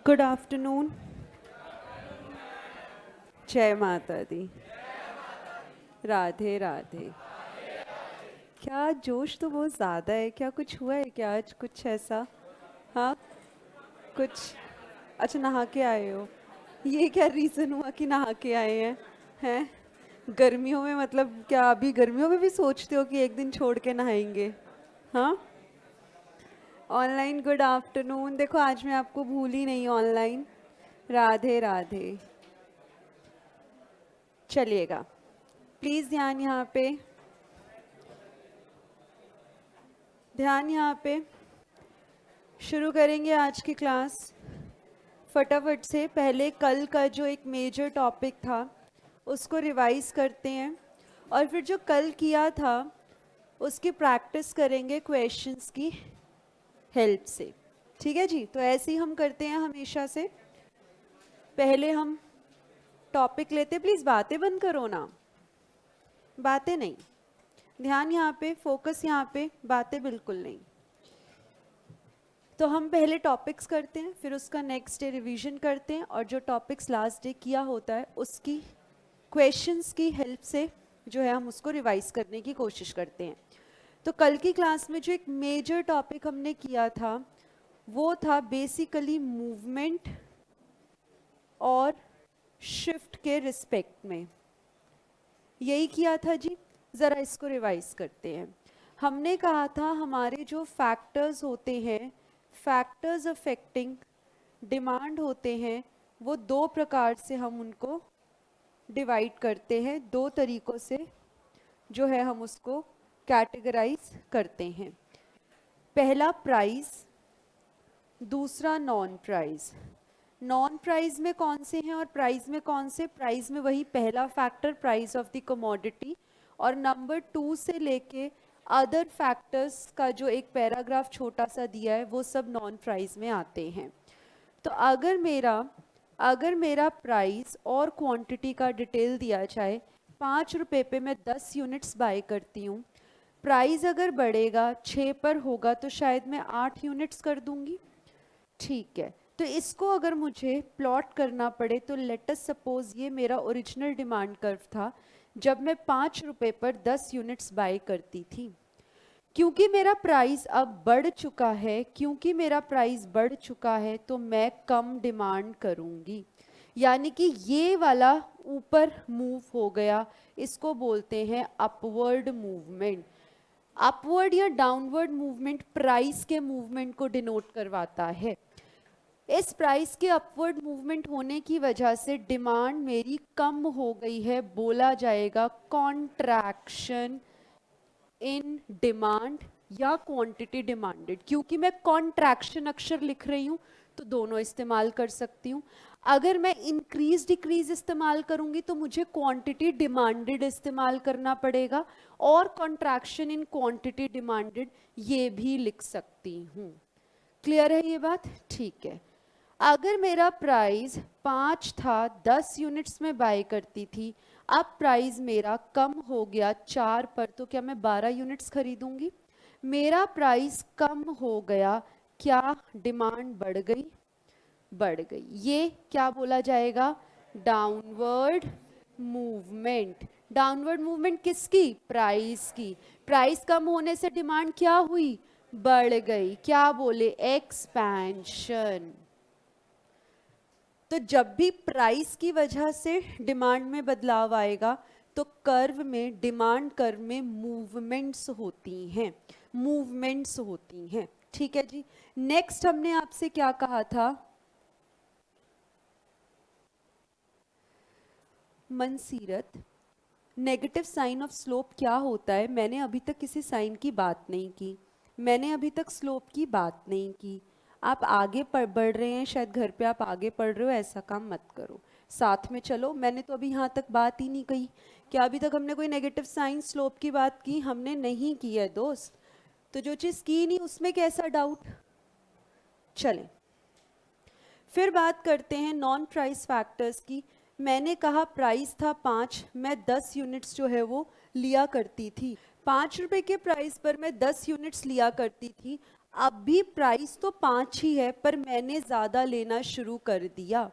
Good afternoon. जय माता दी। राधे राधे। क्या जोश तो बहुत ज़्यादा है, क्या कुछ हुआ है क्या आज, कुछ ऐसा? हाँ, कुछ। अच्छा, नहा के आए हो? ये क्या रीज़न हुआ कि नहा के आए हैं? गर्मियों में मतलब क्या अभी गर्मियों में भी सोचते हो कि एक दिन छोड़ के नहाएंगे? हाँ। Online good afternoon. देखो आज मैं आपको भूली नहीं ऑनलाइन। राधे राधे। चलिएगा, प्लीज़ ध्यान यहाँ पे, ध्यान यहाँ पे। शुरू करेंगे आज की क्लास फटाफट से। पहले कल का जो एक मेजर टॉपिक था उसको रिवाइज करते हैं और फिर जो कल किया था उसकी प्रैक्टिस करेंगे क्वेश्चंस की हेल्प से। ठीक है जी? तो ऐसे ही हम करते हैं हमेशा से। पहले हम टॉपिक लेते, प्लीज़ बातें बंद करो ना, बातें नहीं, ध्यान यहाँ पे, फोकस यहाँ पे, बातें बिल्कुल नहीं। तो हम पहले टॉपिक्स करते हैं, फिर उसका नेक्स्ट डे रिवीजन करते हैं और जो टॉपिक्स लास्ट डे किया होता है उसकी क्वेश्चंस की हेल्प से जो है हम उसको रिवाइज करने की कोशिश करते हैं। तो कल की क्लास में जो एक मेजर टॉपिक हमने किया था वो था बेसिकली मूवमेंट और शिफ्ट के रिस्पेक्ट में, यही किया था जी। ज़रा इसको रिवाइज करते हैं। हमने कहा था हमारे जो फैक्टर्स होते हैं, फैक्टर्स अफेक्टिंग डिमांड होते हैं, वो दो प्रकार से हम उनको डिवाइड करते हैं, दो तरीक़ों से जो है हम उसको कैटेगराइज करते हैं। पहला प्राइस, दूसरा नॉन प्राइस। नॉन प्राइस में कौन से हैं और प्राइस में कौन से? प्राइस में वही पहला factor, price of the commodity, और नंबर 2 से लेके अदर फैक्टर्स का जो एक पैराग्राफ छोटा सा दिया है वो सब नॉन प्राइस में आते हैं। तो अगर मेरा प्राइस और क्वांटिटी का डिटेल दिया जाए, 5 रुपये पे मैं 10 यूनिट्स बाय करती हूँ, प्राइस अगर बढ़ेगा 6 पर होगा तो शायद मैं 8 यूनिट्स कर दूंगी। ठीक है, तो इसको अगर मुझे प्लॉट करना पड़े तो लेट अस सपोज ये मेरा ओरिजिनल डिमांड कर्व था जब मैं 5 रुपये पर 10 यूनिट्स बाय करती थी। क्योंकि मेरा प्राइस अब बढ़ चुका है, क्योंकि मेरा प्राइस बढ़ चुका है तो मैं कम डिमांड करूंगी, यानी कि ये वाला ऊपर मूव हो गया, इसको बोलते हैं अपवर्ड मूवमेंट। अपवर्ड या डाउनवर्ड मूवमेंट प्राइस के मूवमेंट को डिनोट करवाता है। इस प्राइस के अपवर्ड मूवमेंट होने की वजह से डिमांड मेरी कम हो गई है, बोला जाएगा कॉन्ट्रैक्शन इन डिमांड या क्वांटिटी डिमांडेड। क्योंकि मैं कॉन्ट्रैक्शन अक्षर लिख रही हूँ तो दोनों इस्तेमाल कर सकती हूँ। अगर मैं इंक्रीज डिक्रीज इस्तेमाल करूंगी तो मुझे क्वांटिटी डिमांडेड इस्तेमाल करना पड़ेगा, और कॉन्ट्रैक्शन इन क्वांटिटी डिमांडेड ये भी लिख सकती हूँ। क्लियर है ये बात? ठीक है। अगर मेरा प्राइस 5 था, 10 यूनिट्स में बाय करती थी, अब प्राइस मेरा कम हो गया 4 पर, तो क्या मैं 12 यूनिट्स खरीदूंगी? मेरा प्राइस कम हो गया, क्या डिमांड बढ़ गई? बढ़ गई। ये क्या बोला जाएगा? Downward movement. डाउनवर्ड मूवमेंट किसकी? प्राइस की। प्राइस कम होने से डिमांड क्या हुई? बढ़ गई। क्या बोले? एक्सपेंशन। तो जब भी प्राइस की वजह से डिमांड में बदलाव आएगा तो कर्व में, डिमांड कर्व में मूवमेंट्स होती हैं, मूवमेंट्स होती हैं। ठीक है जी। नेक्स्ट हमने आपसे क्या कहा था? मनसीरत, नेगेटिव साइन ऑफ स्लोप क्या होता है? मैंने अभी तक किसी साइन की बात नहीं की, मैंने अभी तक स्लोप की बात नहीं की। आप आगे बढ़ रहे हैं, शायद घर पे आप आगे पढ़ रहे हो, ऐसा काम मत करो, साथ में चलो। मैंने तो अभी यहाँ तक बात ही नहीं कही। क्या अभी तक हमने कोई नेगेटिव साइन स्लोप की बात की? हमने नहीं की है दोस्त। तो जो चीज़ की नहीं उसमें कैसा डाउट? चलें, फिर बात करते हैं नॉन प्राइस फैक्टर्स की। मैंने कहा प्राइस था 5, मैं 10 यूनिट्स जो है वो लिया करती थी। 5 रुपए के प्राइस पर मैं 10 यूनिट्स लिया करती थी। अब भी प्राइस तो 5 ही है पर मैंने ज़्यादा लेना शुरू कर दिया,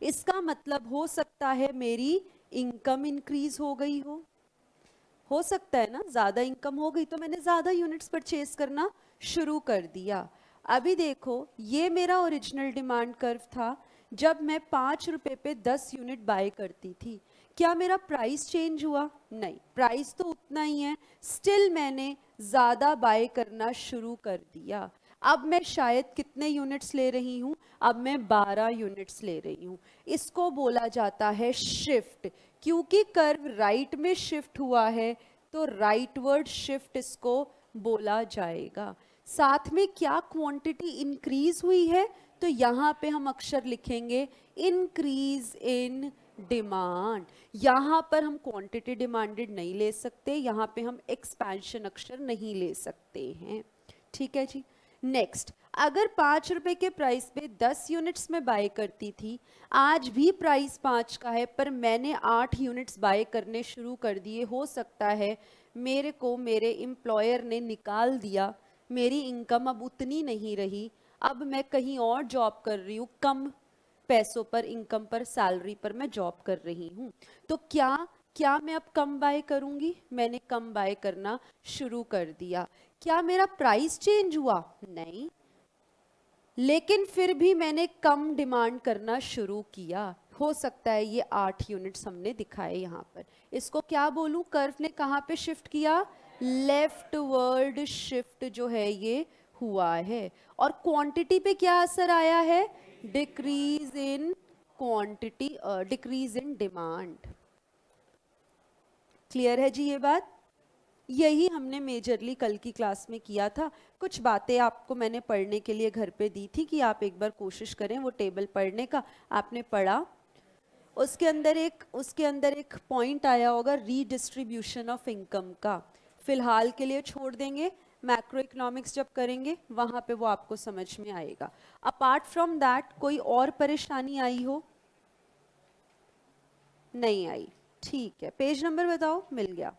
इसका मतलब हो सकता है मेरी इनकम इंक्रीज हो सकता है ना, ज़्यादा इनकम हो गई तो मैंने ज़्यादा यूनिट्स परचेज करना शुरू कर दिया। अभी देखो ये मेरा ओरिजिनल डिमांड कर्व था जब मैं 5 रुपए पे 10 यूनिट बाय करती थी। क्या मेरा प्राइस चेंज हुआ? नहीं, प्राइस तो उतना ही है, स्टिल मैंने ज़्यादा बाय करना शुरू कर दिया। अब मैं शायद कितने यूनिट्स ले रही हूँ? अब मैं 12 यूनिट्स ले रही हूँ। इसको बोला जाता है शिफ्ट। क्योंकि कर्व राइट में शिफ्ट हुआ है तो राइटवर्ड शिफ्ट इसको बोला जाएगा। साथ में क्या क्वांटिटी इंक्रीज हुई है? तो यहाँ पे हम अक्षर लिखेंगे इंक्रीज इन डिमांड। यहाँ पर हम क्वांटिटी डिमांडेड नहीं ले सकते, यहाँ पे हम एक्सपेंशन अक्षर नहीं ले सकते हैं। ठीक है जी। नेक्स्ट, अगर 5 रुपए के प्राइस पे 10 यूनिट्स में बाय करती थी, आज भी प्राइस 5 का है पर मैंने 8 यूनिट्स बाय करने शुरू कर दिए। हो सकता है मेरे को मेरे एम्प्लॉयर ने निकाल दिया, मेरी इनकम अब उतनी नहीं रही, अब मैं कहीं और जॉब कर रही हूँ, कम पैसों पर, इनकम पर, सैलरी पर मैं जॉब कर रही हूँ। तो क्या मैं अब कम बाय करूंगी? मैंने कम बाय करना शुरू कर दिया। क्या मेरा प्राइस चेंज हुआ? नहीं, लेकिन फिर भी मैंने कम डिमांड करना शुरू किया। हो सकता है ये 8 यूनिट्स हमने दिखाए यहाँ पर। इसको क्या बोलूं? कर्व ने कहाँ पे शिफ्ट किया? लेफ्टवर्ड शिफ्ट जो है ये हुआ है। और क्वांटिटी पे क्या असर आया है? Decrease in quantity, decrease in demand. Clear है जी ये बात? यही हमने मेजरली कल की क्लास में किया था। कुछ बातें आपको मैंने पढ़ने के लिए घर पे दी थी कि आप एक बार कोशिश करें वो टेबल पढ़ने का। आपने पढ़ा, उसके अंदर एक पॉइंट आया होगा रीडिस्ट्रीब्यूशन ऑफ इनकम का। फिलहाल के लिए छोड़ देंगे, मैक्रो इकोनॉमिक्स जब करेंगे वहां पे वो आपको समझ में आएगा। अपार्ट फ्रॉम दैट कोई और परेशानी आई हो? नहीं आई, ठीक है। पेज नंबर बताओ, मिल गया।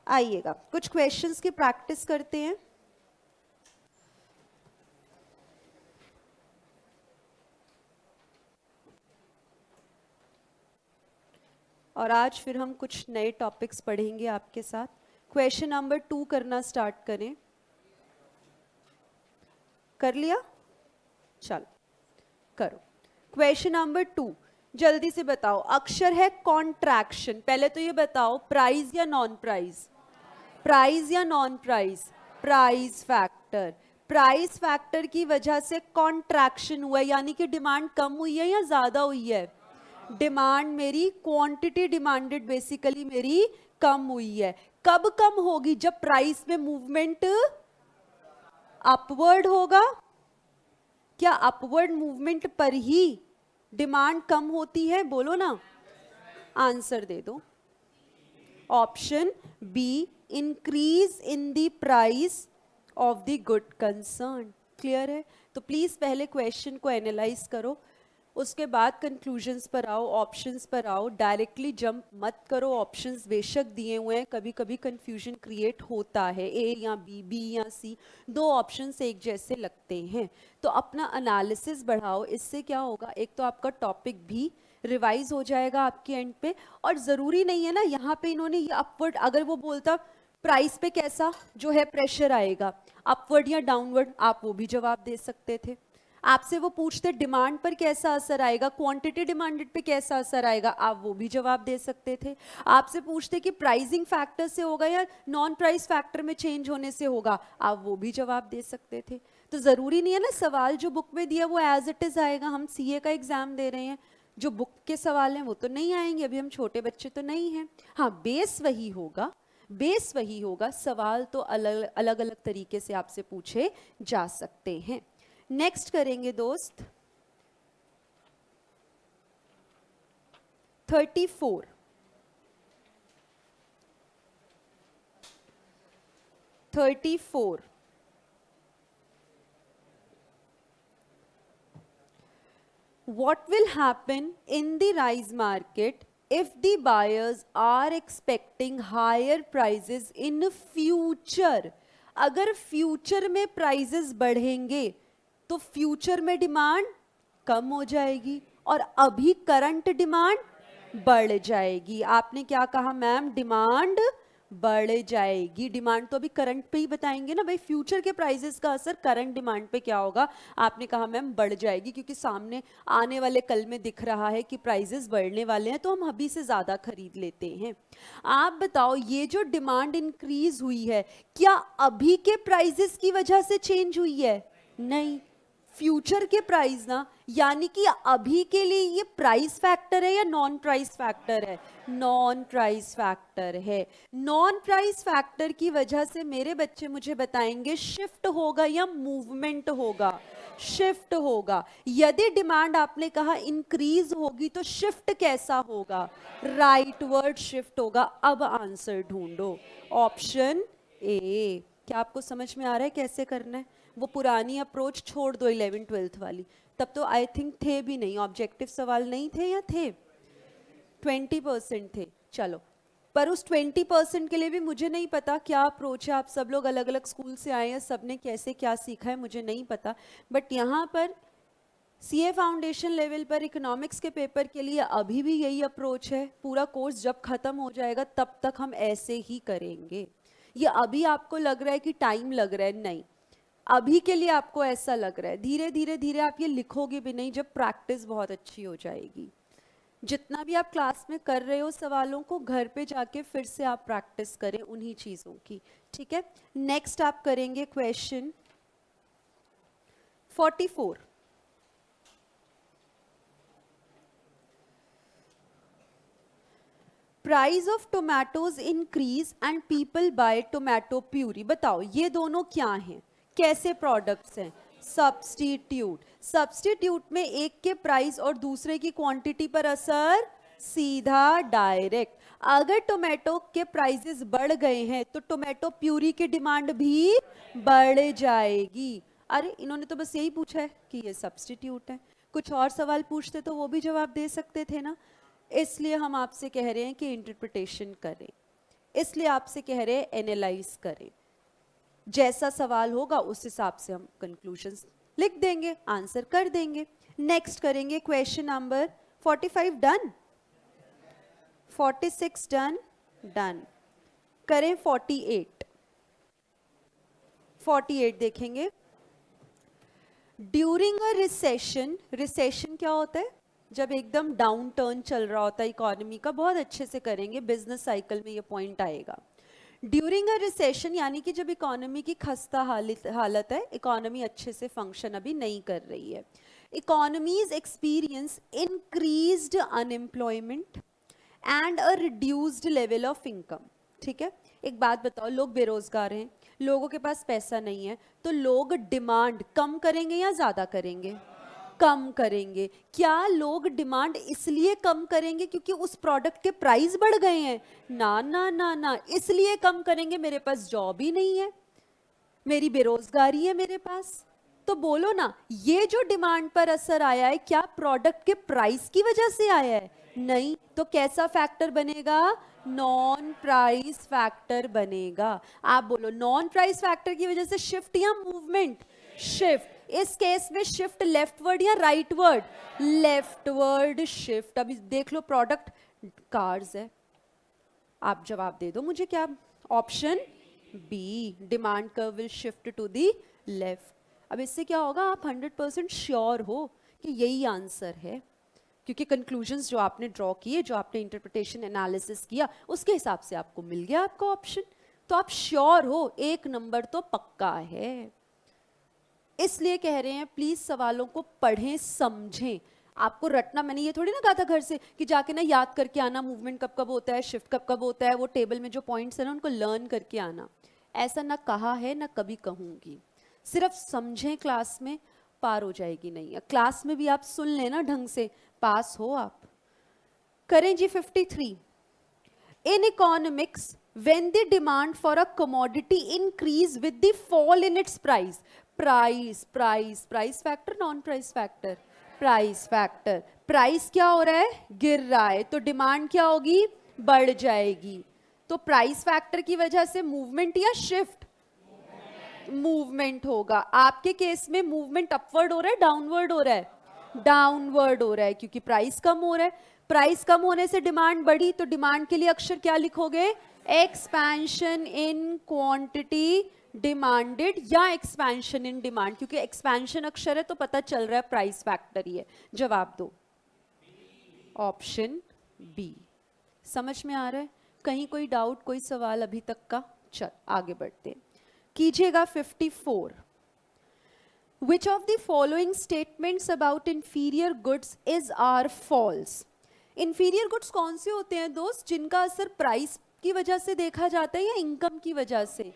आइएगा कुछ क्वेश्चंस की प्रैक्टिस करते हैं। और आज फिर हम कुछ नए टॉपिक्स पढ़ेंगे आपके साथ। क्वेश्चन नंबर 2 करना स्टार्ट करें। कर लिया? चलो करो। क्वेश्चन नंबर 2, जल्दी से बताओ। अक्षर है कॉन्ट्रैक्शन। पहले तो ये बताओ प्राइस या नॉन प्राइस? प्राइस या non price? Price factor. Price factor की वजह से कॉन्ट्रैक्शन हुआ है, यानी कि डिमांड कम हुई है या ज्यादा हुई है? डिमांड मेरी, क्वांटिटी डिमांडेड बेसिकली मेरी कम हुई है। कब कम होगी? जब प्राइस में मूवमेंट अपवर्ड होगा। क्या अपवर्ड मूवमेंट पर ही डिमांड कम होती है? बोलो ना, आंसर दे दो। Option B, increase in the price of the good concern. Clear है? तो प्लीज पहले क्वेश्चन को एनालाइज करो, उसके बाद कंक्लूजन्स पर आओ, ऑप्शंस पर आओ। डायरेक्टली जंप मत करो। ऑप्शंस बेशक दिए हुए हैं, कभी कभी कंफ्यूजन क्रिएट होता है, ए या बी, बी या सी, दो ऑप्शंस एक जैसे लगते हैं। तो अपना एनालिसिस बढ़ाओ, इससे क्या होगा? एक तो आपका टॉपिक भी रिवाइज हो जाएगा आपके एंड पे। और ज़रूरी नहीं है ना, यहाँ पे इन्होंने ये अपवर्ड, अगर वो बोलता प्राइस पे कैसा जो है प्रेशर आएगा, अपवर्ड या डाउनवर्ड, आप वो भी जवाब दे सकते थे। आपसे वो पूछते डिमांड पर कैसा असर आएगा, क्वांटिटी डिमांडेड पे कैसा असर आएगा, आप वो भी जवाब दे सकते थे। आपसे पूछते कि प्राइसिंग फैक्टर से होगा या नॉन प्राइस फैक्टर में चेंज होने से होगा, आप वो भी जवाब दे सकते थे। तो ज़रूरी नहीं है ना सवाल जो बुक में दिया वो एज इट इज़ आएगा। हम सीए का एग्जाम दे रहे हैं, जो बुक के सवाल हैं वो तो नहीं आएंगे, अभी हम छोटे बच्चे तो नहीं हैं। हाँ, बेस वही होगा, बेस वही होगा, सवाल तो अलग अलग तरीके से आपसे पूछे जा सकते हैं। नेक्स्ट करेंगे दोस्त 34। What will happen in the rice market if the buyers are expecting higher prices in future? अगर फ्यूचर में प्राइजेस बढ़ेंगे तो फ्यूचर में डिमांड कम हो जाएगी और अभी करंट डिमांड बढ़ जाएगी। आपने क्या कहा मैम? डिमांड बढ़ जाएगी। डिमांड तो अभी करंट पे ही बताएंगे ना भाई, फ्यूचर के प्राइजेस का असर करंट डिमांड पे क्या होगा? आपने कहा मैम बढ़ जाएगी, क्योंकि सामने आने वाले कल में दिख रहा है कि प्राइजेस बढ़ने वाले हैं, तो हम अभी से ज्यादा खरीद लेते हैं। आप बताओ, ये जो डिमांड इंक्रीज हुई है क्या अभी के प्राइजेस की वजह से चेंज हुई है? नहीं, फ्यूचर के प्राइस ना, यानी कि अभी के लिए ये प्राइस फैक्टर है या नॉन प्राइस फैक्टर है? नॉन प्राइस फैक्टर है। नॉन प्राइस फैक्टर की वजह से मेरे बच्चे मुझे बताएंगे शिफ्ट होगा या मूवमेंट होगा? शिफ्ट होगा। यदि डिमांड आपने कहा इंक्रीज होगी तो शिफ्ट कैसा होगा? राइटवर्ड शिफ्ट होगा। अब आंसर ढूंढो, ऑप्शन ए। क्या आपको समझ में आ रहा है कैसे करना है? वो पुरानी अप्रोच छोड़ दो 11th-12th वाली, तब तो आई थिंक थे भी नहीं, ऑब्जेक्टिव सवाल नहीं थे या थे? 20% थे। चलो, पर उस 20% के लिए भी मुझे नहीं पता क्या अप्रोच है। आप सब लोग अलग अलग स्कूल से आए हैं, सबने कैसे क्या सीखा है मुझे नहीं पता, बट यहाँ पर सीए फाउंडेशन लेवल पर इकोनॉमिक्स के पेपर के लिए अभी भी यही अप्रोच है। पूरा कोर्स जब खत्म हो जाएगा तब तक हम ऐसे ही करेंगे। ये अभी आपको लग रहा है कि टाइम लग रहा है, नहीं, अभी के लिए आपको ऐसा लग रहा है। धीरे धीरे धीरे आप ये लिखोगे भी नहीं जब प्रैक्टिस बहुत अच्छी हो जाएगी। जितना भी आप क्लास में कर रहे हो सवालों को, घर पे जाके फिर से आप प्रैक्टिस करें उन्हीं चीजों की, ठीक है? नेक्स्ट आप करेंगे question 44। Price of tomatoes increase and people buy tomato puree. बताओ ये दोनों क्या हैं, कैसे प्रोडक्ट्स हैं? सब्स्टिट्यूट। सब्स्टिट्यूट में एक के प्राइस और दूसरे की क्वांटिटी पर असर सीधा डायरेक्ट। अगर टोमेटो के प्राइसेस बढ़ गए हैं तो टोमेटो प्यूरी की डिमांड भी बढ़ जाएगी। अरे इन्होंने तो बस यही पूछा है कि ये सब्स्टिट्यूट है, कुछ और सवाल पूछते तो वो भी जवाब दे सकते थे ना। इसलिए हम आपसे कह रहे हैं कि इंटरप्रिटेशन करें, इसलिए आपसे कह रहे हैं एनालाइज करें। जैसा सवाल होगा उस हिसाब से हम कंक्लूजन्स लिख देंगे, आंसर कर देंगे। नेक्स्ट करेंगे question number 45। Done? 46 done? Done. करें 48। 48 देखेंगे। ड्यूरिंग अ रिसेशन, रिसेशन क्या होता है? जब एकदम डाउन टर्न चल रहा होता है इकोनॉमी का। बहुत अच्छे से करेंगे, बिजनेस साइकिल में ये पॉइंट आएगा। ड्यूरिंग अ रिसेशन यानी कि जब इकोनॉमी की खस्ता हालत है, इकोनॉमी अच्छे से फंक्शन अभी नहीं कर रही है। Economies experience increased unemployment and a reduced level of income. ठीक है, एक बात बताओ, लोग बेरोजगार हैं, लोगों के पास पैसा नहीं है, तो लोग डिमांड कम करेंगे या ज्यादा करेंगे? कम करेंगे। क्या लोग डिमांड इसलिए कम करेंगे क्योंकि उस प्रोडक्ट के प्राइस बढ़ गए हैं? ना ना ना ना, इसलिए कम करेंगे मेरे पास जॉब ही नहीं है, मेरी बेरोजगारी है मेरे पास। तो बोलो ना, ये जो डिमांड पर असर आया है क्या प्रोडक्ट के प्राइस की वजह से आया है? नहीं। तो कैसा फैक्टर बनेगा? नॉन प्राइस फैक्टर बनेगा। आप बोलो नॉन प्राइस फैक्टर की वजह से शिफ्ट या मूवमेंट? शिफ्ट। इस केस में शिफ्ट लेफ्टवर्ड या राइटवर्ड? Leftward shift. अभी देख लो, प्रोडक्ट कार्स है, आप जवाब दे दो मुझे, क्या? Option B, demand curve will shift to the left. अब इससे क्या होगा? आप 100% श्योर हो कि यही आंसर है, क्योंकि कंक्लूजन्स जो आपने ड्रॉ किए, जो आपने इंटरप्रिटेशन एनालिसिस किया, उसके हिसाब से आपको मिल गया आपका ऑप्शन। तो आप श्योर हो, एक नंबर तो पक्का है। इसलिए कह रहे हैं प्लीज सवालों को पढ़ें, समझें। आपको रटना, मैंने ये थोड़ी ना कहा था घर से कि जाके ना याद करके आना मूवमेंट कब कब होता है, शिफ्ट कब कब होता है, वो टेबल में जो पॉइंट्स है ना उनको लर्न करके आना। ऐसा ना कहा है ना कभी कहूंगी। सिर्फ समझें, क्लास में पार हो जाएगी नहीं है। क्लास में भी आप सुन लेना ढंग से, पास हो आप। करें जी 53। In economics when the demand for a commodity increase with the fall in its price, price factor, non price factor? Price factor. Price क्या हो रहा है? गिर रहा है, तो डिमांड क्या होगी? बढ़ जाएगी। तो प्राइस फैक्टर की वजह से मूवमेंट या शिफ्ट? मूवमेंट होगा। आपके केस में मूवमेंट अपवर्ड हो रहा है, डाउनवर्ड हो रहा है? डाउनवर्ड हो रहा है, क्योंकि प्राइस कम हो रहा है। प्राइस कम होने से डिमांड बढ़ी, तो डिमांड के लिए अक्षर क्या लिखोगे? एक्सपेंशन इन क्वांटिटी डिमांडेड या एक्सपेंशन इन डिमांड, क्योंकि एक्सपेंशन अक्षर है तो पता चल रहा है प्राइस फैक्टर ही है। जवाब दो, ऑप्शन बी। समझ में आ रहा है? कहीं कोई डाउट, कोई सवाल अभी तक का? चल आगे बढ़ते कीजिएगा। 54, Which of the following statements about inferior goods is are false? Inferior goods कौन से होते हैं दोस्त, जिनका असर प्राइस की वजह से देखा जाता है या इनकम की वजह से?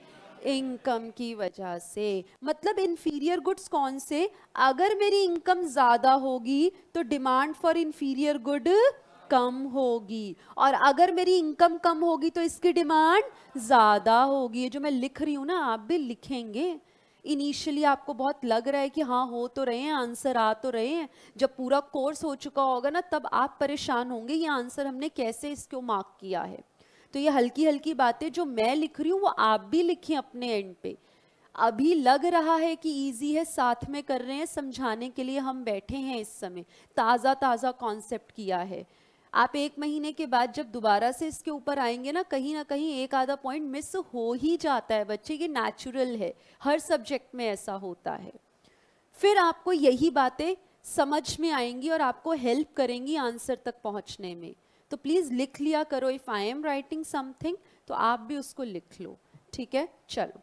इनकम की वजह से। मतलब इंफीरियर गुड्स कौन से? अगर मेरी इनकम ज्यादा होगी तो demand for inferior good come होगी, और अगर मेरी इनकम कम होगी तो इसकी डिमांड ज्यादा होगी। जो मैं लिख रही हूं ना, आप भी लिखेंगे। इनिशियली आपको बहुत लग रहा है कि हाँ हो तो रहे हैं, आंसर आ तो रहे हैं। जब पूरा कोर्स हो चुका होगा ना, तब आप परेशान होंगे ये आंसर हमने कैसे इसको मार्क किया है। तो ये हल्की हल्की बातें जो मैं लिख रही हूँ वो आप भी लिखें अपने एंड पे। अभी लग रहा है कि इजी है, साथ में कर रहे हैं, समझाने के लिए हम बैठे हैं इस समय, ताज़ा ताज़ा कॉन्सेप्ट किया है। आप 1 महीने के बाद जब दोबारा से इसके ऊपर आएंगे ना कहीं एक आधा पॉइंट मिस हो ही जाता है बच्चे, ये नेचुरल है, हर सब्जेक्ट में ऐसा होता है। फिर आपको यही बातें समझ में आएंगी और आपको हेल्प करेंगी आंसर तक पहुंचने में। तो प्लीज लिख लिया करो, if I am writing something तो आप भी उसको लिख लो, ठीक है। चलो,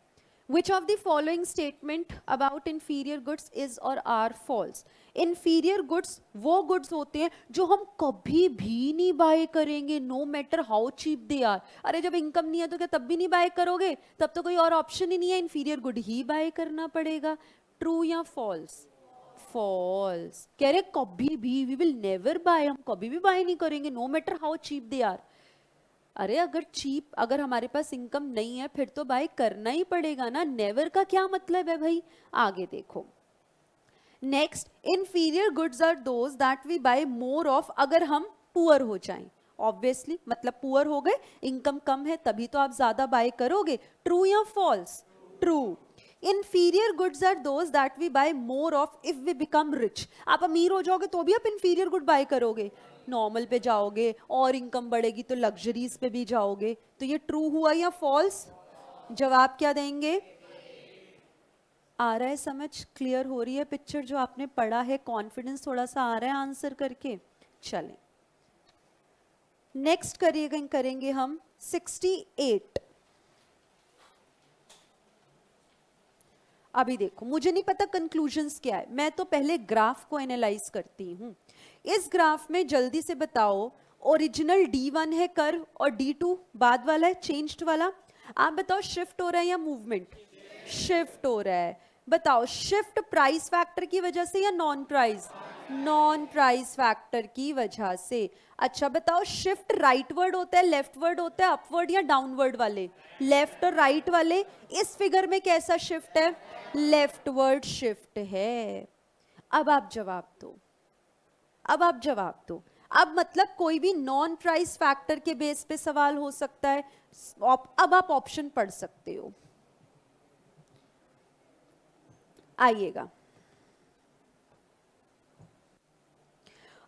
Which of the following statement about inferior goods is or are false? Inferior goods वो goods होते हैं जो हम कभी भी नहीं बाय करेंगे, no matter how cheap they are। अरे जब इनकम नहीं है तो क्या तब भी नहीं बाय करोगे? तब तो कोई और ऑप्शन ही नहीं है, इंफीरियर गुड ही बाय करना पड़ेगा। ट्रू या फॉल्स? फॉल्स। कह रहे कभी भी, वी विल नेवर बाय, हम कभी भी बाय नहीं करेंगे, no matter how cheap they are. अरे अगर चीप, अगर हमारे पास इनकम नहीं है फिर तो बाय करना ही पड़ेगा ना। नेवर का क्या मतलब है भाई? आगे देखो। Next, inferior goods are those that we buy more of अगर हम पुअर हो जाएं। ऑब्वियसली, मतलब पुअर हो गए, इनकम कम है, तभी तो आप ज्यादा बाय करोगे। ट्रू या false? True. Inferior goods are those that we buy more of if we become rich. आप अमीर हो जाओगे तो भी आप इंफीरियर गुड बाय करोगे, नॉर्मल पे जाओगे, और इनकम बढ़ेगी तो लग्जरीज पे भी जाओगे। तो ये ट्रू हुआ या फॉल्स? जवाब क्या देंगे? आ रहा है समझ? क्लियर हो रही है पिक्चर जो आपने पढ़ा है? कॉन्फिडेंस थोड़ा सा आ रहा है आंसर करके? चलें नेक्स्ट करेंगे हम 68। अभी देखो, मुझे नहीं पता कंक्लूजन्स क्या है, मैं तो पहले ग्राफ को एनालाइज करती हूं। इस ग्राफ में जल्दी से बताओ, ओरिजिनल D1 है कर्व और D2 बाद वाला है, चेंज्ड वाला। आप बताओ शिफ्ट हो रहा है या मूवमेंट? शिफ्ट हो रहा है। बताओ शिफ्ट प्राइस फैक्टर की वजह से या non price? Non price factor की वजह से। अच्छा बताओ शिफ्ट राइटवर्ड होता है, लेफ्टवर्ड होता है, अपवर्ड या डाउनवर्ड वाले? लेफ्ट और राइट वाले। इस फिगर में कैसा शिफ्ट है? लेफ्टवर्ड शिफ्ट है। अब आप जवाब दो, अब आप जवाब दो। अब मतलब कोई भी नॉन प्राइस फैक्टर के बेस पे सवाल हो सकता है। अब आप ऑप्शन पढ़ सकते हो, आइएगा।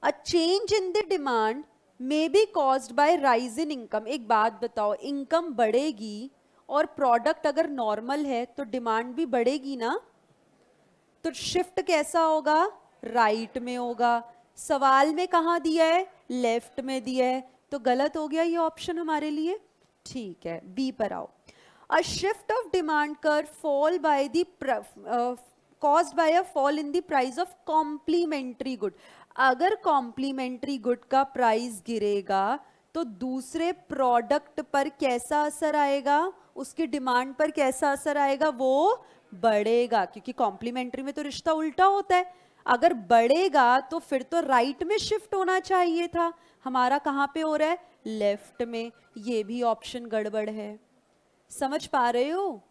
A change in the demand may be caused by rise in income. एक बात बताओ, इनकम बढ़ेगी और प्रोडक्ट अगर नॉर्मल है तो डिमांड भी बढ़ेगी ना, तो शिफ्ट कैसा होगा? राइट में होगा। सवाल में कहाँ दिया है? लेफ्ट में दिया है, तो गलत हो गया ये ऑप्शन हमारे लिए। ठीक है, बी पर आओ। अ shift of demand curve fall by the caused by a fall in the price of complementary good। अगर कॉम्प्लीमेंट्री गुड का प्राइस गिरेगा तो दूसरे प्रोडक्ट पर कैसा असर आएगा? उसकी डिमांड पर कैसा असर आएगा? वो बढ़ेगा, क्योंकि कॉम्प्लीमेंट्री में तो रिश्ता उल्टा होता है। अगर बढ़ेगा तो फिर तो राइट में शिफ्ट होना चाहिए था, हमारा कहाँ पे हो रहा है? लेफ्ट में। ये भी ऑप्शन गड़बड़ है, समझ पा रहे हो?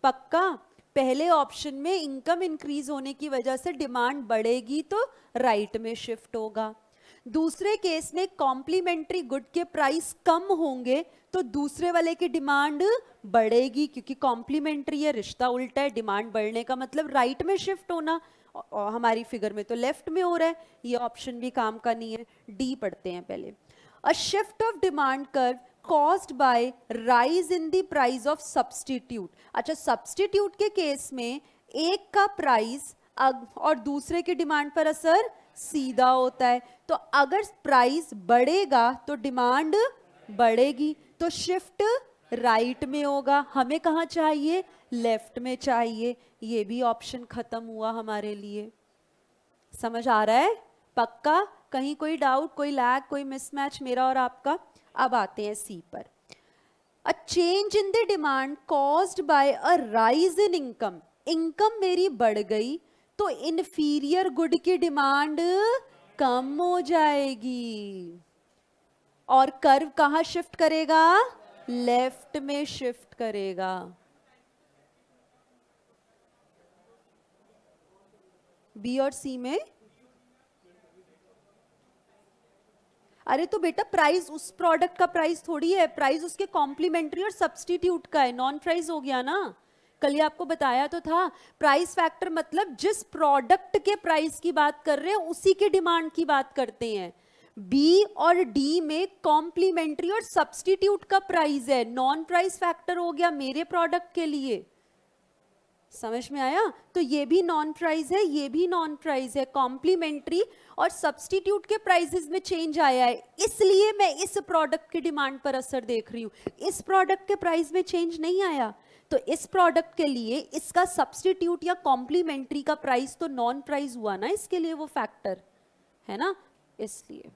पक्का? पहले ऑप्शन में इनकम इंक्रीज होने की वजह से डिमांड बढ़ेगी तो राइट में शिफ्ट होगा। दूसरे केस में कॉम्प्लीमेंट्री गुड के प्राइस कम होंगे तो दूसरे वाले की डिमांड बढ़ेगी, क्योंकि कॉम्प्लीमेंट्री है, रिश्ता उल्टा है, डिमांड बढ़ने का मतलब राइट में शिफ्ट होना, और हमारी फिगर में तो लेफ्ट में हो रहा है, ये ऑप्शन भी काम का नहीं है। डी पढ़ते हैं पहले। अ shift of demand curve caused by rise in the price of substitute। अच्छा, सब्सटीट्यूट के केस में एक का प्राइस और दूसरे की डिमांड पर असर सीधा होता है, तो अगर प्राइस बढ़ेगा तो डिमांड बढ़ेगी, तो शिफ्ट राइट में होगा। हमें कहाँ चाहिए? लेफ्ट में चाहिए। ये भी ऑप्शन खत्म हुआ हमारे लिए। समझ आ रहा है? पक्का? कहीं कोई डाउट, कोई लैग, कोई मिसमैच मेरा और आपका? अब आते हैं सी पर। A change in the demand caused by a rise in income. Income मेरी बढ़ गई तो इन्फीरियर गुड की डिमांड कम हो जाएगी, और कर्व कहां शिफ्ट करेगा? लेफ्ट में शिफ्ट करेगा। बी और सी में? अरे तो बेटा प्राइस उस प्रोडक्ट का प्राइस थोड़ी है, प्राइस उसके कॉम्प्लीमेंट्री और सब्स्टिट्यूट का है, नॉन प्राइस हो गया ना। कल ये आपको बताया तो था, प्राइस फैक्टर मतलब जिस प्रोडक्ट के प्राइस की बात कर रहे हैं उसी के डिमांड की बात करते हैं। बी और डी में कॉम्प्लीमेंट्री और सब्स्टिट्यूट का प्राइस है, नॉन प्राइस फैक्टर हो गया मेरे प्रोडक्ट के लिए। समझ में आया? तो ये भी नॉन प्राइस है, ये भी नॉन प्राइस है। कॉम्प्लीमेंट्री और सब्स्टिट्यूट के प्राइसेस में चेंज आया है, इसलिए मैं इस प्रोडक्ट की डिमांड पर असर देख रही हूं। इस प्रोडक्ट के प्राइस में चेंज नहीं आया, तो इस प्रोडक्ट के लिए इसका सब्स्टिट्यूट या कॉम्प्लीमेंट्री का प्राइस तो नॉन प्राइस हुआ ना, इसके लिए वो फैक्टर है ना, इसलिए।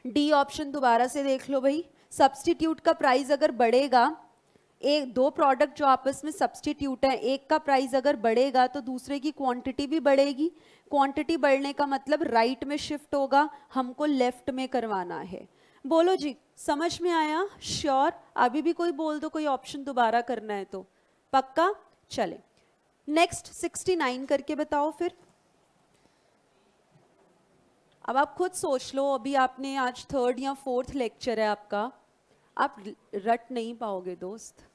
डी ऑप्शन दोबारा से देख लो भाई। सब्स्टिट्यूट का प्राइस अगर बढ़ेगा, एक दो प्रोडक्ट जो आपस में सब्स्टिट्यूट है, एक का प्राइस अगर बढ़ेगा तो दूसरे की क्वांटिटी भी बढ़ेगी। क्वांटिटी बढ़ने का मतलब राइट में शिफ्ट होगा, हमको लेफ्ट में करवाना है। बोलो जी, समझ में आया? श्योर? अभी भी कोई बोल दो, कोई ऑप्शन दोबारा करना है तो। पक्का? चले नेक्स्ट 69 करके बताओ फिर। अब आप खुद सोच लो, अभी आपने आज 3rd या 4th लेक्चर है आपका, आप रट नहीं पाओगे दोस्त।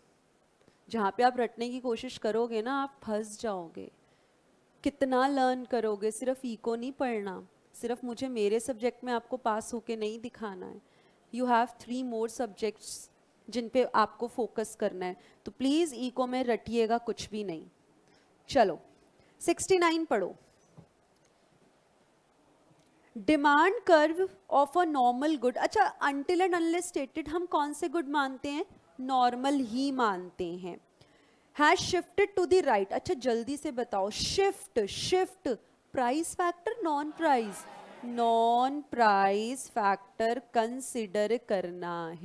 जहाँ पे आप रटने की कोशिश करोगे ना, आप फंस जाओगे। कितना लर्न करोगे? सिर्फ इको नहीं पढ़ना, सिर्फ मुझे मेरे सब्जेक्ट में आपको पास होके नहीं दिखाना है। यू हैव 3 more सब्जेक्ट्स जिन पे आपको फोकस करना है, तो प्लीज़ इको में रटिएगा कुछ भी नहीं। चलो 69 पढ़ो। Demand curve of a normal good. अच्छा, अनटिल एंड अनलेस स्टेटेड हम कौन से गुड मानते हैं? नॉर्मल ही मानते हैं। Has shifted to the right. अच्छा जल्दी से बताओ, shift shift price factor non price? Non price factor consider करना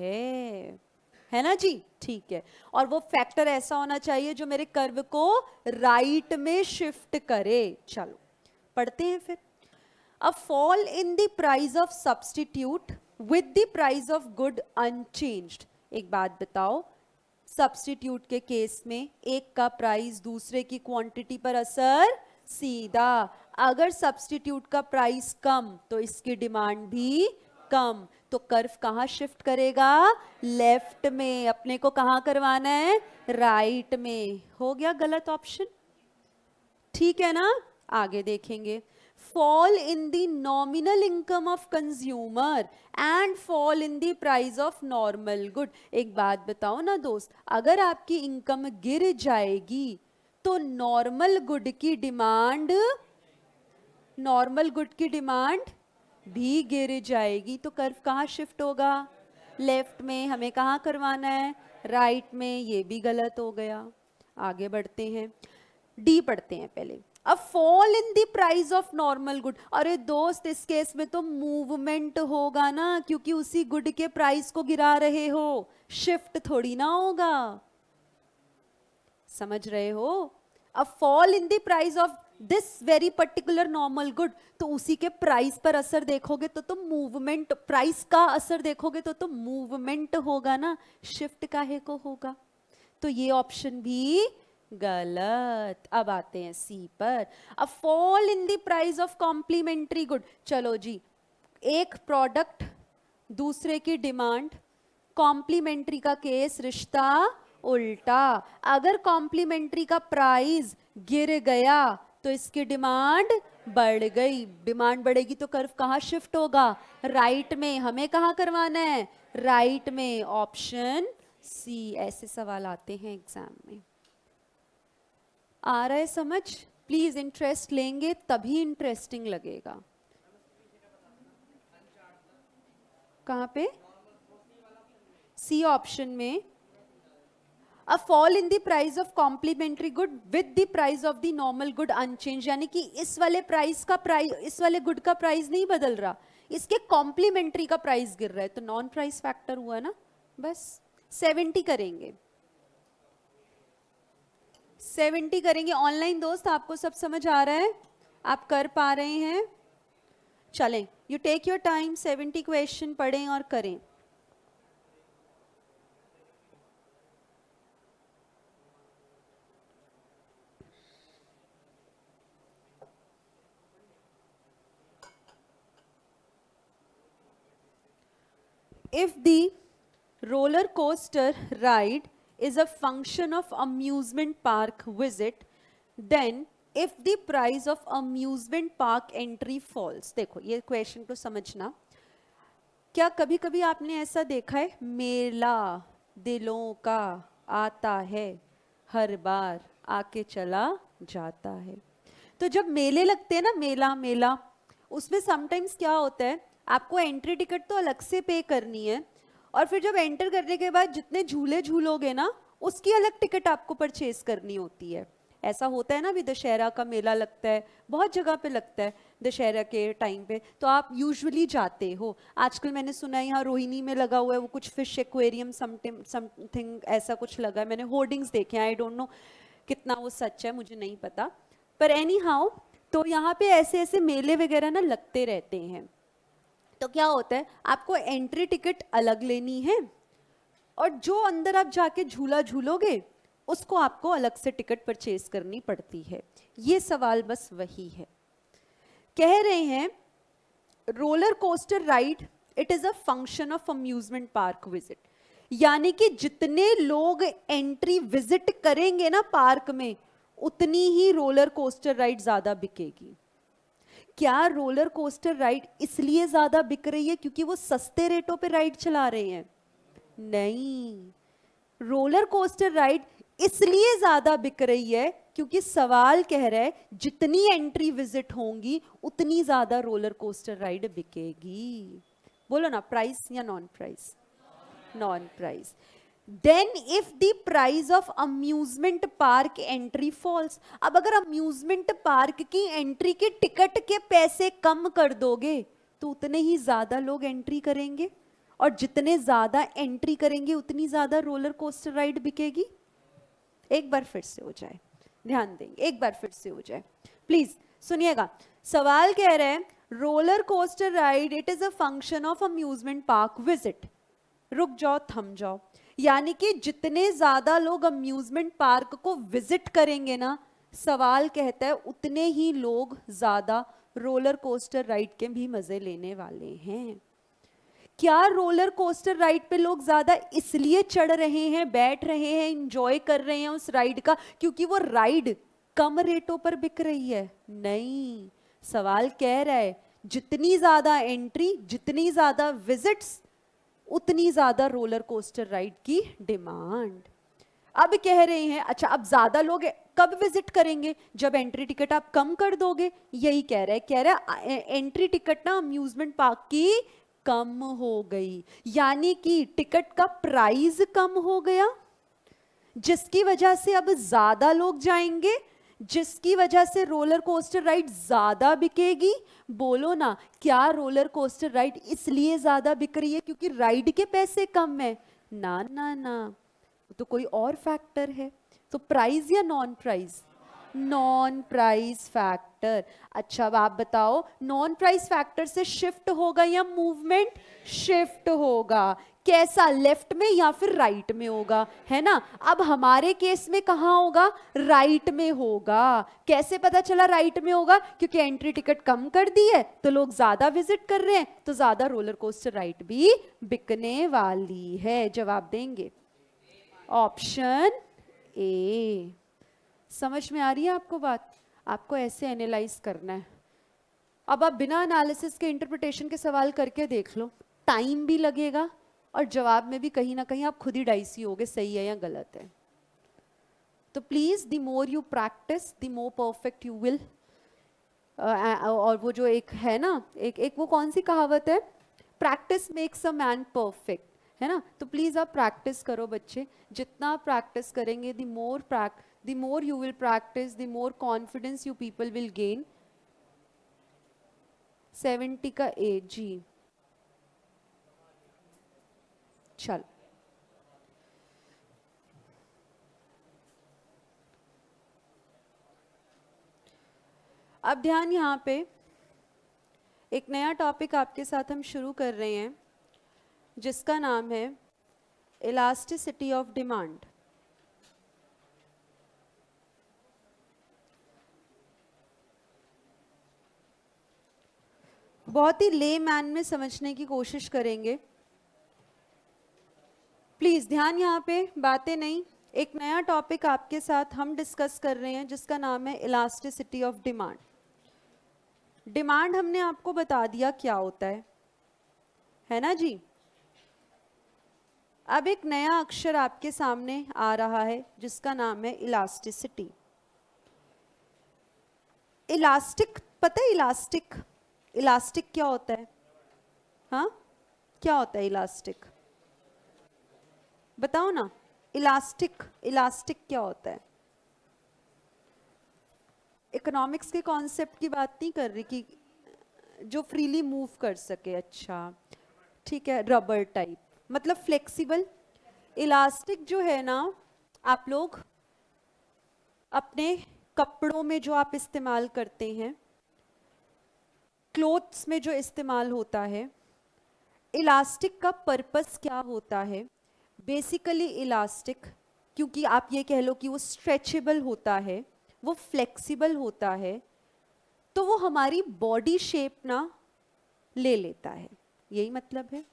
है ना जी? ठीक है, और वो फैक्टर ऐसा होना चाहिए जो मेरे कर्व को राइट में शिफ्ट करे। चलो पढ़ते हैं फिर। A fall in the price of substitute with the price of good unchanged। एक बात बताओ, सब्स्टिट्यूट के केस में एक का प्राइस दूसरे की क्वांटिटी पर असर सीधा। अगर सब्स्टिट्यूट का प्राइस कम तो इसकी डिमांड भी कम, तो कर्व कहाँ शिफ्ट करेगा? लेफ्ट में। अपने को कहाँ करवाना है? राइट में। हो गया गलत ऑप्शन? ठीक है ना? आगे देखेंगे। fall in the nominal income of consumer and fall in the price of normal good। एक बात बताओ ना दोस्त, अगर आपकी इनकम गिर जाएगी तो नॉर्मल गुड की डिमांड भी गिर जाएगी, तो कर्व कहाँ शिफ्ट होगा? लेफ्ट में। हमें कहाँ करवाना है? राइट में। ये भी गलत हो गया। आगे बढ़ते हैं, डी पढ़ते हैं पहले। A fall in the price of normal good. अरे दोस्त, इस केस में तो मूवमेंट होगा ना, क्योंकि उसी गुड के प्राइस को गिरा रहे हो, शिफ्ट थोड़ी ना होगा। समझ रहे हो? A fall in the price of this very particular normal good, तो उसी के प्राइस पर असर देखोगे तो तुम मूवमेंट, प्राइस का असर देखोगे तो तुम मूवमेंट होगा ना, शिफ्ट काहे को होगा? तो ये ऑप्शन भी गलत। अब आते हैं सी पर, a fall in the price of complementary good. चलो जी, एक प्रोडक्ट दूसरे की डिमांड, कॉम्प्लीमेंट्री का केस रिश्ता उल्टा। अगर कॉम्प्लीमेंट्री का प्राइस गिर गया तो इसकी डिमांड बढ़ गई। डिमांड बढ़ेगी तो कर्व कहाँ शिफ्ट होगा? राइट में। हमें कहाँ करवाना है? राइट में, ऑप्शन सी। ऐसे सवाल आते हैं एग्जाम में। आ रहा है समझ? प्लीज इंटरेस्ट लेंगे तभी इंटरेस्टिंग लगेगा। कहाँ पे? सी ऑप्शन में, a fall in the price of complementary good with the price of the normal good unchanged, यानी कि इस वाले प्राइस का प्राइस, इस वाले गुड का प्राइस नहीं बदल रहा, इसके कॉम्प्लीमेंट्री का प्राइस गिर रहा है, तो नॉन प्राइस फैक्टर हुआ ना। बस 70 करेंगे, 70 करेंगे। ऑनलाइन दोस्त आपको सब समझ आ रहा है? आप कर पा रहे हैं? चलें, you take your time, 70 question पढ़ें और करें। If the roller coaster ride is a function of amusement park visit, then if the price of amusement park entry falls, देखो ये क्वेश्चन को समझना। क्या कभी कभी आपने ऐसा देखा है, मेला दिलों का आता है, हर बार आके चला जाता है। तो जब मेले लगते हैं ना, मेला मेला, उसमें समटाइम्स क्या होता है, आपको एंट्री टिकट तो अलग से पे करनी है, और फिर जब एंटर करने के बाद जितने झूले झूलोगे ना, उसकी अलग टिकट आपको परचेज करनी होती है। ऐसा होता है ना, भी दशहरा का मेला लगता है, बहुत जगह पे लगता है दशहरा के टाइम पे, तो आप यूजुअली जाते हो। आजकल मैंने सुना है यहाँ रोहिणी में लगा हुआ है वो कुछ फिश एक्वेरियम समथिंग ऐसा कुछ लगा है, मैंने होर्डिंग्स देखे हैं। आई डोंट नो कितना वो सच है, मुझे नहीं पता, पर एनी हाउ, तो यहाँ पे ऐसे ऐसे मेले वगैरह ना लगते रहते हैं। तो क्या होता है, आपको एंट्री टिकट अलग लेनी है, और जो अंदर आप जाके झूला झूलोगे उसको आपको अलग से टिकट परचेज करनी पड़ती है। ये सवाल बस वही है। कह रहे हैं roller coaster ride it is a function of amusement park visit, यानी कि जितने लोग एंट्री विजिट करेंगे ना पार्क में, उतनी ही रोलर कोस्टर राइड ज्यादा बिकेगी। क्या रोलर कोस्टर राइड इसलिए ज्यादा बिक रही है क्योंकि वो सस्ते रेटों पे राइड चला रहे हैं? नहीं, रोलर कोस्टर राइड इसलिए ज्यादा बिक रही है क्योंकि सवाल कह रहा है जितनी एंट्री विजिट होंगी उतनी ज्यादा रोलर कोस्टर राइड बिकेगी। बोलो ना, प्राइस या non price? Non price. Then if the price of amusement park entry falls, अब अगर अम्यूजमेंट पार्क की एंट्री के टिकट के पैसे कम कर दोगे तो उतने ही ज्यादा लोग एंट्री करेंगे, और जितने ज्यादा एंट्री करेंगे उतनी ज्यादा रोलर कोस्टर राइड बिकेगी। एक बार फिर से हो जाए, ध्यान देंगे, एक बार फिर से हो जाए, प्लीज सुनिएगा। सवाल कह रहे हैं roller coaster ride it is a function of amusement park visit. रुक जाओ, थम जाओ, यानी कि जितने ज्यादा लोग अम्यूजमेंट पार्क को विजिट करेंगे ना, सवाल कहता है उतने ही लोग ज्यादा रोलर कोस्टर राइड के भी मजे लेने वाले हैं। क्या रोलर कोस्टर राइड पे लोग ज्यादा इसलिए चढ़ रहे हैं, बैठ रहे हैं, इंजॉय कर रहे हैं उस राइड का क्योंकि वो राइड कम रेटों पर बिक रही है? नहीं, सवाल कह रहा है जितनी ज्यादा एंट्री, जितनी ज्यादा विजिट्स, उतनी ज्यादा रोलर कोस्टर राइड की डिमांड। अब कह रहे हैं अच्छा, अब ज्यादा लोग कब विजिट करेंगे? जब एंट्री टिकट आप कम कर दोगे। यही कह रहा है एंट्री टिकट ना अम्यूजमेंट पार्क की कम हो गई, यानी कि टिकट का प्राइस कम हो गया, जिसकी वजह से अब ज्यादा लोग जाएंगे, जिसकी वजह से रोलर कोस्टर राइड ज्यादा बिकेगी। बोलो ना, क्या रोलर कोस्टर राइड इसलिए ज्यादा बिक रही है क्योंकि राइड के पैसे कम है? ना ना ना, तो कोई और फैक्टर है। तो प्राइस या non price? Non price factor. अच्छा अब आप बताओ, नॉन प्राइस फैक्टर से शिफ्ट होगा या मूवमेंट? शिफ्ट होगा। कैसा, लेफ्ट में या फिर राइट में होगा, है ना? अब हमारे केस में कहाँ होगा? राइट में होगा। कैसे पता चला राइट में होगा? क्योंकि एंट्री टिकट कम कर दी है तो लोग ज्यादा विजिट कर रहे हैं, तो ज्यादा रोलर कोस्टर राइड भी बिकने वाली है। जवाब देंगे ऑप्शन ए। समझ में आ रही है आपको बात? आपको ऐसे एनालाइज करना है। अब आप बिना एनालिसिस के इंटरप्रिटेशन के सवाल करके देख लो, टाइम भी लगेगा और जवाब में भी कहीं ना कहीं आप खुद ही डाइसी होगे, सही है या गलत है। तो please the more you practice the more perfect you will. और वो जो एक है ना, एक वो कौन सी कहावत है, practice makes a man perfect, है ना? तो प्लीज आप प्रैक्टिस करो बच्चे। जितना आप प्रैक्टिस करेंगे, the more you will practice, the more confidence you people will gain। 70 का एज जी। चल अब ध्यान, यहाँ पे एक नया टॉपिक आपके साथ हम शुरू कर रहे हैं जिसका नाम है इलास्टिसिटी ऑफ डिमांड। बहुत ही ले मैन में समझने की कोशिश करेंगे। प्लीज ध्यान, यहाँ पे बातें नहीं, एक नया टॉपिक आपके साथ हम डिस्कस कर रहे हैं जिसका नाम है इलास्टिसिटी ऑफ डिमांड। डिमांड हमने आपको बता दिया क्या होता है ना जी? अब एक नया अक्षर आपके सामने आ रहा है जिसका नाम है इलास्टिसिटी। इलास्टिक, पता है इलास्टिक? इलास्टिक क्या होता है? हाँ, क्या होता है इलास्टिक? बताओ ना। इलास्टिक, इलास्टिक क्या होता है? इकोनॉमिक्स के कॉन्सेप्ट की बात नहीं कर रही कि जो फ्रीली मूव कर सके। अच्छा ठीक है, रबर टाइप, मतलब फ्लेक्सिबल। इलास्टिक जो है ना, आप लोग अपने कपड़ों में जो आप इस्तेमाल करते हैं, क्लोथ्स में जो इस्तेमाल होता है, इलास्टिक का पर्पस क्या होता है? बेसिकली इलास्टिक, क्योंकि आप ये कह लो कि वो स्ट्रेचेबल होता है, वो फ्लेक्सिबल होता है, तो वो हमारी बॉडी शेप ना ले लेता है, यही मतलब है।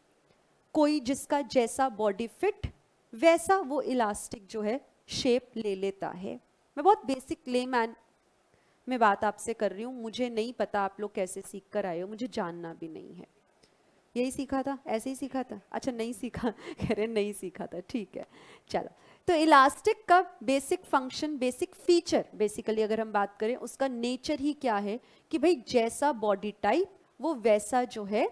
कोई जिसका जैसा बॉडी फिट वैसा वो इलास्टिक जो है शेप ले लेता है। मैं बहुत बेसिक लेमैन में बात आपसे कर रही हूँ, मुझे नहीं पता आप लोग कैसे सीख कर आए हो, मुझे जानना भी नहीं है। यही सीखा था, ऐसे ही सीखा था? अच्छा नहीं सीखा, कह रहे नहीं सीखा था, ठीक है चलो। तो इलास्टिक का basic function, basic feature, basically अगर हम बात करें उसका नेचर ही क्या है कि भाई जैसा बॉडी टाइप वो वैसा जो है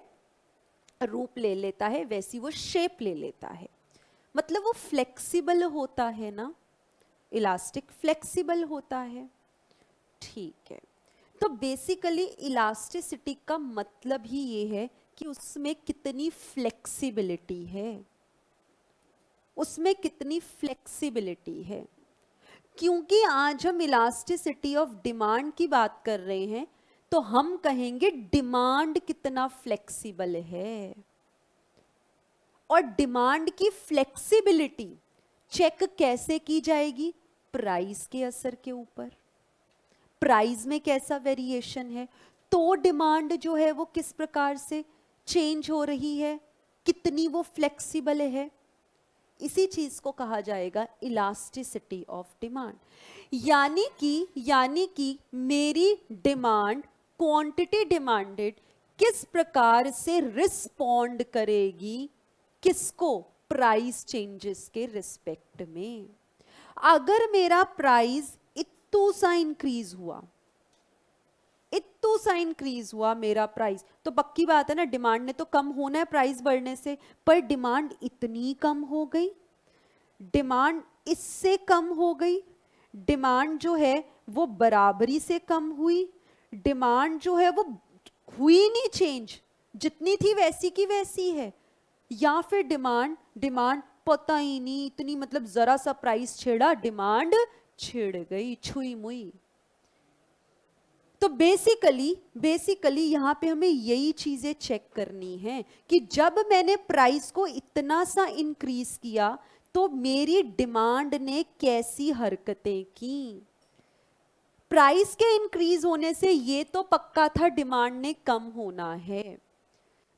रूप ले लेता है, वैसी वो शेप ले लेता है, मतलब वो फ्लेक्सिबल होता है ना, इलास्टिक फ्लेक्सिबल होता है। ठीक है, तो बेसिकली इलास्टिसिटी का मतलब ही ये है कि उसमें कितनी फ्लेक्सिबिलिटी है, उसमें कितनी फ्लेक्सिबिलिटी है। क्योंकि आज हम इलास्टिसिटी ऑफ डिमांड की बात कर रहे हैं तो हम कहेंगे डिमांड कितना फ्लेक्सिबल है। और डिमांड की फ्लेक्सिबिलिटी चेक कैसे की जाएगी? प्राइस के असर के ऊपर, प्राइस में कैसा वेरिएशन है तो डिमांड जो है वो किस प्रकार से चेंज हो रही है, कितनी वो फ्लेक्सिबल है, इसी चीज को कहा जाएगा इलास्टिसिटी ऑफ डिमांड। यानी कि मेरी डिमांड, क्वांटिटी डिमांडेड किस प्रकार से रिस्पॉन्ड करेगी किसको? प्राइस चेंजेस के रिस्पेक्ट में। अगर मेरा प्राइस इत्तू सा इंक्रीज हुआ मेरा प्राइस, तो पक्की बात है ना डिमांड ने तो कम होना है प्राइस बढ़ने से, पर डिमांड इतनी कम हो गई, डिमांड इससे कम हो गई, डिमांड जो है वो बराबरी से कम हुई, डिमांड जो है वो हुई नहीं चेंज, जितनी थी वैसी की वैसी है, या फिर डिमांड पता ही नहीं, इतनी मतलब जरा सा प्राइस छेड़ा डिमांड छिड़ गई, छुई मुई। तो बेसिकली यहाँ पे हमें यही चीजें चेक करनी है कि जब मैंने प्राइस को इतना सा इंक्रीज किया तो मेरी डिमांड ने कैसी हरकतें की। प्राइस के इंक्रीज होने से ये तो पक्का था डिमांड ने कम होना है,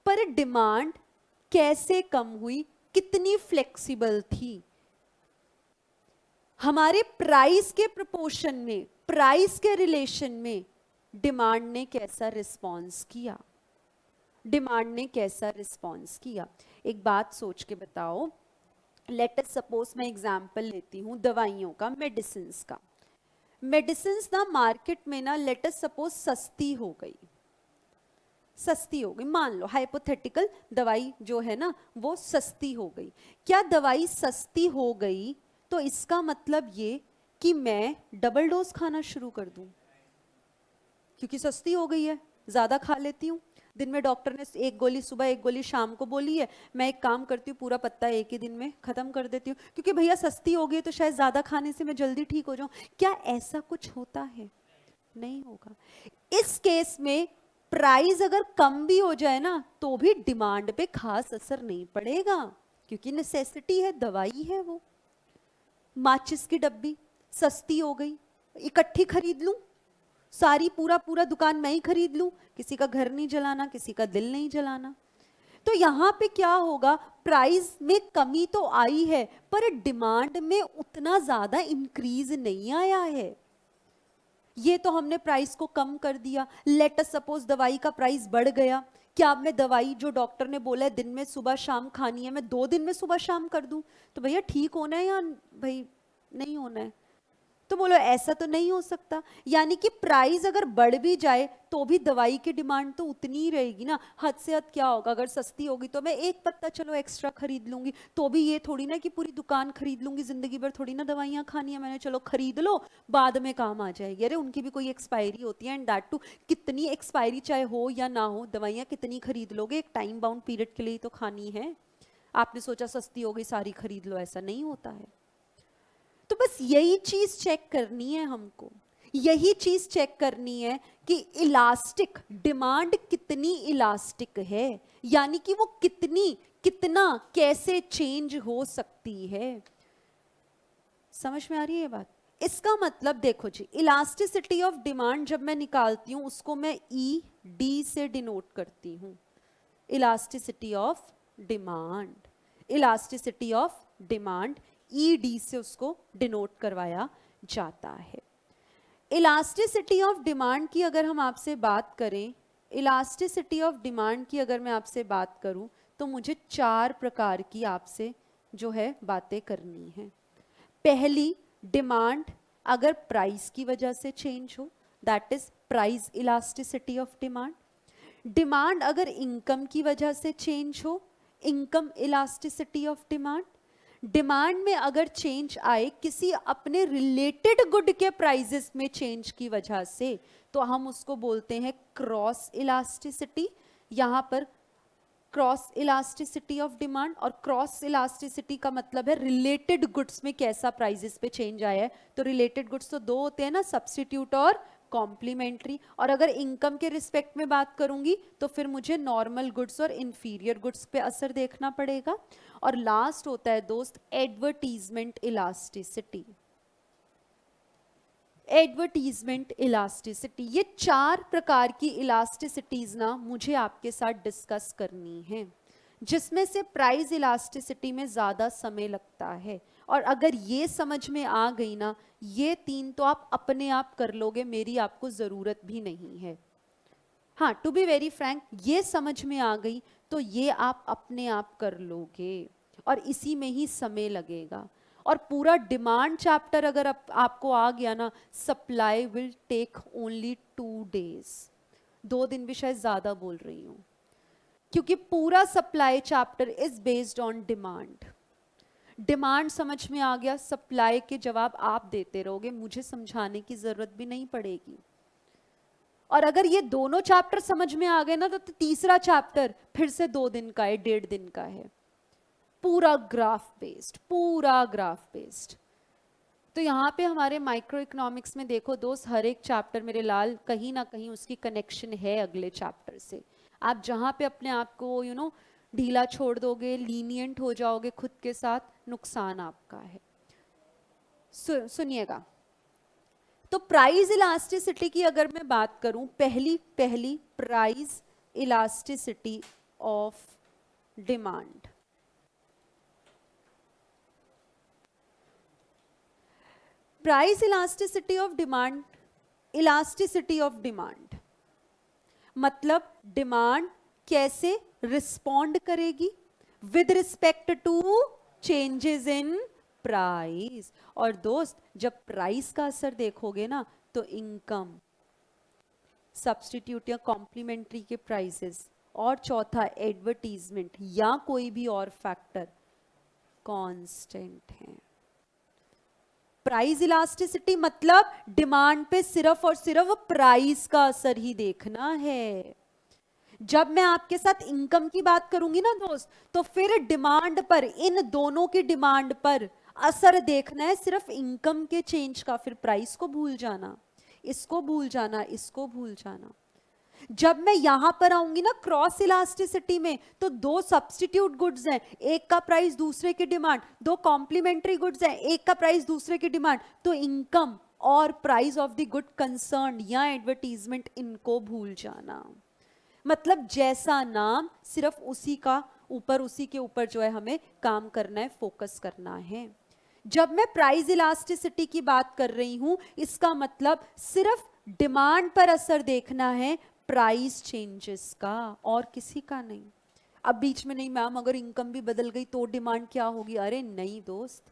पर डिमांड कैसे कम हुई, कितनी फ्लेक्सिबल थी। हमारे प्राइस के प्रोपोर्शन में, प्राइस के रिलेशन में डिमांड ने कैसा रिस्पॉन्स किया, डिमांड ने कैसा रिस्पॉन्स किया। एक बात सोच के बताओ, लेट अस सपोज मैं एग्जांपल लेती हूं दवाइयों का, मेडिसिन्स का। मेडिसिन्स ना मार्केट में ना लेट अस सपोज सस्ती हो गई, मान लो हाइपोथेटिकल, दवाई जो है ना वो सस्ती हो गई। क्या दवाई सस्ती हो गई तो इसका मतलब ये कि मैं डबल डोज खाना शुरू कर दूं, क्योंकि सस्ती हो गई है, ज्यादा खा लेती हूँ। दिन में डॉक्टर ने एक गोली सुबह एक गोली शाम को बोली है, मैं एक काम करती हूँ पूरा पत्ता एक ही दिन में खत्म कर देती हूँ, क्योंकि भैया सस्ती हो गई तो शायद ज्यादा खाने से मैं जल्दी ठीक हो जाऊं। क्या ऐसा कुछ होता है? नहीं होगा। इस केस में प्राइस अगर कम भी हो जाए ना तो भी डिमांड पे खास असर नहीं पड़ेगा, क्योंकि नेसेसिटी है, दवाई है वो। माचिस की डब्बी सस्ती हो गई, इकट्ठी खरीद लूं सारी, पूरा दुकान मैं ही खरीद लूं, किसी का घर नहीं जलाना, किसी का दिल नहीं जलाना। तो यहां पे क्या होगा, प्राइस में कमी तो आई है पर डिमांड में उतना ज्यादा इंक्रीज नहीं आया है। ये तो हमने प्राइस को कम कर दिया। लेट अस सपोज दवाई का प्राइस बढ़ गया, क्या अब मैं दवाई जो डॉक्टर ने बोला है दिन में सुबह शाम खानी है, मैं 2 दिन में सुबह शाम कर दूं? तो भैया ठीक होना है या भाई नहीं होना है? तो बोलो ऐसा तो नहीं हो सकता। यानी कि प्राइस अगर बढ़ भी जाए तो भी दवाई की डिमांड तो उतनी ही रहेगी ना। हद से हद क्या होगा, अगर सस्ती होगी तो मैं एक पत्ता चलो एक्स्ट्रा खरीद लूंगी, तो भी ये थोड़ी ना कि पूरी दुकान खरीद लूंगी, जिंदगी भर थोड़ी ना दवाइयां खानी है मैंने, चलो खरीद लो बाद में काम आ जाएगी। अरे उनकी भी कोई एक्सपायरी होती है, एंड दैट टू कितनी एक्सपायरी चाहे हो या ना हो, दवाइयां कितनी खरीद लोगे, एक टाइम बाउंड पीरियड के लिए तो खानी है। आपने सोचा सस्ती हो गई सारी खरीद लो, ऐसा नहीं होता है। तो बस यही चीज चेक करनी है हमको, यही चीज चेक करनी है कि इलास्टिक डिमांड कितनी इलास्टिक है, यानी कि वो कितना कैसे चेंज हो सकती है। समझ में आ रही है ये बात? इसका मतलब देखो जी, इलास्टिसिटी ऑफ डिमांड जब मैं निकालती हूं उसको मैं ई डी से डिनोट करती हूं। Elasticity of demand, elasticity of demand ED से उसको डिनोट करवाया जाता है। इलास्टिसिटी ऑफ डिमांड की अगर हम आपसे बात करें, इलास्टिसिटी ऑफ डिमांड की अगर मैं आपसे बात करूं तो मुझे 4 प्रकार की आपसे जो है बातें करनी है। पहली, डिमांड अगर प्राइस की वजह से चेंज हो, that is price elasticity of demand. Demand अगर इनकम की वजह से चेंज हो, income elasticity of demand. Demand में अगर चेंज आए किसी अपने रिलेटेड गुड के प्राइसेस में चेंज की वजह से, तो हम उसको बोलते हैं क्रॉस इलास्टिसिटी। यहां पर क्रॉस इलास्टिसिटी ऑफ डिमांड, और क्रॉस इलास्टिसिटी का मतलब है रिलेटेड गुड्स में कैसा प्राइसेस पे चेंज आया है। तो रिलेटेड गुड्स तो 2 होते हैं ना, सब्स्टिट्यूट और कॉम्प्लीमेंट्री। और अगर इनकम के रिस्पेक्ट में बात करूंगी तो फिर मुझे नॉर्मल गुड्स और इंफीरियर गुड्स पे असर देखना पड़ेगा। और लास्ट होता है दोस्त एडवर्टीजमेंट इलास्टिसिटी। एडवर्टीजमेंट इलास्टिसिटी, ये 4 प्रकार की इलास्टिसिटीज ना मुझे आपके साथ डिस्कस करनी है, जिसमें से प्राइस इलास्टिसिटी में ज्यादा समय लगता है। और अगर ये समझ में आ गई ना, ये 3 तो आप अपने आप कर लोगे, मेरी आपको जरूरत भी नहीं है। हाँ, टू बी वेरी फ्रैंक, ये समझ में आ गई तो ये आप अपने आप कर लोगे और इसी में ही समय लगेगा। और पूरा डिमांड चैप्टर अगर आपको आ गया ना, supply will take only 2 days। 2 दिन भी शायद ज्यादा बोल रही हूं, क्योंकि पूरा supply chapter is based on demand. Demand समझ में आ गया, सप्लाई के जवाब आप देते रहोगे, मुझे समझाने की जरूरत भी नहीं पड़ेगी। और अगर ये दोनों चैप्टर समझ में आ गए ना, तो तीसरा चैप्टर फिर से 2 दिन का है, 1.5 दिन का है, पूरा ग्राफ बेस्ड, पूरा ग्राफ बेस्ड। तो यहाँ पे हमारे माइक्रो इकोनॉमिक्स में देखो दोस्त, हर एक चैप्टर मेरे लाल कहीं ना कहीं उसकी कनेक्शन है अगले चैप्टर से। आप जहाँ पे अपने आप को ढीला छोड़ दोगे, लीनियंट हो जाओगे खुद के साथ, नुकसान आपका है। सुनिएगा, तो प्राइस इलास्टिसिटी की अगर मैं बात करूं, पहली price elasticity of demand. Price elasticity of demand, elasticity of demand मतलब डिमांड कैसे रिस्पॉन्ड करेगी with respect to changes in price. और दोस्त, जब प्राइस का असर देखोगे ना, तो इनकम, सब्स्टिट्यूट या कॉम्प्लीमेंट्री के प्राइसेस, और चौथा एडवर्टीजमेंट या कोई भी और फैक्टर कांस्टेंट है। प्राइस इलास्टिसिटी मतलब डिमांड पे सिर्फ और सिर्फ प्राइस का असर ही देखना है। जब मैं आपके साथ इनकम की बात करूंगी ना दोस्त, तो फिर डिमांड पर, इन दोनों की डिमांड पर असर देखना है सिर्फ इनकम के चेंज का। फिर प्राइस को भूल जाना, इसको भूल जाना, इसको भूल जाना। जब मैं यहां पर आऊंगी ना क्रॉस इलास्टिसिटी में, तो दो सब्स्टिट्यूट गुड्स हैं, एक का प्राइस दूसरे की डिमांड, दो कॉम्प्लीमेंट्री गुड्स हैं, एक का प्राइस दूसरे की डिमांड, तो इनकम और price of the good concern या एडवर्टीजमेंट, इनको भूल जाना। मतलब जैसा नाम, सिर्फ उसी का ऊपर, उसी के ऊपर जो है हमें काम करना है, फोकस करना है। जब मैं प्राइस इलास्टिसिटी की बात कर रही हूं, इसका मतलब सिर्फ डिमांड पर असर देखना है, प्राइस चेंजेस का, और किसी का नहीं। अब बीच में नहीं मैम, अगर इनकम भी बदल गई तो डिमांड क्या होगी? अरे नहीं दोस्त,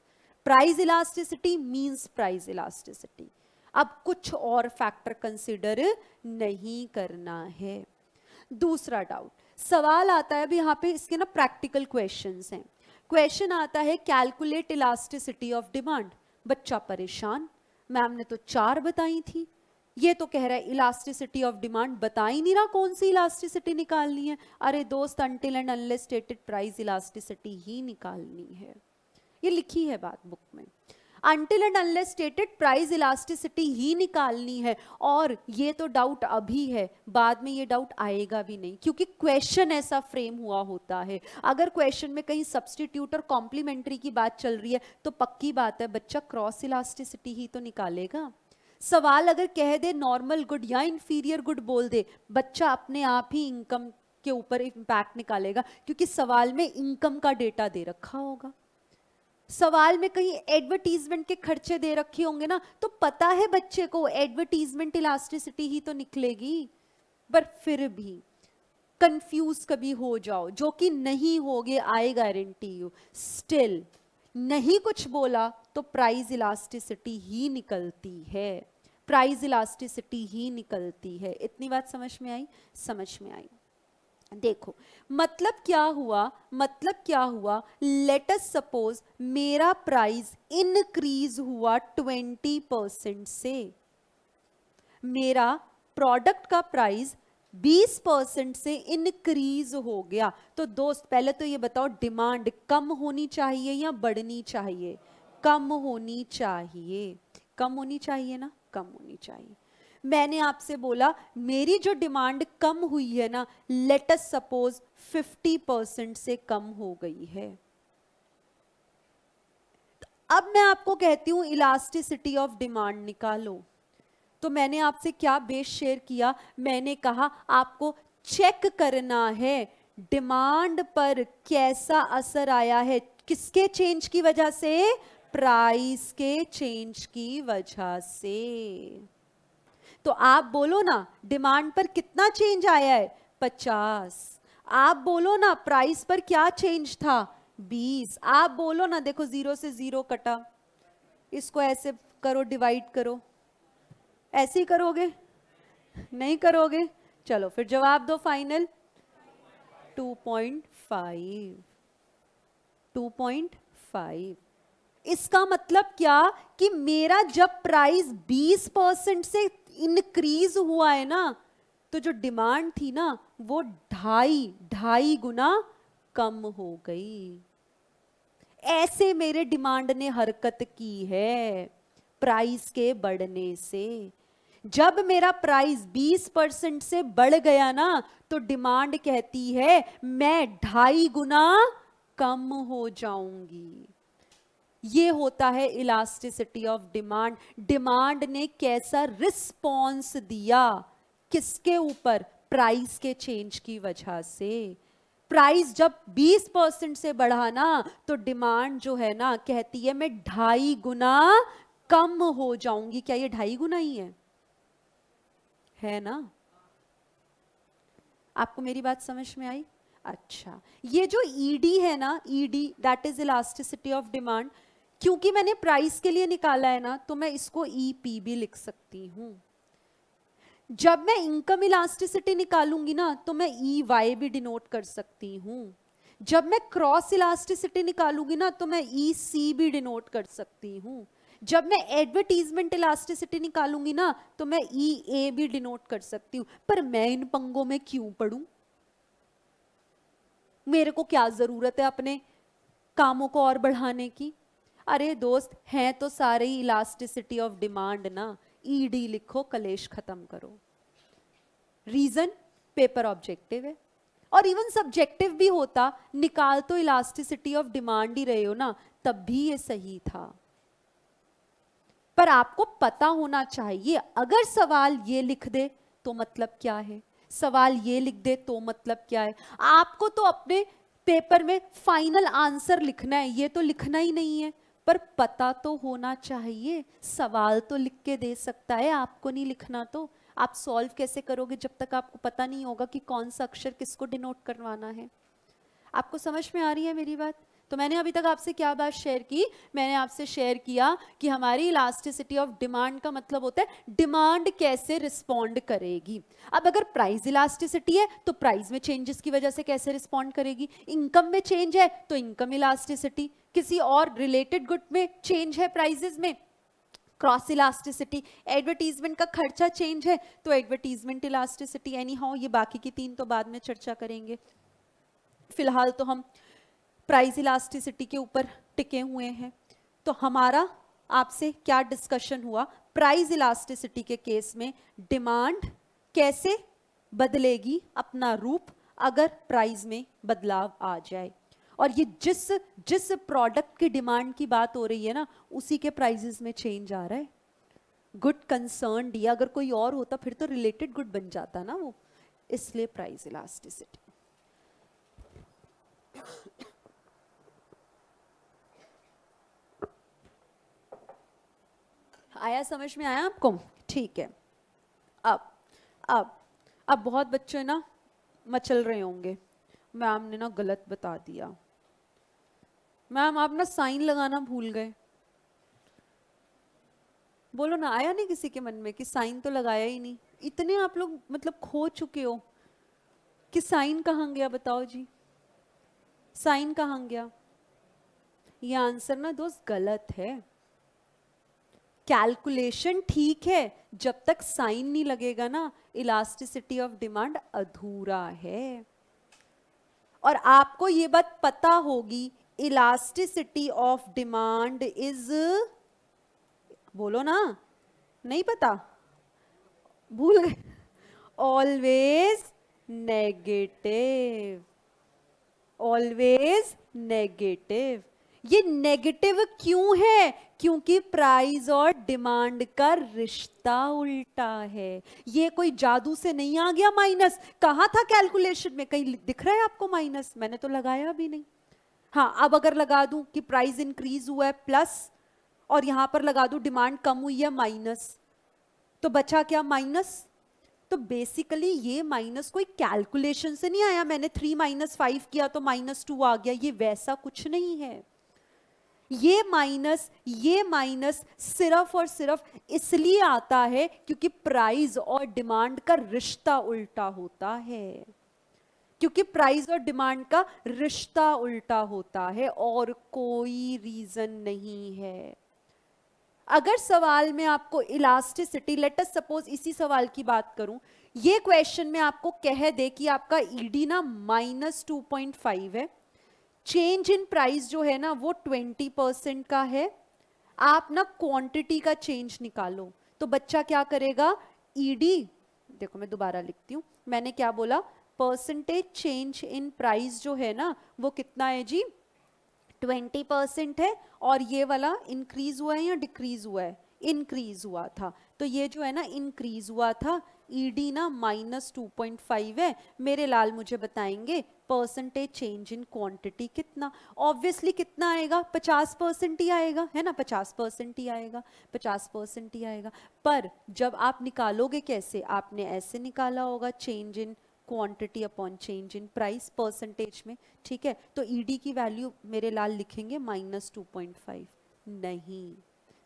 price elasticity means price elasticity. अब कुछ और फैक्टर कंसिडर नहीं करना है। दूसरा डाउट, सवाल आता है अभी यहाँ पे, इसके ना प्रैक्टिकल क्वेश्चंस हैं। क्वेश्चन आता है कैलकुलेट इलास्टिसिटी ऑफ डिमांड। बच्चा परेशान, मैम ने तो 4 बताई थी, ये तो कह रहा है इलास्टिसिटी ऑफ डिमांड बता ही नहीं रहा, कौन सी इलास्टिसिटी निकालनी है? अरे दोस्त, until and unless stated price elasticity ही निकालनी है, ये लिखी है बात बुक में। Until and unless stated price elasticity ही निकालनी है। और ये तो डाउट अभी है, बाद में ये डाउट आएगा भी नहीं, क्योंकि क्वेश्चन ऐसा फ्रेम हुआ होता है। अगर क्वेश्चन में कहीं सब्स्टिट्यूट और कॉम्प्लीमेंट्री की बात चल रही है, तो पक्की बात है बच्चा क्रॉस इलास्टिसिटी ही तो निकालेगा। सवाल अगर कह दे नॉर्मल गुड या इंफीरियर गुड बोल दे, बच्चा अपने आप ही इनकम के ऊपर इंपैक्ट निकालेगा, क्योंकि सवाल में इनकम का डेटा दे रखा होगा। सवाल में कहीं एडवर्टीजमेंट के खर्चे दे रखे होंगे ना, तो पता है बच्चे को एडवर्टीजमेंट इलास्टिसिटी ही तो निकलेगी। पर फिर भी कंफ्यूज कभी हो जाओ, जो कि नहीं होगे, आई गारंटी यू, स्टिल नहीं कुछ बोला तो प्राइस इलास्टिसिटी ही निकलती है, प्राइस इलास्टिसिटी ही निकलती है। इतनी बात समझ में आई? समझ में आई। देखो मतलब क्या हुआ, मतलब क्या हुआ, लेट अस सपोज मेरा प्राइस इंक्रीज हुआ 20% से, मेरा प्रोडक्ट का प्राइस 20% से इंक्रीज हो गया। तो दोस्त पहले तो ये बताओ, डिमांड कम होनी चाहिए या बढ़नी चाहिए? कम होनी चाहिए, कम होनी चाहिए ना, कम होनी चाहिए। मैंने आपसे बोला मेरी जो डिमांड कम हुई है ना, लेट अस सपोज 50% से कम हो गई है। अब मैं आपको कहती हूं इलास्टिसिटी ऑफ डिमांड निकालो। तो मैंने आपसे क्या बेस शेयर किया? मैंने कहा आपको चेक करना है डिमांड पर कैसा असर आया है, किसके चेंज की वजह से? प्राइस के चेंज की वजह से। तो आप बोलो ना डिमांड पर कितना चेंज आया है? 50। आप बोलो ना प्राइस पर क्या चेंज था? 20। आप बोलो ना, देखो 0 से 0 कटा, इसको ऐसे करो, डिवाइड करो, ऐसे ही करोगे? नहीं करोगे? चलो फिर जवाब दो फाइनल। 2.5। 2.5। इसका मतलब क्या कि मेरा जब प्राइस 20% से इंक्रीज हुआ है ना, तो जो डिमांड थी ना वो ढाई गुना कम हो गई। ऐसे मेरे डिमांड ने हरकत की है। प्राइस के बढ़ने से। जब मेरा प्राइस 20% से बढ़ गया ना तो डिमांड कहती है मैं 2.5 गुना कम हो जाऊंगी। ये होता है इलास्टिसिटी ऑफ डिमांड। डिमांड ने कैसा रिस्पॉन्स दिया, किसके ऊपर, प्राइस के चेंज की वजह से। प्राइस जब 20% से बढ़ा ना तो डिमांड जो है ना कहती है मैं 2.5 गुना कम हो जाऊंगी। क्या ये 2.5 गुना ही है ना? आपको मेरी बात समझ में आई? अच्छा, ये जो ईडी है ना, ED that is elasticity of demand, क्योंकि मैंने प्राइस के लिए निकाला है ना तो मैं इसको ईपी भी लिख सकती हूं। जब मैं इनकम इलास्टिसिटी निकालूंगी ना तो मैं ई वाई भी डिनोट कर सकती हूं। जब मैं क्रॉस इलास्टिसिटी निकालूंगी ना तो मैं ई सी भी डिनोट कर सकती हूं। जब मैं एडवर्टीजमेंट इलास्टिसिटी निकालूंगी ना तो मैं ई ए भी डिनोट कर सकती हूं। पर मैं इन पंगों में क्यों पढ़ूं? मेरे को क्या जरूरत है अपने कामों को और बढ़ाने की? अरे दोस्त, हैं तो सारे ही इलास्टिसिटी ऑफ डिमांड ना। ईडी लिखो, कलेश खत्म करो। रीजन, पेपर ऑब्जेक्टिव है और इवन सब्जेक्टिव भी होता, निकाल तो इलास्टिसिटी ऑफ डिमांड ही रहे हो ना, तब भी ये सही था। पर आपको पता होना चाहिए, अगर सवाल ये लिख दे तो मतलब क्या है, सवाल ये लिख दे तो मतलब क्या है। आपको तो अपने पेपर में फाइनल आंसर लिखना है, ये तो लिखना ही नहीं है, पर पता तो होना चाहिए। सवाल तो लिख के दे सकता है, आपको नहीं लिखना तो आप सॉल्व कैसे करोगे जब तक आपको पता नहीं होगा कि कौन सा अक्षर किसको डिनोट करवाना है। आपको समझ में आ रही है मेरी बात? तो मैंने अभी तक आपसे क्या बात शेयर की? मैंने आपसे शेयर किया कि हमारी इलास्टिसिटी ऑफ डिमांड का मतलब होता है डिमांड कैसे रिस्पॉन्ड करेगी। अब अगर प्राइस इलास्टिसिटी है तो प्राइस में चेंजेस की वजह से कैसे रिस्पॉन्ड करेगी। इनकम में चेंज है तो इनकम इलास्टिसिटी, किसी और रिलेटेड गुड में चेंज है प्राइसेस में, क्रॉस इलास्टिसिटी। एडवर्टीजमेंट का खर्चा चेंज है तो एडवर्टीजमेंट इलास्टिसिटी। एनी हाउ ये बाकी की 3 तो बाद में चर्चा करेंगे, फिलहाल तो हम प्राइस इलास्टिसिटी के ऊपर टिके हुए हैं। तो हमारा आपसे क्या डिस्कशन हुआ? प्राइस इलास्टिसिटी के केस में डिमांड कैसे बदलेगी अपना रूप अगर प्राइस में बदलाव आ जाए। और ये जिस प्रोडक्ट की डिमांड की बात हो रही है ना, उसी के प्राइसेस में चेंज आ रहा है। गुड कंसर्न दिया, अगर कोई और होता फिर तो रिलेटेड गुड बन जाता ना वो, इसलिए प्राइस इलास्टिसिटी। आया, समझ में आया आपको? ठीक है। अब बहुत बच्चे ना मचल रहे होंगे, मैम ने ना गलत बता दिया, मैम आप ना साइन लगाना भूल गए। बोलो ना, आया नहीं किसी के मन में कि साइन तो लगाया ही नहीं? इतने आप लोग मतलब खो चुके हो कि साइन कहाँ गया, बताओ जी, साइन कहाँ गया? ये आंसर ना दोस्त गलत है। कैलकुलेशन ठीक है, जब तक साइन नहीं लगेगा ना इलास्टिसिटी ऑफ डिमांड अधूरा है। और आपको ये बात पता होगी, इलास्टिसिटी ऑफ डिमांड इज, बोलो ना, नहीं पता, भूल गए, ऑलवेज नेगेटिव, ऑलवेज नेगेटिव। ये नेगेटिव क्यों है? क्योंकि प्राइस और डिमांड का रिश्ता उल्टा है। ये कोई जादू से नहीं आ गया माइनस, कहाँ था कैलकुलेशन में? कहीं दिख रहा है आपको माइनस? मैंने तो लगाया भी नहीं। हाँ, अब अगर लगा दूं कि प्राइस इंक्रीज हुआ है प्लस और यहां पर लगा दूं डिमांड कम हुई है माइनस, तो बचा क्या? माइनस। तो बेसिकली ये माइनस कोई कैलकुलेशन से नहीं आया, मैंने 3 - 5 किया तो -2 आ गया, ये वैसा कुछ नहीं है। ये माइनस सिर्फ और सिर्फ इसलिए आता है क्योंकि प्राइस और डिमांड का रिश्ता उल्टा होता है, क्योंकि प्राइस और डिमांड का रिश्ता उल्टा होता है और कोई रीजन नहीं है। अगर सवाल में आपको इलास्टिसिटी, लेट अस सपोज इसी सवाल की बात करूं, ये क्वेश्चन में आपको कह दे कि आपका ईडी ना -2.5 है, चेंज इन प्राइस जो है ना वो 20% का है, आप ना क्वांटिटी का चेंज निकालो, तो बच्चा क्या करेगा, ईडी, देखो मैं दोबारा लिखती हूँ, मैंने क्या बोला, परसेंटेज चेंज इन प्राइस जो है ना वो कितना है जी, 20% है, और ये वाला इंक्रीज हुआ है या डिक्रीज हुआ है, इंक्रीज हुआ था, तो ये जो है ना इंक्रीज हुआ था, ईडी ना -2.5 है। मेरे लाल मुझे बताएंगे परसेंटेज चेंज इन क्वांटिटी कितना, ऑब्वियसली कितना आएगा, 50% ही आएगा, है ना, 50% ही आएगा, 50% ही आएगा। पर जब आप निकालोगे कैसे, आपने ऐसे निकाला होगा, change in quantity upon change in price percentage में, ठीक है। तो ईडी की वैल्यू मेरे लाल लिखेंगे -2.5, नहीं,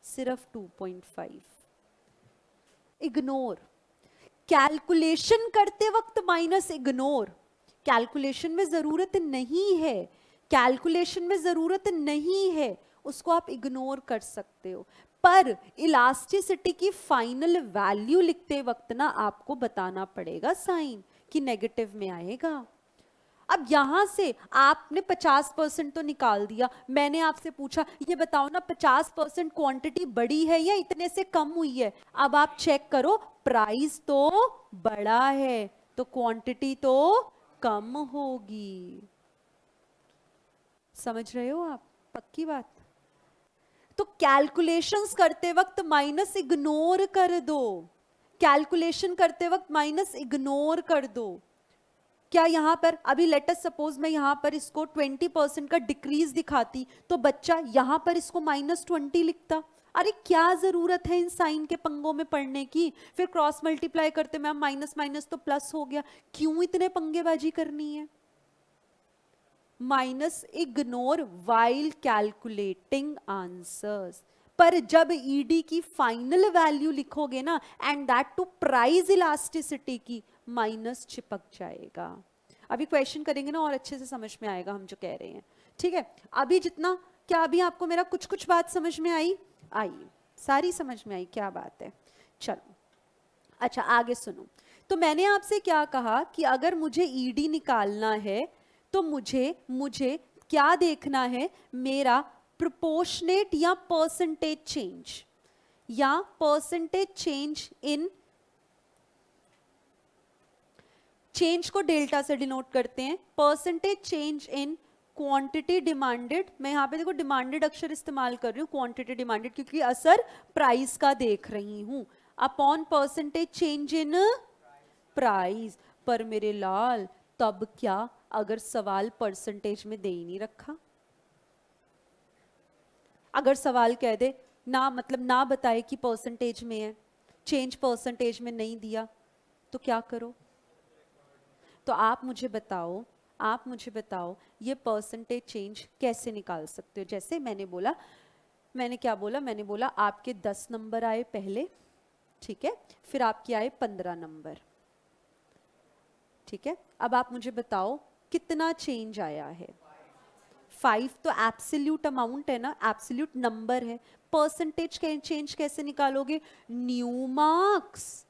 सिर्फ 2.5। इग्नोर, कैलकुलेशन करते वक्त माइनस इग्नोर, कैलकुलेशन में जरूरत नहीं है, कैलकुलेशन में जरूरत नहीं है, उसको आप इग्नोर कर सकते हो। पर इलास्टिसिटी की फाइनल वैल्यू लिखते वक्त ना आपको बताना पड़ेगा साइन कि नेगेटिव में आएगा। अब यहां से आपने 50% तो निकाल दिया, मैंने आपसे पूछा ये बताओ ना 50% क्वांटिटी बड़ी है या इतने से कम हुई है, अब आप चेक करो, प्राइस तो बड़ा है तो क्वांटिटी तो कम होगी, समझ रहे हो आप, पक्की बात। तो कैलकुलेशंस करते वक्त माइनस इग्नोर कर दो, कैलकुलेशन करते वक्त माइनस इग्नोर कर दो। क्या यहां पर अभी लेटस सपोज मैं यहां पर इसको 20% का डिक्रीज दिखाती तो बच्चा यहां पर इसको -20 लिखता, अरे क्या जरूरत है इन साइन के पंगों में पढ़ने की, फिर क्रॉस मल्टीप्लाई करते मैम माइनस माइनस तो प्लस हो गया, क्यों इतने पंगेबाजी करनी है। Minus ignore while calculating answers, पर जब ईडी की फाइनल वैल्यू लिखोगे ना and that too price elasticity की, माइनस चिपक जाएगा। अभी क्वेश्चन करेंगे ना और अच्छे से समझ में आएगा हम जो कह रहे हैं, ठीक है। अभी जितना, क्या अभी आपको मेरा कुछ कुछ बात समझ में आई, सारी समझ में आई, क्या बात है, चलो अच्छा आगे सुनो। तो मैंने आपसे क्या कहा कि अगर मुझे ईडी निकालना है तो मुझे क्या देखना है, मेरा प्रोपोर्शनेट या परसेंटेज चेंज, या परसेंटेज चेंज इन, चेंज को डेल्टा से डिनोट करते हैं, percentage change in quantity demanded, मैं यहां पे देखो डिमांडेड अक्षर इस्तेमाल कर रही हूं, क्वांटिटी डिमांडेड क्योंकि असर प्राइस का देख रही हूं, upon percentage change in price. पर मेरे लाल तब क्या अगर सवाल परसेंटेज में दे ही नहीं रखा, अगर सवाल कह दे ना, मतलब ना बताए कि परसेंटेज में है, चेंज परसेंटेज में नहीं दिया, तो क्या करो। तो आप मुझे बताओ ये परसेंटेज चेंज कैसे निकाल सकते हो। जैसे मैंने बोला, मैंने क्या बोला, मैंने बोला आपके 10 नंबर आए पहले, ठीक है, फिर आपके आए 15 नंबर, ठीक है। अब आप मुझे बताओ कितना चेंज आया है, 5 तो एब्सोल्यूट अमाउंट है ना, एब्सोल्यूट नंबर है। परसेंटेज चेंज कैसे निकालोगे, new marks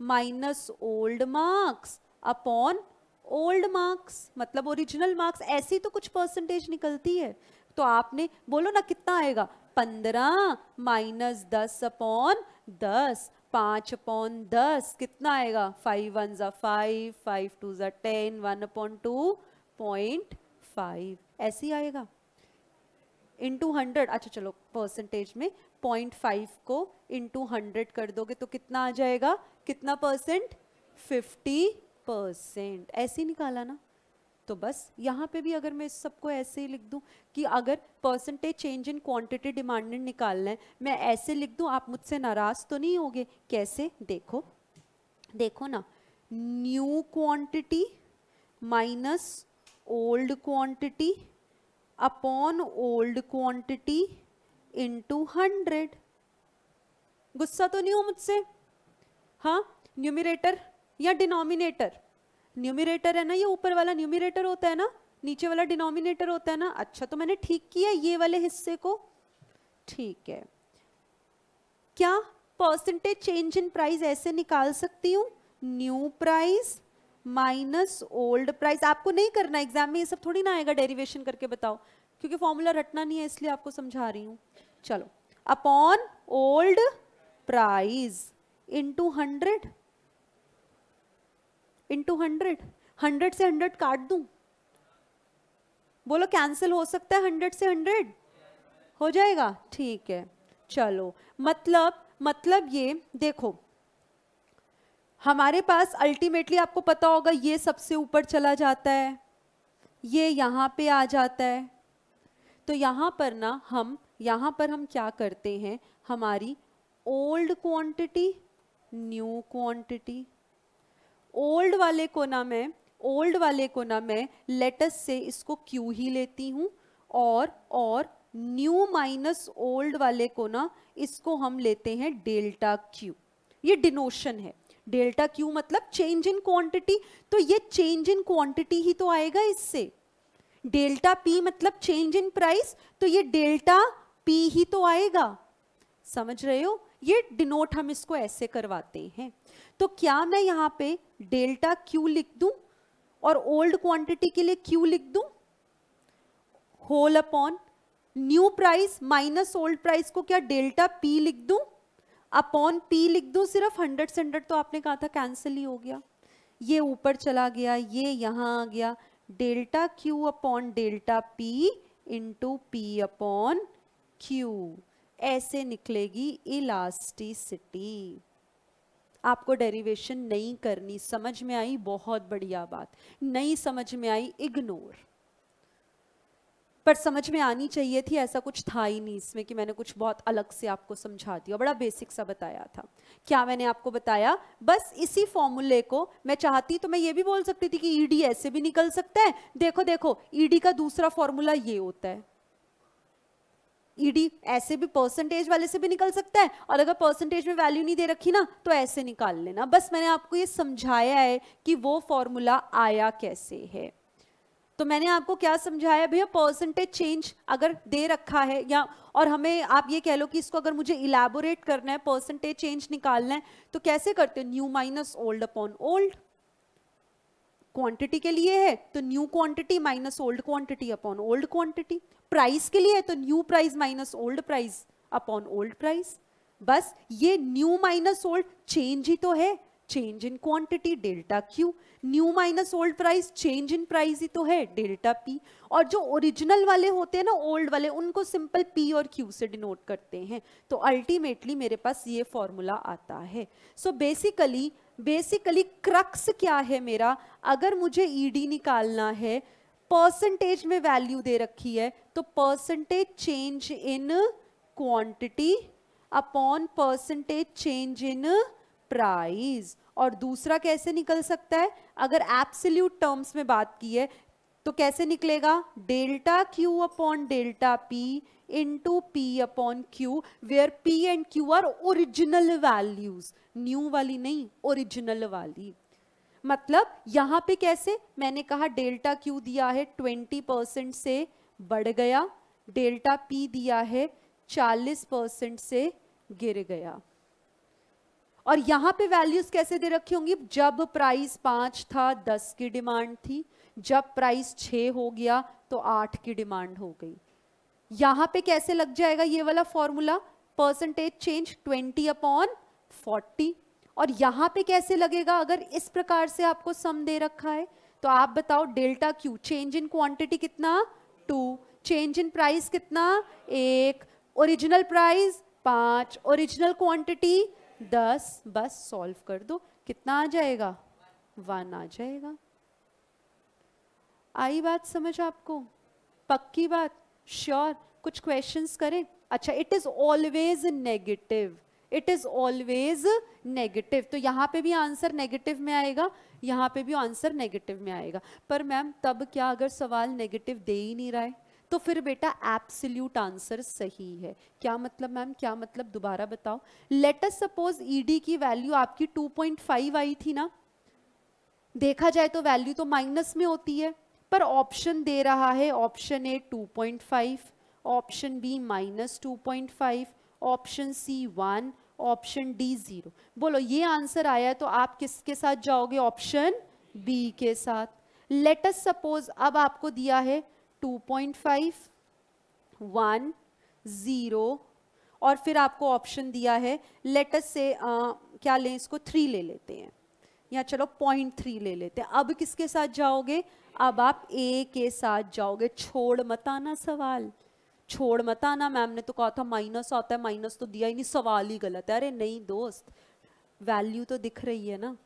minus old marks upon old marks, मतलब ओरिजिनल मार्क्स, ऐसी तो कुछ परसेंटेज निकलती है। तो आपने बोलो ना कितना आएगा, 15 माइनस 10 अपॉन 10, 5 अपॉन 10 कितना आएगा, 5 1 ज़ा 5, 5 2 ज़ा 10, 1 अपॉन 2.5, ऐसे ही आएगा इंटू 100। अच्छा चलो परसेंटेज में 0.5 को इंटू 100 कर दोगे तो कितना आ जाएगा, कितना परसेंट, 50%, ऐसे ही निकाला ना। तो बस यहाँ पे भी अगर मैं इस सबको ऐसे ही लिख दूं कि अगर percentage change in quantity demanded निकालना है, मैं ऐसे लिख दूं, आप मुझसे नाराज तो नहीं होगे, कैसे, देखो देखो ना, new quantity minus old quantity upon old quantity into 100। गुस्सा तो नहीं हो मुझसे, हाँ, न्यूमरेटर या डिनोमिनेटर, न्यूमरेटर है ना, ये ऊपर वाला न्यूमरेटर होता है ना, नीचे वाला डिनोमिनेटर होता है ना। अच्छा तो मैंने ठीक किया ये वाले हिस्से को, ठीक है। क्या परसेंटेज चेंज इन प्राइस ऐसे निकाल सकती हूँ, new price minus old price. आपको नहीं करना एग्जाम में, ये सब थोड़ी ना आएगा डेरिवेशन करके बताओ, क्योंकि फॉर्मूला रटना नहीं है इसलिए आपको समझा रही हूँ। चलो upon old price into 100 into 100। 100 से 100 काट दूं, बोलो कैंसिल हो सकता है 100 से 100? हो जाएगा, ठीक है। चलो मतलब ये देखो, हमारे पास अल्टीमेटली आपको पता होगा ये सबसे ऊपर चला जाता है, ये यहां पे आ जाता है। तो यहां पर हम क्या करते हैं, हमारी old quantity new quantity, old वाले को ना मैं लेटस से इसको क्यू ही लेती हूं, और न्यू माइनस ओल्ड वाले को ना इसको हम लेते हैं डेल्टा क्यू। ये डिनोशन है, डेल्टा क्यू मतलब चेंज इन क्वांटिटी, तो ये चेंज इन क्वांटिटी ही तो आएगा इससे। डेल्टा पी मतलब चेंज इन प्राइस, तो ये डेल्टा पी ही तो आएगा। समझ रहे हो, ये डिनोट हम इसको ऐसे करवाते हैं। तो क्या मैं यहां पे डेल्टा क्यू लिख दूं और ओल्ड क्वांटिटी के लिए क्यू लिख दूं, whole upon new price minus old price को क्या डेल्टा पी लिख दूं, अपॉन पी लिख दूं। सिर्फ 100 से 100 तो आपने कहा था कैंसिल ही हो गया, ये ऊपर चला गया, ये यहां आ गया, delta Q upon delta P into P upon Q, ऐसे निकलेगी इलास्टिसिटी। आपको डेरिवेशन नहीं करनी, समझ में आई? बहुत बढ़िया बात। नहीं समझ में आई, इग्नोर। पर समझ में आनी चाहिए थी, ऐसा कुछ था ही नहीं इसमें कि मैंने कुछ बहुत अलग से आपको समझा दिया, बड़ा बेसिक सा बताया था। क्या मैंने आपको बताया, बस इसी फॉर्मूले को मैं चाहती तो मैं ये भी बोल सकती थी कि ईडी ऐसे भी निकल सकता है। देखो देखो, ईडी का दूसरा फॉर्मूला ये होता है, ईडी ऐसे भी परसेंटेज वाले से भी निकल सकता है, और अगर परसेंटेज में वैल्यू नहीं दे रखी ना तो ऐसे निकाल लेना। बस मैंने आपको ये समझाया है कि वो फॉर्मूला आया कैसे है। तो मैंने आपको क्या समझाया भैया, परसेंटेज चेंज अगर दे रखा है, या और हमें आप ये कह लो कि इसको अगर मुझे इलैबोरेट करना है, परसेंटेज चेंज निकालना है, तो कैसे करते हो, new minus old upon old. Quantity के लिए है तो new quantity minus old quantity upon old quantity, price के लिए है तो new price minus old price upon old price. बस ये न्यू माइनस ओल्ड चेंज ही तो है, change in quantity delta Q, new minus old price change in price ही तो है डेल्टा पी। और जो ओरिजिनल वाले होते हैं ना, ओल्ड वाले, उनको सिंपल पी और क्यू से डिनोट करते हैं। तो अल्टीमेटली मेरे पास ये फॉर्मूला आता है। सो बेसिकली क्रक्स क्या है मेरा, अगर मुझे ईडी निकालना है, परसेंटेज में वैल्यू दे रखी है, तो percentage change in quantity upon percentage change in price. और दूसरा कैसे निकल सकता है, अगर एब्सोल्यूट टर्म्स में बात की है तो कैसे निकलेगा, delta Q upon delta P into P upon Q, where P and Q are original values, new वाली नहीं, ओरिजिनल वाली। मतलब यहां पे कैसे, मैंने कहा डेल्टा क्यू दिया है 20% से बढ़ गया, डेल्टा पी दिया है 40% से गिर गया। और यहां पे वैल्यूज कैसे दे रखी होंगी, जब प्राइस 5 था 10 की डिमांड थी, जब प्राइस 6 हो गया तो 8 की डिमांड हो गई। यहां पे कैसे लग जाएगा ये वाला फॉर्मूला, परसेंटेज चेंज 20 अपॉन 40। और यहां पे कैसे लगेगा, अगर इस प्रकार से आपको सम दे रखा है, तो आप बताओ delta Q, change in quantity कितना 2, चेंज इन प्राइस कितना 1, ओरिजिनल प्राइस 5, ओरिजिनल क्वांटिटी 10, बस सॉल्व कर दो, कितना आ जाएगा 1 आ जाएगा। आई बात समझ आपको, पक्की बात, श्योर? कुछ क्वेश्चंस करें? अच्छा, it is always negative, it is always negative, तो यहां पे भी आंसर नेगेटिव में आएगा, यहां पे भी आंसर नेगेटिव में आएगा। पर मैम तब क्या, अगर सवाल नेगेटिव दे ही नहीं रहा है तो फिर बेटा एब्सोल्यूट आंसर सही है। क्या मतलब मैम, क्या मतलब, दोबारा बताओ। लेट अस सपोज ईडी की वैल्यू आपकी 2.5 आई थी ना, देखा जाए तो वैल्यू तो माइनस में होती है, पर ऑप्शन दे रहा है, option A 2.5, option B -2.5, option C 1, option D 0। बोलो ये आंसर आया है तो आप किसके साथ जाओगे, ऑप्शन बी के साथ। लेट अस सपोज अब आपको दिया है 2.5, 1, 0, और फिर आपको ऑप्शन दिया है लेट अस से क्या लें इसको 3 ले लेते हैं या चलो 0.3 ले लेते हैं। अब किसके साथ जाओगे? अब आप ए के साथ जाओगे। छोड़ मत आना सवाल, छोड़ मत आना मैम ने तो कहा था माइनस आता है, माइनस तो दिया ही नहीं, सवाल ही गलत है। अरे नहीं दोस्त, वैल्यू तो दिख रही है ना,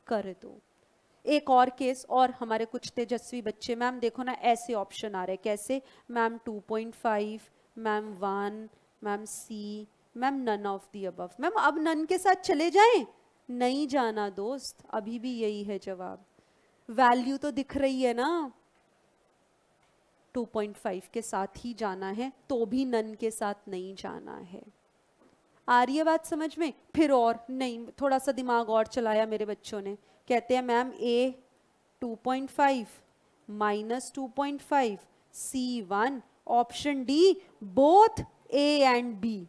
कर दो। एक और केस, और हमारे कुछ तेजस्वी बच्चे, मैम देखो ना ऐसे ऑप्शन आ रहे हैं, कैसे ma'am 2.5, ma'am 1, ma'am C, ma'am none of the above. Ma'am अब नन के साथ चले जाएं? नहीं जाना दोस्त, अभी भी यही है जवाब। वैल्यू तो दिख रही है ना, 2.5 के साथ ही जाना है, तो भी नन के साथ नहीं जाना है। आ रही है बात समझ में? फिर और नहीं, थोड़ा सा दिमाग और चलाया मेरे बच्चों ने, कहते हैं ma'am A 2.5 minus 2.5 C1, option D both A and B.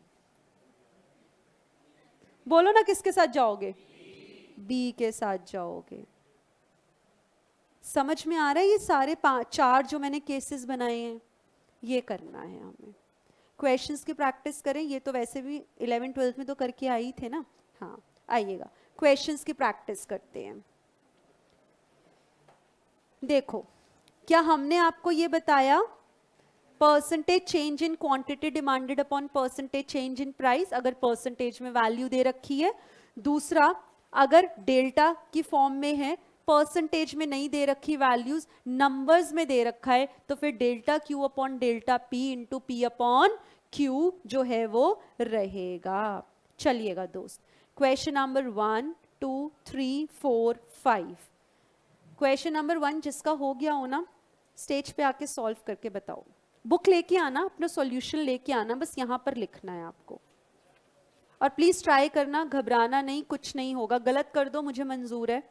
बोलो ना किसके साथ जाओगे? बी के साथ जाओगे। समझ में आ रहा है? ये सारे 4 जो मैंने केसेस बनाए हैं, ये करना है हमें। क्वेश्चंस की प्रैक्टिस करें, ये तो वैसे भी 11th 12th में तो करके आई थे ना। हाँ आइएगा, क्वेश्चंस की प्रैक्टिस करते हैं। देखो, क्या हमने आपको ये बताया percentage change in quantity demanded upon percentage change in price, अगर परसेंटेज में वैल्यू दे रखी है। दूसरा, अगर डेल्टा की फॉर्म में है, परसेंटेज में नहीं दे रखी वैल्यूज, नंबर्स में दे रखा है, तो फिर delta Q upon delta P into P upon Q जो है वो रहेगा। चलिएगा दोस्त, क्वेश्चन नंबर 1, 2, 3, 4, 5। क्वेश्चन नंबर 1 जिसका हो गया हो ना, स्टेज पे आके सॉल्व करके बताओ। बुक लेके आना, अपना सॉल्यूशन लेके आना, बस यहां पर लिखना है आपको। और प्लीज ट्राई करना, घबराना नहीं, कुछ नहीं होगा। गलत कर दो मुझे मंजूर है,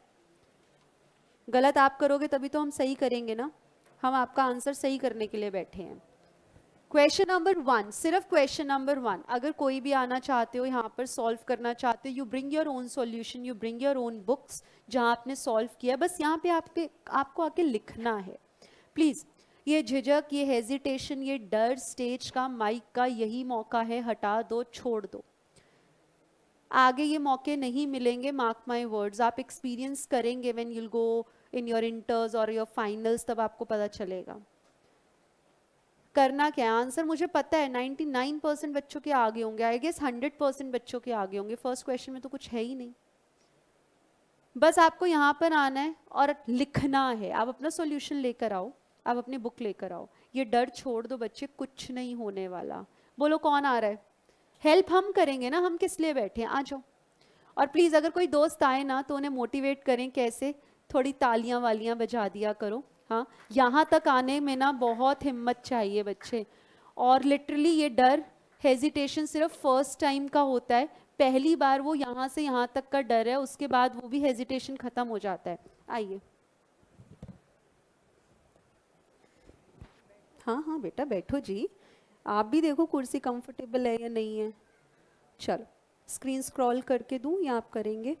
गलत आप करोगे तभी तो हम सही करेंगे ना, हम आपका आंसर सही करने के लिए बैठे हैं। क्वेश्चन नंबर 1, सिर्फ क्वेश्चन नंबर 1, अगर कोई भी आना चाहते हो यहाँ पर सॉल्व करना चाहते हो, you bring your own solution, you bring your own books जहाँ आपने सॉल्व किया, बस यहाँ पे आपको आके लिखना है प्लीज। ये झिझक, ये हेजिटेशन, ये डर स्टेज का, माइक का यही मौका है, हटा दो, छोड़ दो। आगे ये मौके नहीं मिलेंगे, मार्क माई वर्ड्स। आप एक्सपीरियंस करेंगे when you'll go in your इंटर्स और योर फाइनल्स, तब आपको पता चलेगा करना क्या है। आंसर मुझे पता है 99% बच्चों के आगे होंगे, आई गेस 100% बच्चों के आगे होंगे। फर्स्ट क्वेश्चन में तो कुछ है ही नहीं, बस आपको यहाँ पर आना है और लिखना है। आप अपना सॉल्यूशन लेकर आओ, आप अपनी बुक लेकर आओ, ये डर छोड़ दो बच्चे, कुछ नहीं होने वाला। बोलो कौन आ रहा है? हेल्प हम करेंगे ना, हम किस लिए बैठे हैं, आ जाओ। और प्लीज़ अगर कोई दोस्त आए ना तो उन्हें मोटिवेट करें, कैसे, थोड़ी तालियां वालियां बजा दिया करो। हाँ, यहाँ तक आने में ना बहुत हिम्मत चाहिए बच्चे। और लिटरली ये डर, हेजिटेशन सिर्फ फर्स्ट टाइम का होता है, पहली बार वो यहाँ से यहाँ तक का डर है, उसके बाद वो भी हेजिटेशन खत्म हो जाता है। आइए। हाँ हाँ बेटा बैठो जी, आप भी देखो कुर्सी कंफर्टेबल है या नहीं है। चलो स्क्रीन स्क्रॉल करके दूं या आप करेंगे?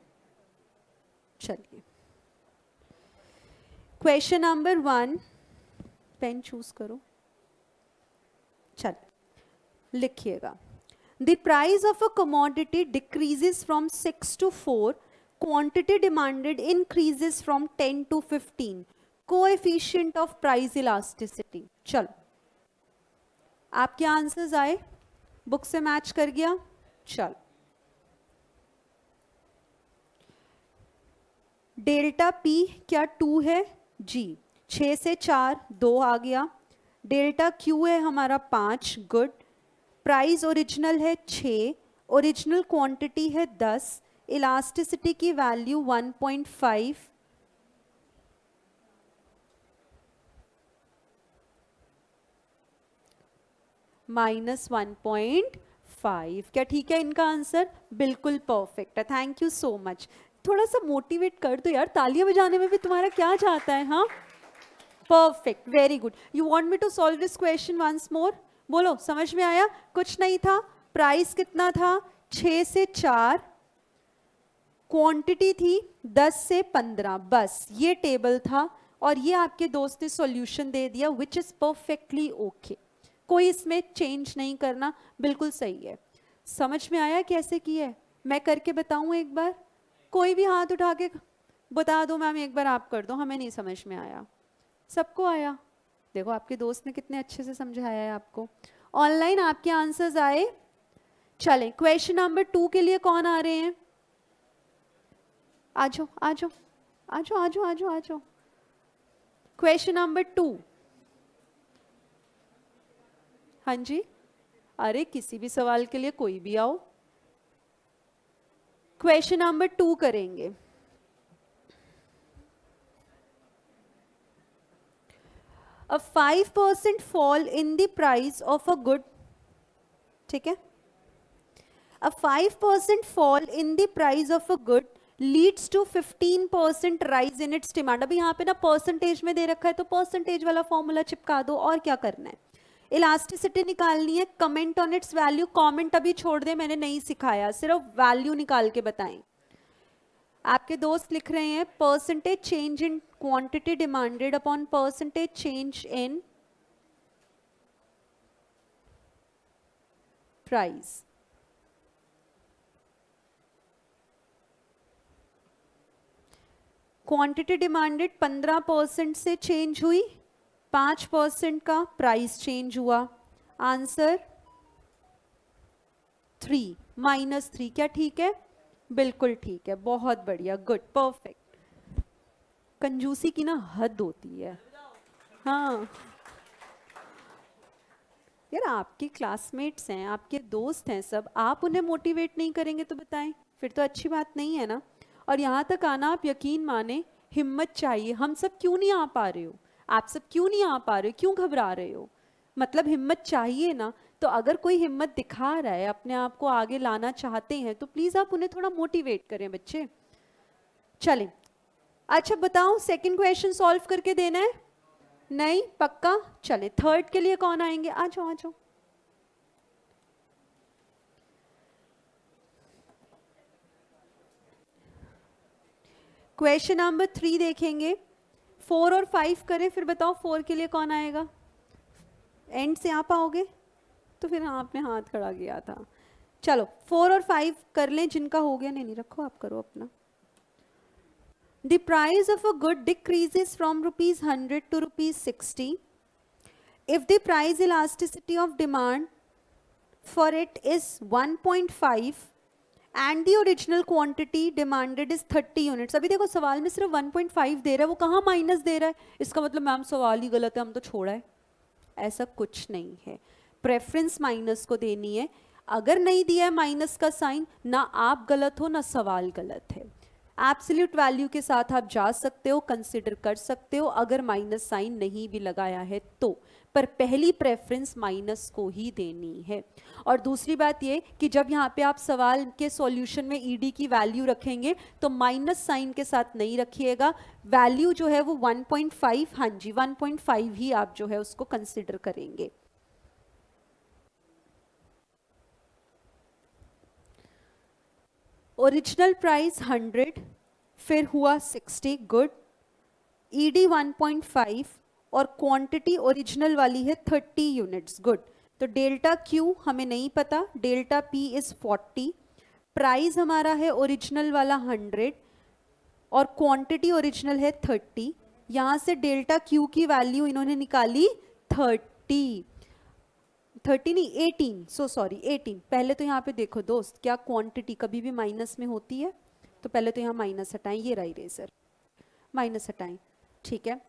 चलिए, क्वेश्चन नंबर 1, पेन चूज करो, चल लिखिएगा। The price of a commodity decreases from 6 to 4, quantity demanded increases from 10 to 15, coefficient of price elasticity. चलो आपके आंसर्स आए, बुक से मैच कर गया? चलो, डेल्टा पी क्या 2 है जी, 6 से 4 2 आ गया। डेल्टा क्यू है हमारा 5, गुड। प्राइस ओरिजिनल है 6, ओरिजिनल क्वांटिटी है 10, इलास्टिसिटी की वैल्यू 1.5, -1.5। क्या ठीक है इनका आंसर? बिल्कुल परफेक्ट है, थैंक यू सो मच। थोड़ा सा मोटिवेट कर दो यार, तालियां बजाने में भी तुम्हारा क्या जाता है? हाँ perfect, very good. You want me to solve this question once more? बोलो, समझ में आया? कुछ नहीं था, प्राइस कितना था 6 से 4, क्वांटिटी थी 10 से 15, बस ये टेबल था और ये आपके दोस्त ने सॉल्यूशन दे दिया, विच इज परफेक्टली ओके। कोई इसमें चेंज नहीं करना, बिल्कुल सही है। समझ में आया कैसे की है? मैं करके बताऊं एक बार? कोई भी हाथ उठा के बता दो मैम, एक बार आप कर दो, हमें नहीं समझ में आया। सबको आया? देखो आपके दोस्त ने कितने अच्छे से समझाया है आपको। ऑनलाइन आपके आंसर्स आए? चलें, क्वेश्चन नंबर 2 के लिए कौन आ रहे हैं? आ जाओ आ जाओ आ जाओ आ जाओ आ जाओ आ जाओ। Question number 2। हाँ जी, अरे किसी भी सवाल के लिए कोई भी आओ। क्वेश्चन नंबर 2 करेंगे। A 5% fall in the price of a good, ठीक है, a 5% fall in the price of a good leads to 15% rise in its demand। अभी यहाँ पे ना परसेंटेज में दे रखा है तो परसेंटेज वाला फॉर्मूला चिपका दो, और क्या करना है? इलास्टिसिटी निकालनी है, comment on it's value. Comment अभी छोड़ दे, मैंने नहीं सिखाया, सिर्फ वैल्यू निकाल के बताएं। आपके दोस्त लिख रहे हैं percentage change in quantity demanded upon percentage change in price. Quantity demanded 15% से चेंज हुई, 5% का प्राइस चेंज हुआ। आंसर 3 -3। क्या ठीक है? बिल्कुल ठीक है, बहुत बढ़िया, गुड, परफेक्ट। कंजूसी की ना हद होती है। हाँ यार, आपके क्लासमेट्स हैं, आपके दोस्त हैं सब, आप उन्हें मोटिवेट नहीं करेंगे तो बताएं, फिर तो अच्छी बात नहीं है ना। और यहाँ तक आना, आप यकीन माने, हिम्मत चाहिए। हम सब क्यों नहीं आ पा रहे हो? आप सब क्यों नहीं आ पा रहे हो? क्यों घबरा रहे हो? मतलब हिम्मत चाहिए ना। तो अगर कोई हिम्मत दिखा रहा है, अपने आप को आगे लाना चाहते हैं, तो प्लीज आप उन्हें थोड़ा मोटिवेट करें बच्चे। चलें, अच्छा बताओ, सेकंड क्वेश्चन सॉल्व करके देना है? नहीं, पक्का? चले, थर्ड के लिए कौन आएंगे? आ जाओ आ जाओ। क्वेश्चन नंबर 3 देखेंगे। 4 और 5 करें, फिर बताओ 4 के लिए कौन आएगा? एंड से आ पाओगे तो फिर आपने हाथ खड़ा किया था। चलो 4 और 5 कर लें, जिनका हो गया। नहीं रखो, आप करो अपना। The price of a good decreases from ₹100 to ₹60 if the price elasticity of demand for it is 1.5 and the original quantity demanded is 30 units। अभी देखो सवाल में सिर्फ 1.5 दे रहा है, वो कहाँ माइनस दे रहा है? इसका मतलब मैम सवाल ही गलत है, हम तो छोड़ा है। ऐसा कुछ नहीं है, प्रेफरेंस माइनस को देनी है। अगर नहीं दिया है माइनस का साइन, ना आप गलत हो ना सवाल गलत है। एब्सोल्यूट वैल्यू के साथ आप जा सकते हो, कंसिडर कर सकते हो अगर माइनस साइन नहीं भी लगाया है तो, पर पहली प्रेफरेंस माइनस को ही देनी है। और दूसरी बात ये कि जब यहाँ पे आप सवाल के सॉल्यूशन में ईडी की वैल्यू रखेंगे तो माइनस साइन के साथ नहीं रखिएगा, वैल्यू जो है वो 1.5, हाँ जी 1.5 ही आप जो है उसको कंसिडर करेंगे। ओरिजिनल प्राइस 100, फिर हुआ 60, गुड। ईडी 1.5 और क्वांटिटी ओरिजिनल वाली है 30 यूनिट्स, गुड। तो डेल्टा क्यू हमें नहीं पता, डेल्टा पी इज 40। प्राइस हमारा है ओरिजिनल वाला 100 और क्वांटिटी ओरिजिनल है 30। यहाँ से डेल्टा क्यू की वैल्यू इन्होंने निकाली 30 नहीं 18, सो सॉरी 18। पहले तो यहाँ पे देखो दोस्त, क्या क्वांटिटी कभी भी माइनस में होती है? तो पहले तो यहाँ माइनस हटाएं, ये रहा इरेजर, माइनस हटाएं, ठीक है।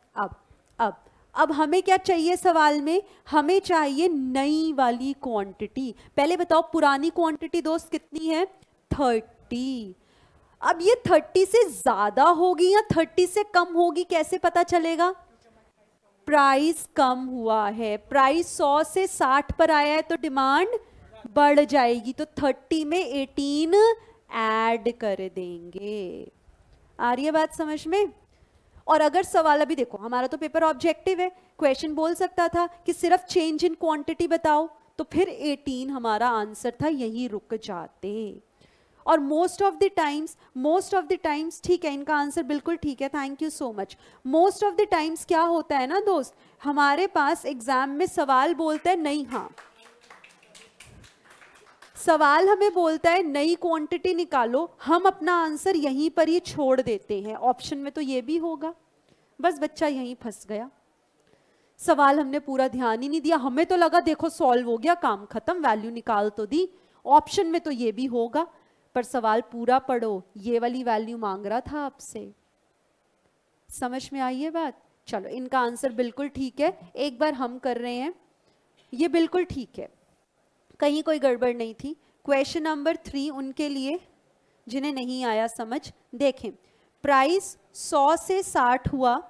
अब हमें क्या चाहिए सवाल में? हमें चाहिए नई वाली क्वांटिटी। पहले बताओ पुरानी क्वांटिटी दोस्त कितनी है? 30। अब ये 30 से ज्यादा होगी या 30 से कम होगी, कैसे पता चलेगा? प्राइस कम हुआ है, प्राइस 100 से 60 पर आया है तो डिमांड बढ़ जाएगी, तो 30 में 18 ऐड कर देंगे। आ रही है बात समझ में? और अगर सवाल, अभी देखो हमारा तो पेपर ऑब्जेक्टिव है, क्वेश्चन बोल सकता था कि सिर्फ चेंज इन क्वांटिटी बताओ, तो फिर 18 हमारा आंसर था, यही रुक जाते। और मोस्ट ऑफ द टाइम्स ठीक है, इनका आंसर बिल्कुल ठीक है, thank you so much. Most of the times क्या होता है ना दोस्त, हमारे पास एग्जाम में सवाल बोलते हैं नहीं, हाँ सवाल हमें बोलता है नई क्वांटिटी निकालो, हम अपना आंसर यहीं पर ही छोड़ देते हैं, ऑप्शन में तो ये भी होगा, बस बच्चा यहीं फंस गया। सवाल हमने पूरा ध्यान ही नहीं दिया, हमें तो लगा देखो सॉल्व हो गया, काम खत्म, वैल्यू निकाल तो दी, ऑप्शन में तो ये भी होगा, पर सवाल पूरा पढ़ो, ये वाली वैल्यू मांग रहा था आपसे। समझ में आई ये बात? चलो, इनका आंसर बिल्कुल ठीक है, एक बार हम कर रहे हैं, ये बिल्कुल ठीक है, कहीं कोई गड़बड़ नहीं थी। क्वेश्चन नंबर 3 उनके लिए जिन्हें नहीं आया समझ, देखें, प्राइस 100 से 60 हुआ,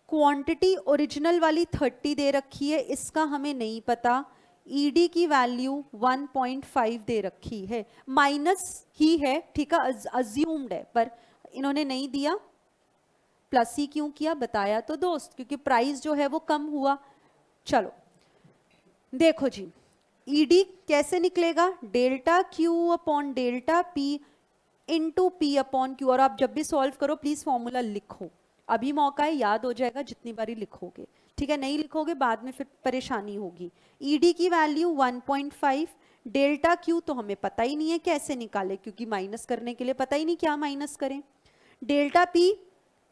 क्वांटिटी ओरिजिनल वाली 30 दे रखी है, इसका हमें नहीं पता, ईडी की वैल्यू 1.5 दे रखी है, माइनस ही है, ठीक है, अज्यूम्ड है, पर इन्होंने नहीं दिया, प्लस ही क्यों किया बताया तो दोस्त, क्योंकि प्राइस जो है वो कम हुआ। चलो देखो जी, ईडी कैसे निकलेगा, delta Q upon delta P into P upon Q, और आप जब भी सॉल्व करो प्लीज फॉर्मूला लिखो, अभी मौका है, याद हो जाएगा जितनी बारी लिखोगे, ठीक है, नहीं लिखोगे बाद में फिर परेशानी होगी। ईडी की वैल्यू 1.5, डेल्टा क्यू तो हमें पता ही नहीं है कैसे निकाले, क्योंकि माइनस करने के लिए पता ही नहीं क्या माइनस करें, delta P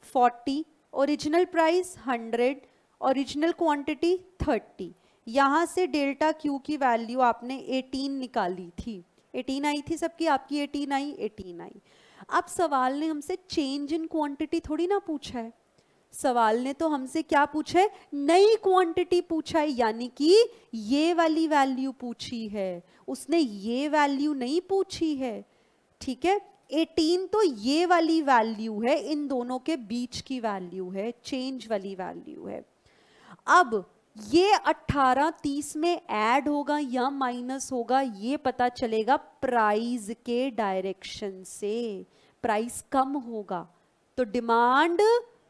40, original price 100, original quantity 30, यहां से डेल्टा क्यू की वैल्यू आपने 18 निकाली थी, 18 आई थी सबकी, आपकी 18 आई, 18 आई। अब सवाल ने हमसे चेंज इन क्वांटिटी थोड़ी ना पूछा है, सवाल ने तो हमसे क्या पूछा है, नई क्वांटिटी पूछा है, यानी कि ये वाली वैल्यू पूछी है, उसने ये वैल्यू नहीं पूछी है, ठीक है। 18 तो ये वाली वैल्यू है, इन दोनों के बीच की वैल्यू है, चेंज वाली वैल्यू है। अब ये 18 30 में ऐड होगा या माइनस होगा ये पता चलेगा प्राइस के डायरेक्शन से, प्राइस कम होगा तो डिमांड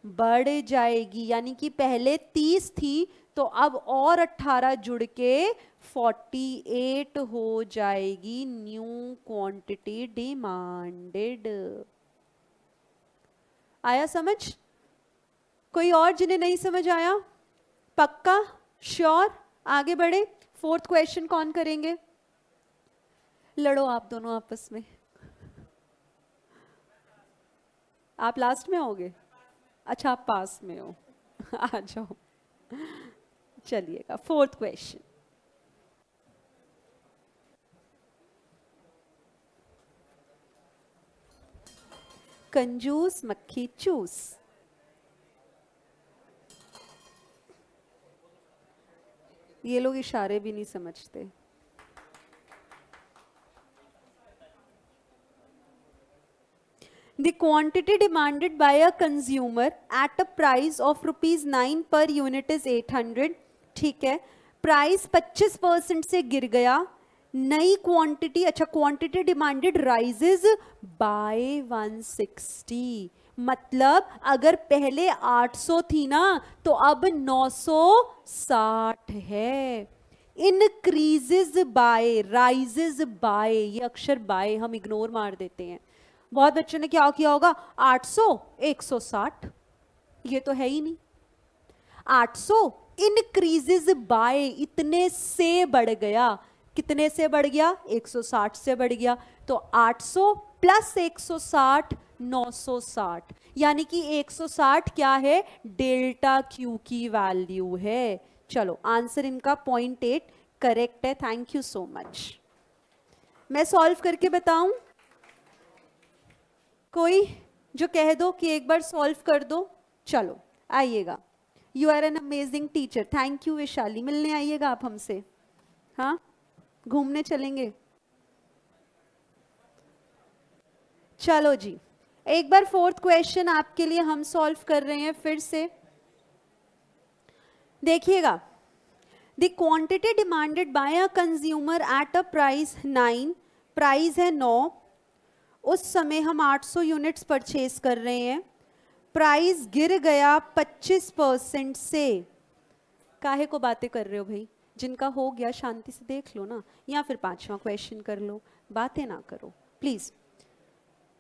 बढ़ जाएगी, यानी कि पहले 30 थी तो अब और 18 जुड़ के 48 हो जाएगी न्यू क्वांटिटी डिमांडेड। आया समझ? कोई और जिन्हें नहीं समझ आया? पक्का? श्योर? आगे बढ़े, 4th क्वेश्चन कौन करेंगे? लड़ो आप दोनों आपस में, आप लास्ट में होगे, अच्छा आप पास में हो, आ जाओ, चलिएगा 4th क्वेश्चन। कंजूस मक्खी चूस, ये लोग इशारे भी नहीं समझते। The quantity demanded by a consumer at a price of ₹9 per unit is 800, ठीक है, प्राइस 25% से गिर गया, नई क्वांटिटी, अच्छा क्वांटिटी डिमांडेड राइजेज बाय 160, मतलब अगर पहले 800 थी ना तो अब 960 है, इंक्रीजेज बाय, राइजेज बाय, ये अक्षर बाय हम इग्नोर मार देते हैं, बहुत बच्चों ने क्या किया होगा, 800 160, ये तो है ही नहीं, 800 इंक्रीजेज बाय इतने से बढ़ गया, कितने से बढ़ गया, 160 से बढ़ गया, तो 800 प्लस 160 960, यानी कि 160 क्या है, डेल्टा क्यू की वैल्यू है। चलो आंसर इनका 0.8 करेक्ट है, थैंक यू सो मच। मैं सॉल्व करके बताऊं, कोई जो कह दो कि एक बार सॉल्व कर दो, चलो आइएगा, you are an amazing teacher, thank you Vishali, मिलने आइएगा आप हमसे, हाँ घूमने चलेंगे। चलो जी, एक बार 4th क्वेश्चन आपके लिए हम सॉल्व कर रहे हैं फिर से, देखिएगा, the quantity demanded by a consumer at a price 9, price है 9, उस समय हम 800 यूनिट्स परचेज कर रहे हैं, प्राइस गिर गया 25% से, काहे को बातें कर रहे हो भाई, जिनका हो गया शांति से देख लो ना, या फिर 5वां क्वेश्चन कर लो, बातें ना करो प्लीज।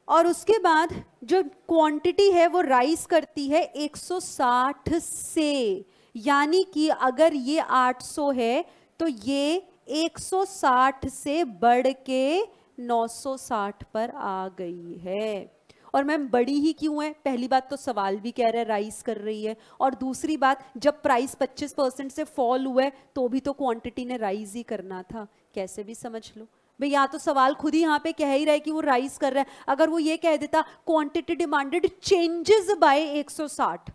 और उसके बाद जो क्वांटिटी है वो राइज करती है 160 से, यानी कि अगर ये 800 है तो ये 160 से बढ़ के 960 पर आ गई है। और मैम बड़ी ही क्यों है? पहली बात तो सवाल भी कह रहा है राइज कर रही है, और दूसरी बात जब प्राइस 25% से फॉल हुआ है तो भी तो क्वांटिटी ने राइज ही करना था। कैसे भी समझ लो भाई, या तो सवाल खुद ही यहाँ पे कह ही रहा है कि वो राइज कर रहा है। अगर वो ये कह देता क्वांटिटी डिमांडेड चेंजेस बाय 160,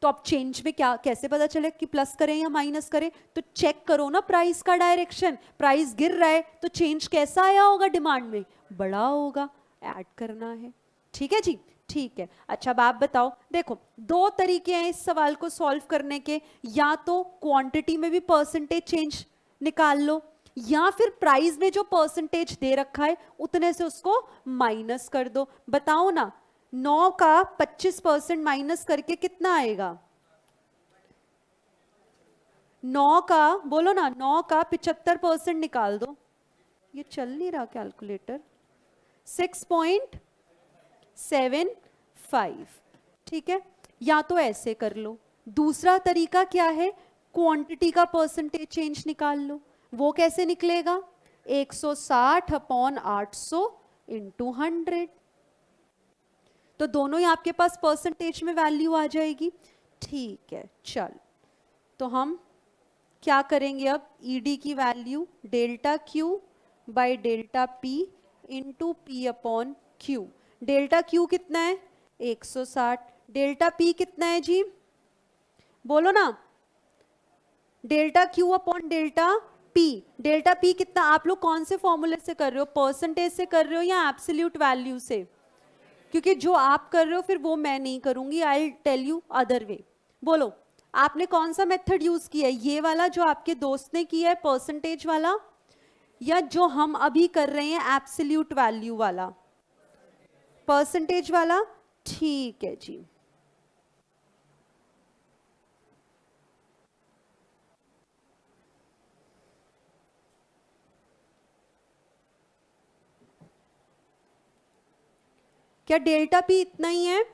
तो अब चेंज में क्या कैसे पता चले कि प्लस करें या माइनस करें? तो चेक करो ना प्राइस का डायरेक्शन। प्राइस गिर रहा है तो चेंज कैसा आया होगा? डिमांड में बड़ा होगा, ऐड करना है। ठीक है जी, ठीक है। अच्छा अब आप बताओ, देखो दो तरीके हैं इस सवाल को सॉल्व करने के, या तो क्वांटिटी में भी परसेंटेज चेंज निकाल लो, या फिर प्राइस में जो परसेंटेज दे रखा है उतने से उसको माइनस कर दो। बताओ ना, 9 का 25% माइनस करके कितना आएगा? 9 का, बोलो ना, 9 का 75% निकाल दो। ये चल नहीं रहा कैलकुलेटर। 6.75। ठीक है, या तो ऐसे कर लो। दूसरा तरीका क्या है? क्वांटिटी का परसेंटेज चेंज निकाल लो। वो कैसे निकलेगा? 160 अपॉन 800 इंटू 100। तो दोनों ही आपके पास परसेंटेज में वैल्यू आ जाएगी। ठीक है, चल तो हम क्या करेंगे अब? ईडी की value delta Q by delta P into P upon Q. Delta Q कितना है? 160। डेल्टा पी कितना है जी? बोलो ना। Delta Q upon delta P. Delta P कितना? आप लोग कौन से फॉर्मूले से कर रहे हो? परसेंटेज से कर रहे हो या एब्सोल्यूट वैल्यू से? क्योंकि जो आप कर रहे हो फिर वो मैं नहीं करूंगी। I tell you other way. बोलो आपने कौन सा मेथड यूज किया है? ये वाला जो आपके दोस्त ने किया है परसेंटेज वाला, या जो हम अभी कर रहे हैं एब्सोल्यूट वैल्यू वाला? परसेंटेज वाला। ठीक है जी। क्या डेल्टा पी इतना ही है?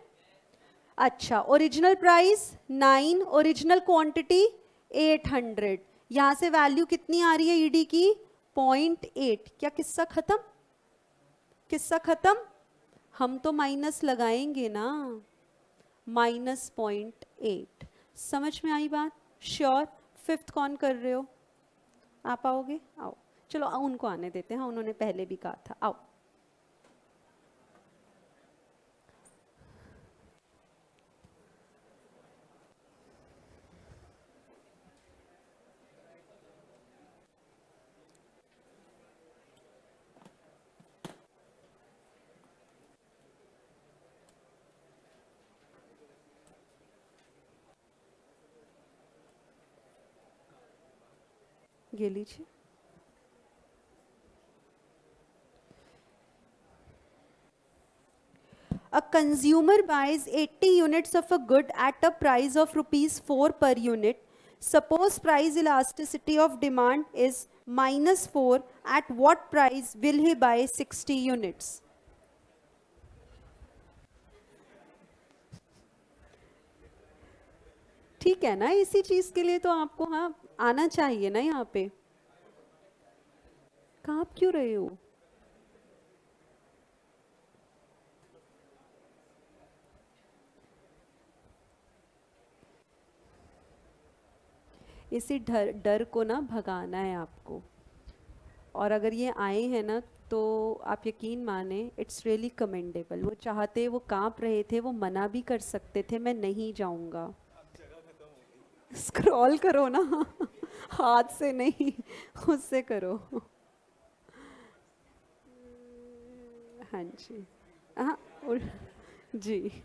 अच्छा, ओरिजिनल प्राइस 9, ओरिजिनल क्वांटिटी 800। यहां से वैल्यू कितनी आ रही है ईडी की? 0.8। क्या किस्सा खत्म? किस्सा खत्म? हम तो माइनस लगाएंगे ना, -0.8। समझ में आई बात? श्योर? फिफ्थ कौन कर रहे हो? आप आओगे? आओ, चलो उनको आने देते हैं, उन्होंने पहले भी कहा था। आओ। ये लीजिए। A consumer buys 80 units of a good at a price of ₹4 per unit. Suppose price elasticity of demand is -4. At what price will he buy 60 units? ठीक है ना, इसी चीज के लिए तो आपको हाँ आना चाहिए ना यहाँ पे। कांप क्यों रहे हो? इसी डर को ना भगाना है आपको। और अगर ये आए हैं ना तो आप यकीन माने इट्स रियली कमेंडेबल। वो चाहते, वो कांप रहे थे, वो मना भी कर सकते थे मैं नहीं जाऊंगा। स्क्रॉल करो ना हाथ से नहीं, उससे करो। हाँ जी, हाँ जी।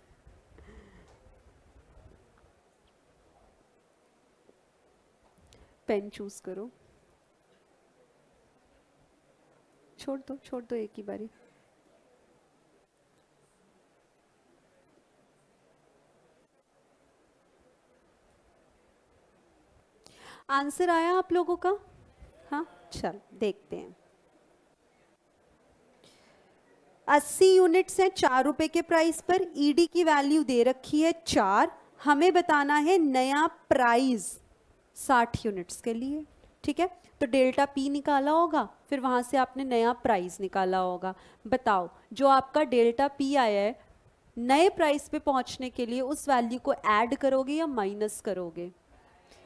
पेन चूज करो। छोड़ दो एक ही बारी। आंसर आया आप लोगों का? हाँ, चल देखते हैं। 80 यूनिट्स हैं 4 रुपए के प्राइस पर। ईडी की वैल्यू दे रखी है 4। हमें बताना है नया प्राइस 60 यूनिट्स के लिए। ठीक है, तो डेल्टा पी निकाला होगा, फिर वहां से आपने नया प्राइस निकाला होगा। बताओ जो आपका डेल्टा पी आया है, नए प्राइस पे पहुंचने के लिए उस वैल्यू को ऐड करोगे या माइनस करोगे?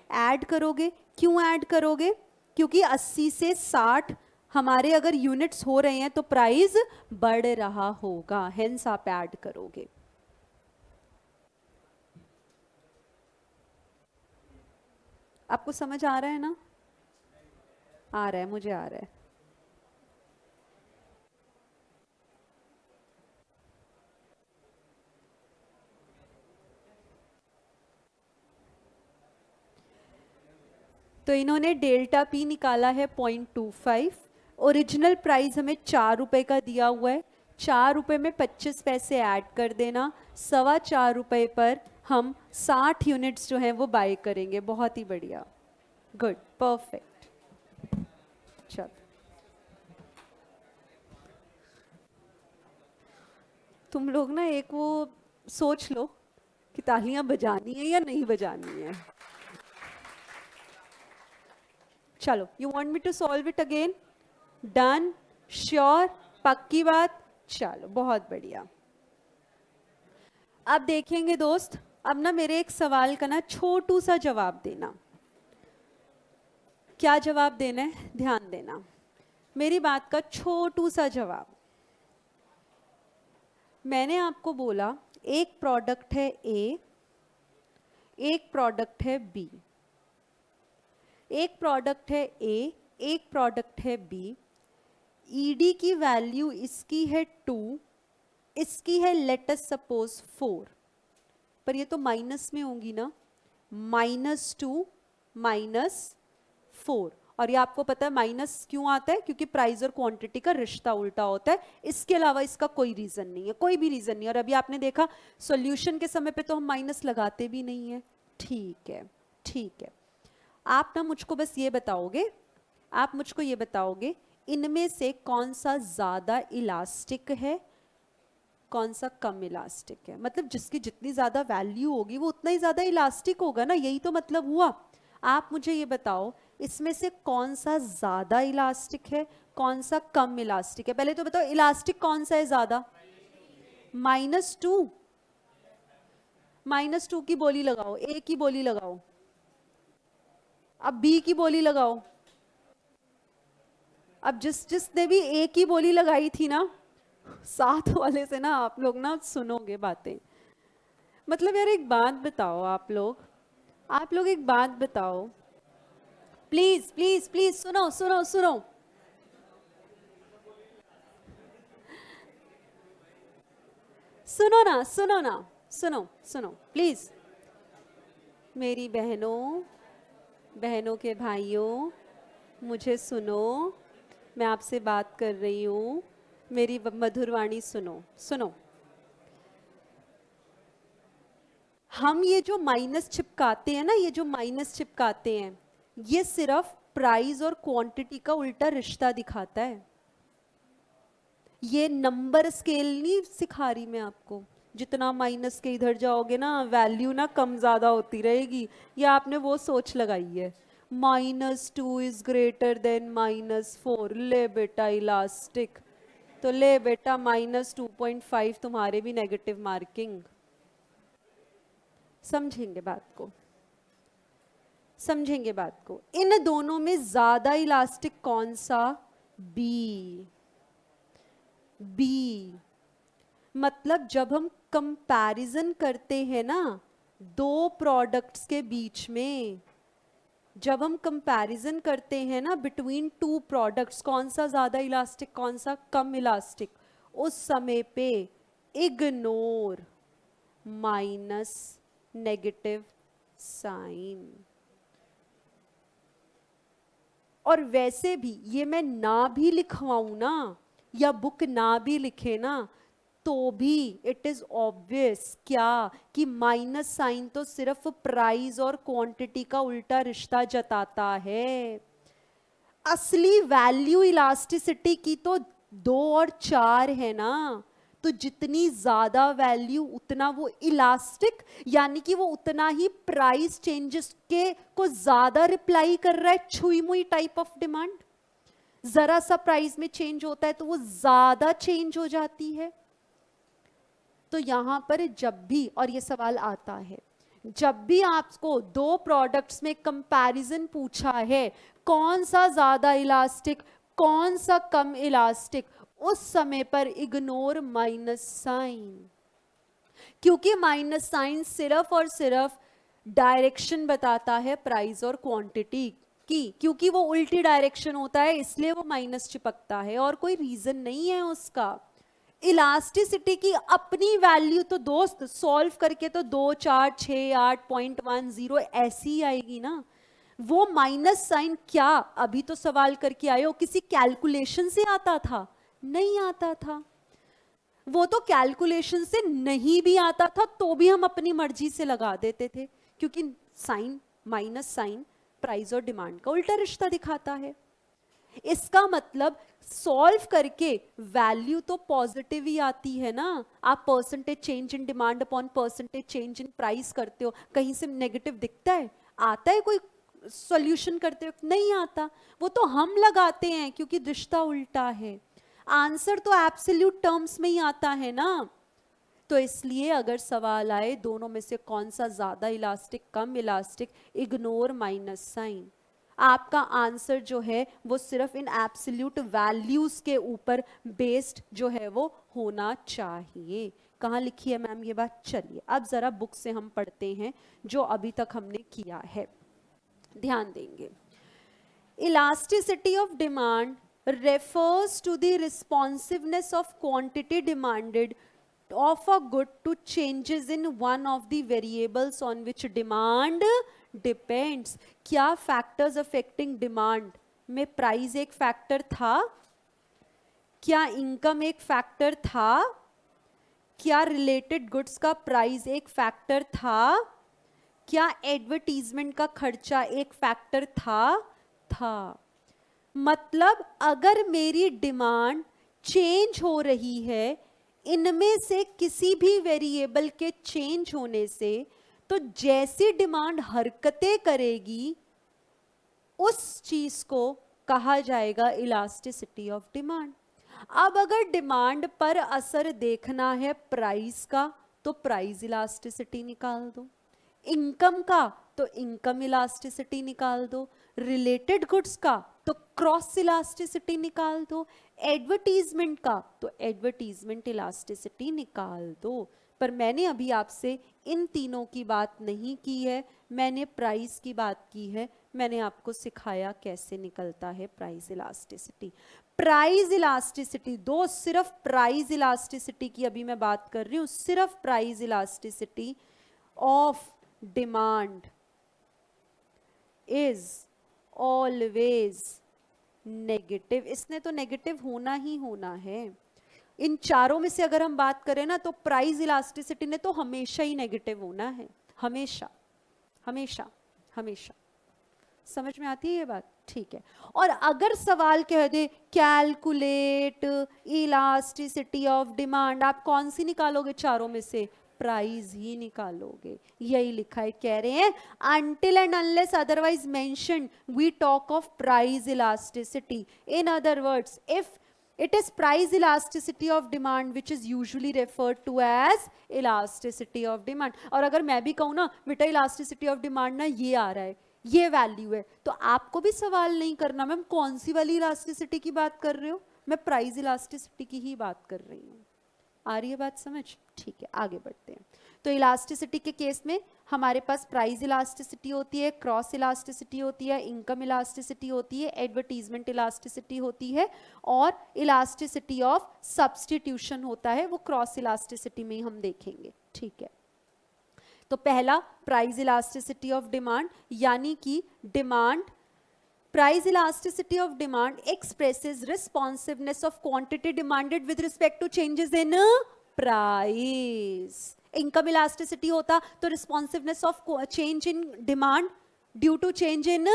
ऐड करोगे। क्यों ऐड करोगे? क्योंकि 80 से 60 हमारे अगर यूनिट्स हो रहे हैं तो प्राइस बढ़ रहा होगा, हेंस आप ऐड करोगे। आपको समझ आ रहा है ना? आ रहा है, मुझे आ रहा है। तो इन्होंने डेल्टा पी निकाला है 0.25। ओरिजिनल प्राइस हमें 4 रुपए का दिया हुआ है, 4 रुपए में 25 पैसे ऐड कर देना, 4.25 रुपए पर हम 60 यूनिट्स जो हैं वो बाय करेंगे। बहुत ही बढ़िया, गुड, परफेक्ट। चलो तुम लोग ना एक वो सोच लो कि तालियां बजानी है या नहीं बजानी है। चलो, you want me to solve it again? Done, sure, पक्की बात? चलो बहुत बढ़िया। अब देखेंगे दोस्त, अब ना मेरे एक सवाल का ना छोटू सा जवाब देना। क्या जवाब देना है? ध्यान देना, मेरी बात का छोटू सा जवाब। मैंने आपको बोला एक प्रोडक्ट है ए, एक प्रोडक्ट है बी, एक प्रोडक्ट है ए, एक प्रोडक्ट है बी। ईडी की वैल्यू इसकी है 2, इसकी है लेट अस सपोज 4, पर ये तो माइनस में होंगी ना, -2 -4। और ये आपको पता है माइनस क्यों आता है? क्योंकि प्राइस और क्वांटिटी का रिश्ता उल्टा होता है, इसके अलावा इसका कोई रीजन नहीं है, कोई भी रीजन नहीं है। और अभी आपने देखा सॉल्यूशन के समय पे तो हम माइनस लगाते भी नहीं है। ठीक है, ठीक है, आप ना मुझको बस ये बताओगे, आप मुझको ये बताओगे इनमें से कौन सा ज्यादा इलास्टिक है, कौन सा कम इलास्टिक है। मतलब जिसकी जितनी ज्यादा वैल्यू होगी वो उतना ही ज्यादा इलास्टिक होगा ना, यही तो मतलब हुआ। आप मुझे ये बताओ इसमें से कौन सा ज्यादा इलास्टिक है, कौन सा कम इलास्टिक है। पहले तो बताओ इलास्टिक कौन सा है ज्यादा? -2। -2 की बोली लगाओ, ए की बोली लगाओ, अब बी की बोली लगाओ। अब जिसने भी ए की बोली लगाई थी ना, साथ वाले से ना आप लोग ना सुनोगे बातें। मतलब यार एक बात बताओ, आप लोग एक बात बताओ, प्लीज प्लीज प्लीज सुनो सुनो सुनो। सुनो ना, सुनो ना, सुनो सुनो प्लीज। मेरी बहनों के भाइयों, मुझे सुनो, मैं आपसे बात कर रही हूँ, मेरी मधुर वाणी सुनो सुनो। हम ये जो माइनस चिपकाते हैं ना, ये जो माइनस चिपकाते हैं, ये सिर्फ प्राइस और क्वांटिटी का उल्टा रिश्ता दिखाता है। ये नंबर स्केल नहीं सिखा रही मैं आपको। जितना माइनस के इधर जाओगे ना, वैल्यू ना कम ज्यादा होती रहेगी, ये आपने वो सोच लगाई है। -2 इज ग्रेटर देन -4, ले बेटा इलास्टिक, तो ले बेटा -2.5 तुम्हारे भी नेगेटिव मार्किंग। समझेंगे बात को, समझेंगे बात को। इन दोनों में ज्यादा इलास्टिक कौन सा? बी। बी मतलब जब हम कंपैरिजन करते हैं ना दो प्रोडक्ट्स के बीच में, जब हम कंपैरिजन करते हैं ना बिटवीन टू प्रोडक्ट्स, कौन सा ज्यादा इलास्टिक कौन सा कम इलास्टिक, उस समय पे इग्नोर माइनस नेगेटिव साइन। और वैसे भी ये मैं ना भी लिखवाऊं ना, या बुक ना भी लिखे ना, तो भी इट इज ऑब्वियस क्या कि माइनस साइन तो सिर्फ प्राइस और क्वांटिटी का उल्टा रिश्ता जताता है। असली वैल्यू इलास्टिसिटी की तो 2 और 4 है ना, तो जितनी ज्यादा वैल्यू उतना वो इलास्टिक, यानी कि वो उतना ही प्राइस चेंजेस के को ज्यादा रिप्लाई कर रहा है। छुई मुई टाइप ऑफ डिमांड, जरा सा प्राइस में चेंज होता है तो वो ज्यादा चेंज हो जाती है। तो यहां पर जब भी, और ये सवाल आता है, जब भी आपको दो प्रोडक्ट्स में कंपैरिजन पूछा है, कौन सा ज्यादा इलास्टिक कौन सा कम इलास्टिक, उस समय पर इग्नोर माइनस साइन, क्योंकि माइनस साइन सिर्फ और सिर्फ डायरेक्शन बताता है प्राइस और क्वांटिटी की, क्योंकि वो उल्टी डायरेक्शन होता है इसलिए वो माइनस चिपकता है, और कोई रीजन नहीं है उसका। इलास्टिसिटी की अपनी वैल्यू तो दोस्त सॉल्व करके तो 2, 4, 6, 8.10 ऐसी ही आएगी ना। वो माइनस साइन क्या अभी तो सवाल करके आए हो, किसी कैलकुलेशन से आता था? नहीं आता था। वो तो कैलकुलेशन से नहीं भी आता था तो भी हम अपनी मर्जी से लगा देते थे, क्योंकि साइन, माइनस साइन प्राइस और डिमांड का उल्टा रिश्ता दिखाता है। इसका मतलब सॉल्व करके वैल्यू तो पॉजिटिव ही आती है ना। आप percentage change in demand upon percentage change in price करते हो, कहीं से नेगेटिव दिखता है? आता है कोई सॉल्यूशन करते हो? नहीं आता। वो तो हम लगाते हैं क्योंकि रिश्ता उल्टा है। आंसर तो एब्सोल्यूट टर्म्स में ही आता है ना। तो इसलिए अगर सवाल आए दोनों में से कौन सा ज्यादा इलास्टिक कम इलास्टिक, इग्नोर माइनस साइन। आपका आंसर जो है वो सिर्फ इन एब्सोल्यूट वैल्यूज के ऊपर बेस्ड जो है वो होना चाहिए। कहाँ लिखी है मैम ये बात? चलिए अब जरा बुक से हम पढ़ते हैं जो अभी तक हमने किया है, ध्यान देंगे। Elasticity of demand refers to the responsiveness of quantity demanded of a good to changes in one of the variables on which demand depends। क्या factors affecting demand में प्राइस एक फैक्टर था? क्या इनकम एक फैक्टर था? क्या related goods का price एक फैक्टर था? क्या एडवर्टीजमेंट का खर्चा एक फैक्टर था? मतलब अगर मेरी डिमांड चेंज हो रही है इनमें से किसी भी वेरिएबल के चेंज होने से, तो जैसी डिमांड हरकतें करेगी उस चीज को कहा जाएगा इलास्टिसिटी ऑफ डिमांड। अब अगर डिमांड पर असर देखना है प्राइस का तो प्राइस इलास्टिसिटी निकाल दो, इनकम का तो इनकम इलास्टिसिटी निकाल दो, रिलेटेड गुड्स का तो क्रॉस इलास्टिसिटी निकाल दो, एडवर्टीजमेंट का तो एडवर्टीजमेंट इलास्टिसिटी निकाल दो। पर मैंने अभी आपसे इन तीनों की बात नहीं की है, मैंने प्राइस की बात की है। मैंने आपको सिखाया कैसे निकलता है प्राइस इलास्टिसिटी। प्राइस इलास्टिसिटी दो, सिर्फ प्राइस इलास्टिसिटी की अभी मैं बात कर रही हूं, सिर्फ price elasticity of demand is always negative. इसने तो नेगेटिव होना ही होना है। इन चारों में से अगर हम बात करें ना तो प्राइस इलास्टिसिटी ने तो हमेशा ही नेगेटिव होना है, हमेशा हमेशा हमेशा। समझ में आती है ये बात? ठीक है। और अगर सवाल कह दे कैलकुलेट इलास्टिसिटी ऑफ डिमांड, आप कौन सी निकालोगे चारों में से? प्राइस ही निकालोगे। यही लिखा है, कह रहे हैं until and unless otherwise mentioned we talk of price elasticity। In other words, if it is price elasticity of demand which is usually referred to as elasticity of demand। और अगर मैं भी कहूँ ना बेटा elasticity of demand ना ये आ रहा है, ये वैल्यू है, तो आपको भी सवाल नहीं करना मैम कौन सी वाली इलास्टिसिटी की बात कर रहे हो, मैं प्राइस इलास्टिसिटी की ही बात कर रही हूँ। आ रही है बात समझ? ठीक है, आगे बढ़ते हैं। तो इलास्टिसिटी के केस में हमारे पास प्राइस इलास्टिसिटी होती है, क्रॉस इलास्टिसिटी होती है, इनकम इलास्टिसिटी होती है, एडवर्टीजमेंट इलास्टिसिटी होती है, और इलास्टिसिटी ऑफ सब्स्टिट्यूशन होता है, वो क्रॉस इलास्टिसिटी में ही हम देखेंगे। ठीक है, तो पहला प्राइस इलास्टिसिटी ऑफ डिमांड, यानी कि demand price elasticity of demand expresses responsiveness of quantity demanded with respect to changes in price। income elasticity होता तो responsiveness of change in demand due to change in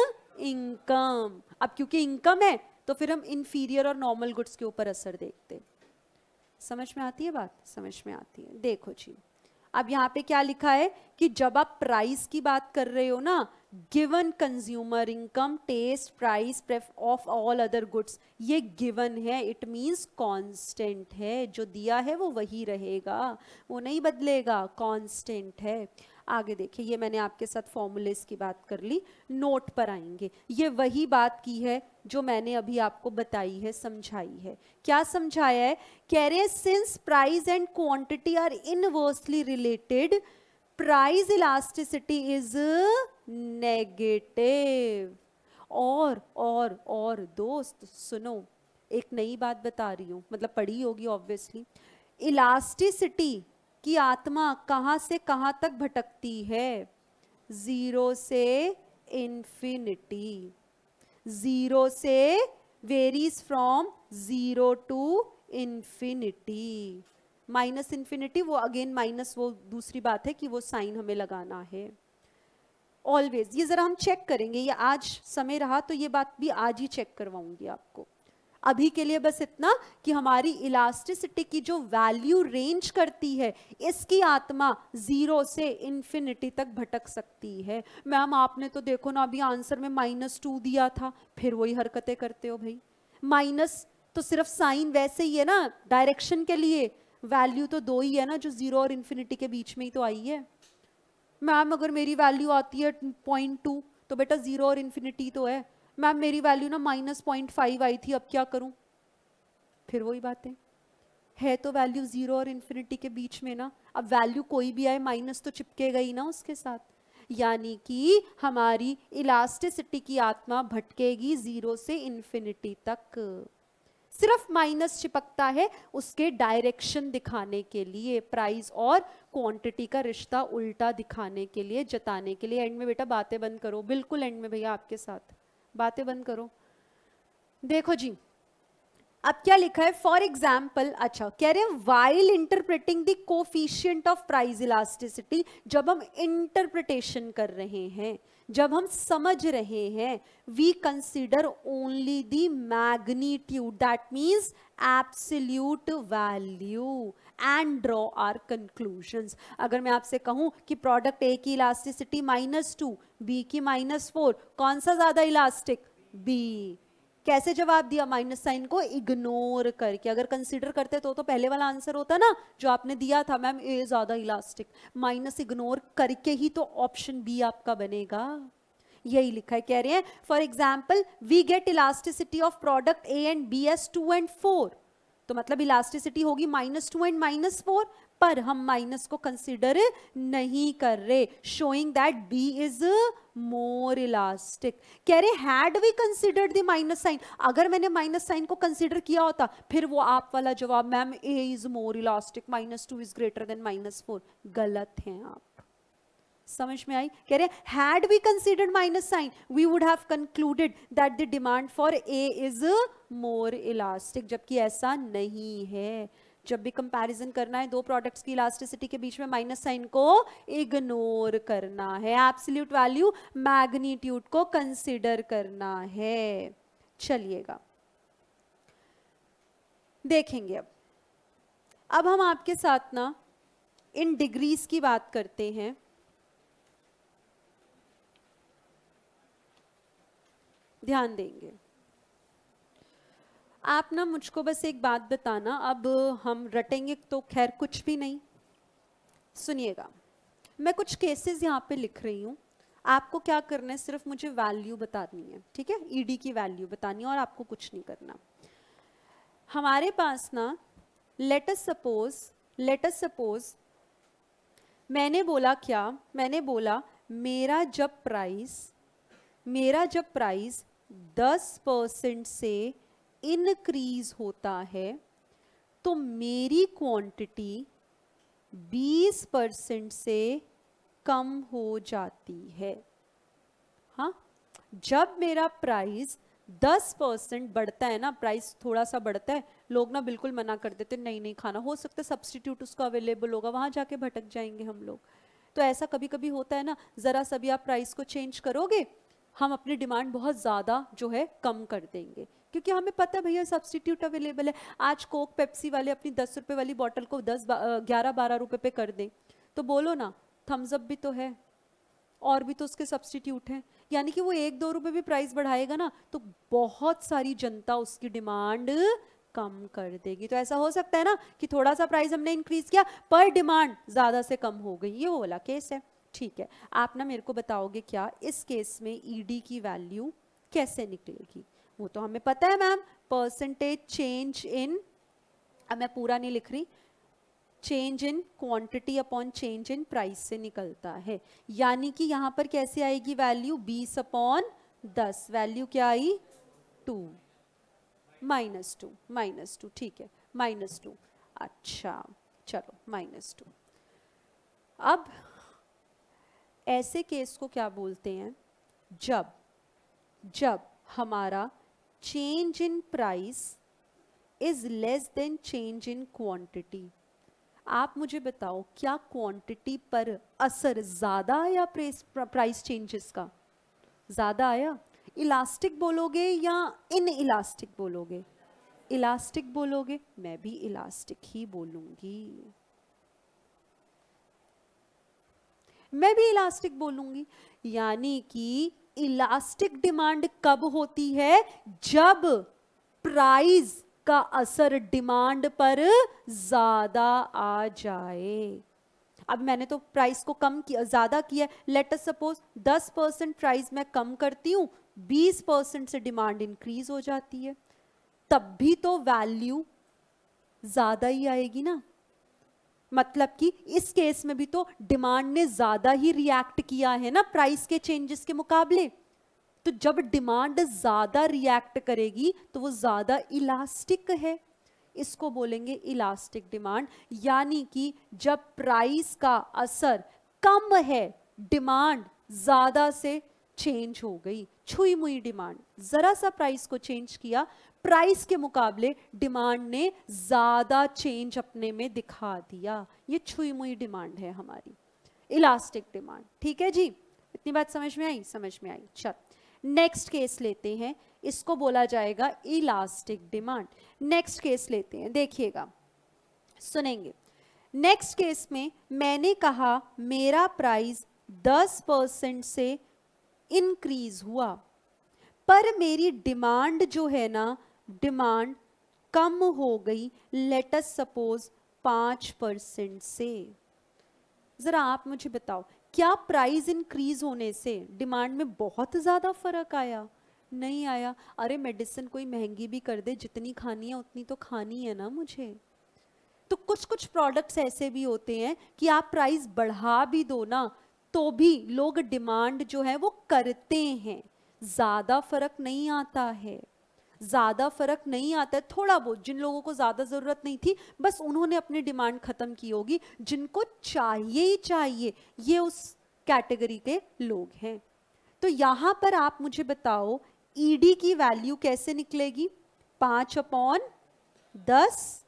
income। अब क्योंकि income है तो फिर हम inferior और normal goods के ऊपर असर देखते। समझ में आती है बात? समझ में आती है। देखो जी, अब यहाँ पे क्या लिखा है कि जब आप प्राइस की बात कर रहे हो ना, given consumer income, taste, price of all other goods, ये गिवन है, इट मींस कांस्टेंट है, जो दिया है वो वही रहेगा, वो नहीं बदलेगा, कांस्टेंट है। आगे देखिए, ये मैंने आपके साथ फॉर्मूलेस की बात कर ली, नोट पर आएंगे। ये वही बात की है जो मैंने अभी आपको बताई है, समझाई है। क्या समझाया है? कह रहे हैं since price and quantity are inversely related, price elasticity is negative. और दोस्त सुनो, एक नई बात बता रही हूं, मतलब पढ़ी होगी ऑब्वियसली। इलास्टिसिटी की आत्मा कहां से कहां तक भटकती है? 0 से इंफिनिटी। 0 से varies from 0 to infinity. Minus infinity वो अगेन माइनस, वो दूसरी बात है कि वो साइन हमें लगाना है ऑलवेज। ये जरा हम चेक करेंगे, ये आज समय रहा तो ये बात भी आज ही चेक करवाऊंगी आपको। अभी के लिए बस इतना कि हमारी इलास्टिसिटी की जो वैल्यू रेंज करती है, इसकी आत्मा 0 से इंफिनिटी तक भटक सकती है। मैम आपने तो देखो ना अभी आंसर में -2 दिया था, फिर वही हरकतें करते हो भाई। माइनस तो सिर्फ साइन वैसे ही है ना, डायरेक्शन के लिए। वैल्यू तो 2 ही है ना, जो 0 और इंफिनिटी के बीच में ही तो आई है। मैम अगर मेरी वैल्यू आती है 0.2 तो बेटा 0 और इंफिनिटी तो है। मैम मेरी वैल्यू ना -0.5 आई थी, अब क्या करूं? फिर वही बात है तो वैल्यू 0 और इंफिनिटी के बीच में ना। अब वैल्यू कोई भी आए, माइनस तो चिपकेगा ही ना उसके साथ। यानी कि हमारी इलास्टिसिटी की आत्मा भटकेगी 0 से इंफिनिटी तक। सिर्फ माइनस चिपकता है उसके डायरेक्शन दिखाने के लिए, प्राइस और क्वांटिटी का रिश्ता उल्टा दिखाने के लिए, जताने के लिए। एंड में बेटा बातें बंद करो, बिल्कुल एंड में भैया आपके साथ बातें बंद करो। देखो जी, अब क्या लिखा है? फॉर एग्जाम्पल, अच्छा कह रहे हैं while interpreting the coefficient of price elasticity, जब हम इंटरप्रिटेशन कर रहे हैं, जब हम समझ रहे हैं, we consider only the magnitude, that means absolute value, and draw our conclusions. अगर मैं आपसे कहूं कि प्रोडक्ट ए की इलास्टिसिटी -2, बी की -4, कौन सा ज्यादा इलास्टिक? बी। कैसे जवाब दिया? माइनस साइन को इग्नोर करके। अगर कंसीडर करते तो पहले वाला आंसर होता ना जो आपने दिया था, मैम ए ज्यादा इलास्टिक। माइनस इग्नोर करके ही तो ऑप्शन बी आपका बनेगा। यही लिखा है, कह रहे हैं for example we get elasticity of product A and B as 2 and 4, तो मतलब इलास्टिसिटी होगी -2 and -4, पर हम माइनस को कंसिडर नहीं कर रहे, showing that B is more elastic. कह रहे had we considered the minus sign, अगर मैंने माइनस साइन को कंसिडर किया होता फिर वो आप वाला जवाब, ma'am A is more elastic, -2 is greater than -4, गलत हैं आप। समझ में आई? कह रहे had we considered minus sign we would have concluded that the demand for A is more elastic, जबकि ऐसा नहीं है। जब भी कंपैरिजन करना है दो प्रोडक्ट्स की इलास्टिसिटी के बीच में माइनस साइन को इग्नोर करना है, एब्सोल्यूट वैल्यू मैग्नीट्यूड को कंसिडर करना है। चलिएगा देखेंगे अब हम आपके साथ ना इन डिग्रीज की बात करते हैं। ध्यान देंगे आप ना, मुझको बस एक बात बताना, अब हम रटेंगे तो खैर कुछ भी नहीं। सुनिएगा, मैं कुछ केसेस यहाँ पे लिख रही हूँ, आपको क्या करना है, सिर्फ मुझे वैल्यू बतानी है, ठीक है? ईडी की वैल्यू बतानी है और आपको कुछ नहीं करना। हमारे पास ना लेट अस सपोज मैंने बोला क्या, मैंने बोला मेरा जब प्राइस 10% से इनक्रीज होता है तो मेरी क्वांटिटी 20% से कम हो जाती है। हाँ, जब मेरा प्राइस 10% बढ़ता है ना, प्राइस थोड़ा सा बढ़ता है, लोग ना बिल्कुल मना कर देते, नहीं खाना, हो सकता है सब्स्टिट्यूट उसका अवेलेबल होगा, वहां जाके भटक जाएंगे हम लोग। तो ऐसा कभी कभी होता है ना, जरा सा भी आप प्राइस को चेंज करोगे, हम अपनी डिमांड बहुत ज़्यादा जो है कम कर देंगे। क्योंकि हमें पता है भैया सब्स्टिट्यूट अवेलेबल है। आज कोक पेप्सी वाले अपनी 10 रुपए वाली बॉटल को 11-12 रुपए पे कर दें, तो बोलो ना थम्स अप भी तो है और भी तो उसके सब्स्टिट्यूट हैं, यानी कि वो 1-2 रुपए भी प्राइस बढ़ाएगा ना तो बहुत सारी जनता उसकी डिमांड कम कर देगी। तो ऐसा हो सकता है ना कि थोड़ा सा प्राइस हमने इंक्रीज किया पर डिमांड ज्यादा से कम हो गई, ये वो वाला केस है। ठीक है, आप ना मेरे को बताओगे क्या इस केस में ईडी की वैल्यू कैसे निकलेगी? वो तो हमें पता है मैम, परसेंटेज चेंज इन, अब मैं पूरा नहीं लिख रही, change in quantity upon change in price से निकलता है। यानी कि यहां पर कैसे आएगी वैल्यू? 20/10, वैल्यू क्या आई? 2 -2, ठीक है -2। अच्छा चलो -2। अब ऐसे केस को क्या बोलते हैं? जब हमारा change in price is less than change in quantity. आप मुझे बताओ क्या क्वांटिटी पर असर ज्यादा आया प्राइस चेंजेस का? ज्यादा आया? इलास्टिक बोलोगे या इन इलास्टिक बोलोगे? इलास्टिक बोलोगे, मैं भी इलास्टिक ही बोलूंगी, मैं भी इलास्टिक बोलूंगी। यानी कि इलास्टिक डिमांड कब होती है? जब प्राइस का असर डिमांड पर ज्यादा आ जाए। अब मैंने तो प्राइस को कम किया, ज्यादा किया, लेट अस सपोज 10% प्राइस मैं कम करती हूं, 20% से डिमांड इंक्रीज हो जाती है, तब भी तो वैल्यू ज्यादा ही आएगी ना। मतलब कि इस केस में भी तो डिमांड ने ज्यादा ही रिएक्ट किया है ना प्राइस के चेंजेस के मुकाबले। तो जब डिमांड ज्यादा रिएक्ट करेगी तो वो ज्यादा इलास्टिक है, इसको बोलेंगे इलास्टिक डिमांड। यानी कि जब प्राइस का असर कम है, डिमांड ज्यादा से चेंज हो गई, छुई मुई डिमांड, जरा सा प्राइस को चेंज किया, प्राइस के मुकाबले डिमांड ने ज्यादा चेंज अपने में दिखा दिया, ये छुई मुई डिमांड है हमारी, इलास्टिक डिमांड। ठीक है जी, इतनी बात समझ में आई? समझ में आई। चल नेक्स्ट केस लेते हैं, इसको बोला जाएगा इलास्टिक डिमांड। नेक्स्ट केस लेते हैं, देखिएगा, सुनेंगे। नेक्स्ट केस में मैंने कहा मेरा प्राइस 10% से इंक्रीज हुआ, पर मेरी डिमांड जो है ना, डिमांड कम हो गई, लेट अस सपोज 5% से। जरा आप मुझे बताओ क्या प्राइस इंक्रीज होने से डिमांड में बहुत ज्यादा फर्क आया? नहीं आया। अरे मेडिसिन कोई महंगी भी कर दे, जितनी खानी है उतनी तो खानी है ना मुझे। तो कुछ कुछ प्रोडक्ट्स ऐसे भी होते हैं कि आप प्राइस बढ़ा भी दो ना तो भी लोग डिमांड जो है वो करते हैं, ज्यादा फर्क नहीं आता है, ज्यादा फर्क नहीं आता है। थोड़ा बहुत जिन लोगों को ज्यादा जरूरत नहीं थी, बस उन्होंने अपनी डिमांड खत्म की होगी, जिनको चाहिए ही चाहिए, ये उस कैटेगरी के लोग हैं। तो यहां पर आप मुझे बताओ ईडी की वैल्यू कैसे निकलेगी? 5/10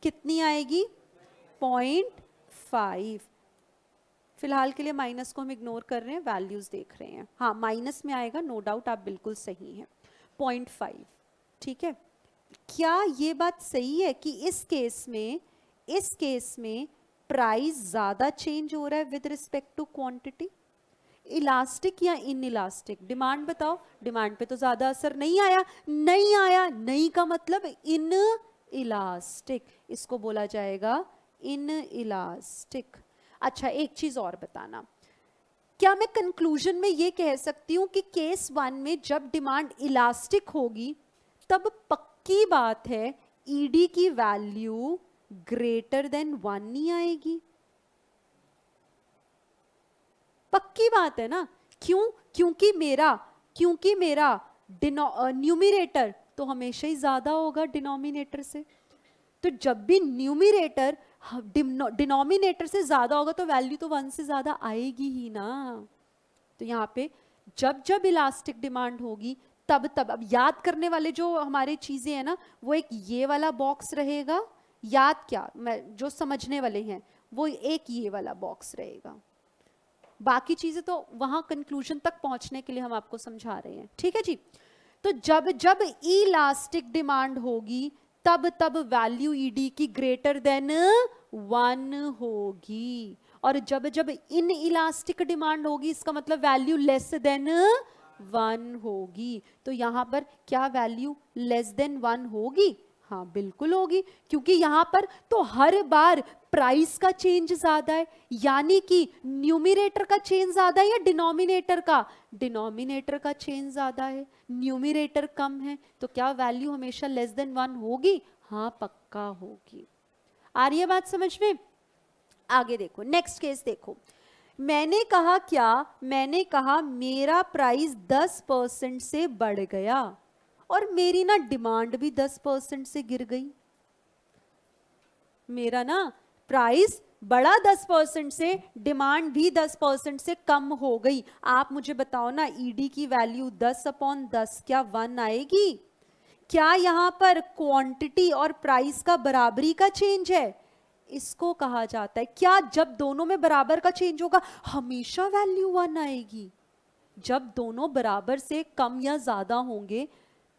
कितनी आएगी? 0.5। फिलहाल के लिए माइनस को हम इग्नोर कर रहे हैं, वैल्यूज देख रहे हैं। हाँ माइनस में आएगा, नो डाउट, आप बिल्कुल सही हैं, 0.5। ठीक है, क्या ये बात सही है कि इस केस में प्राइस ज्यादा चेंज हो रहा है with respect to quantity? Elastic या इन इलास्टिक? डिमांड बताओ, डिमांड पे तो ज्यादा असर नहीं आया, नहीं आया, नहीं का मतलब इन इलास्टिक, इसको बोला जाएगा इन इलास्टिक। अच्छा एक चीज और बताना, क्या मैं कंक्लूजन में ये कह सकती हूं कि केस 1 में जब डिमांड इलास्टिक होगी तब पक्की बात है ईडी की वैल्यू ग्रेटर देन 1 नहीं आएगी? पक्की बात है ना। क्यों? क्योंकि मेरा न्यूमिरेटर तो हमेशा ही ज्यादा होगा डिनोमिनेटर से। तो जब भी न्यूमिरेटर डिनोमिनेटर से ज्यादा होगा तो वैल्यू तो 1 से ज्यादा आएगी ही ना। तो यहाँ पे जब इलास्टिक डिमांड होगी तब अब याद करने वाले जो हमारे चीजें हैं ना, वो एक ये वाला बॉक्स रहेगा, याद क्या, मैं जो समझने वाले हैं वो एक ये वाला बॉक्स रहेगा, बाकी चीजें तो वहां कंक्लूजन तक पहुंचने के लिए हम आपको समझा रहे हैं। ठीक है जी, तो जब जब इलास्टिक डिमांड होगी तब तब वैल्यू ईडी की ग्रेटर देन 1 होगी, और जब जब इन इलास्टिक डिमांड होगी इसका मतलब वैल्यू लेस देन 1 होगी। तो यहां पर क्या वैल्यू लेस देन 1 होगी? हाँ बिल्कुल होगी, क्योंकि यहां पर तो हर बार प्राइस का चेंज ज्यादा है, यानी कि न्यूमिनेटर का चेंज ज्यादा है या डिनोमिनेटर का? डिनोमिनेटर का चेंज ज्यादा है, न्यूमिनेटर कम है, तो क्या वैल्यू हमेशा लेस देन 1 होगी? हाँ पक्का होगी। आ रही है बात समझ में? आगे देखो, नेक्स्ट केस देखो। मैंने कहा क्या? मैंने कहा मेरा प्राइस 10% से बढ़ गया और मेरी ना डिमांड भी 10% से गिर गई। मेरा ना प्राइस बढ़ा 10% से, डिमांड भी 10% से कम हो गई। आप मुझे बताओ ना, ईडी की वैल्यू 10/10 क्या 1 आएगी? क्या यहां पर क्वांटिटी और प्राइस का बराबरी का चेंज है? इसको कहा जाता है। क्या जब दोनों में बराबर का चेंज होगा हमेशा वैल्यू 1 आएगी? जब दोनों बराबर से कम या ज्यादा होंगे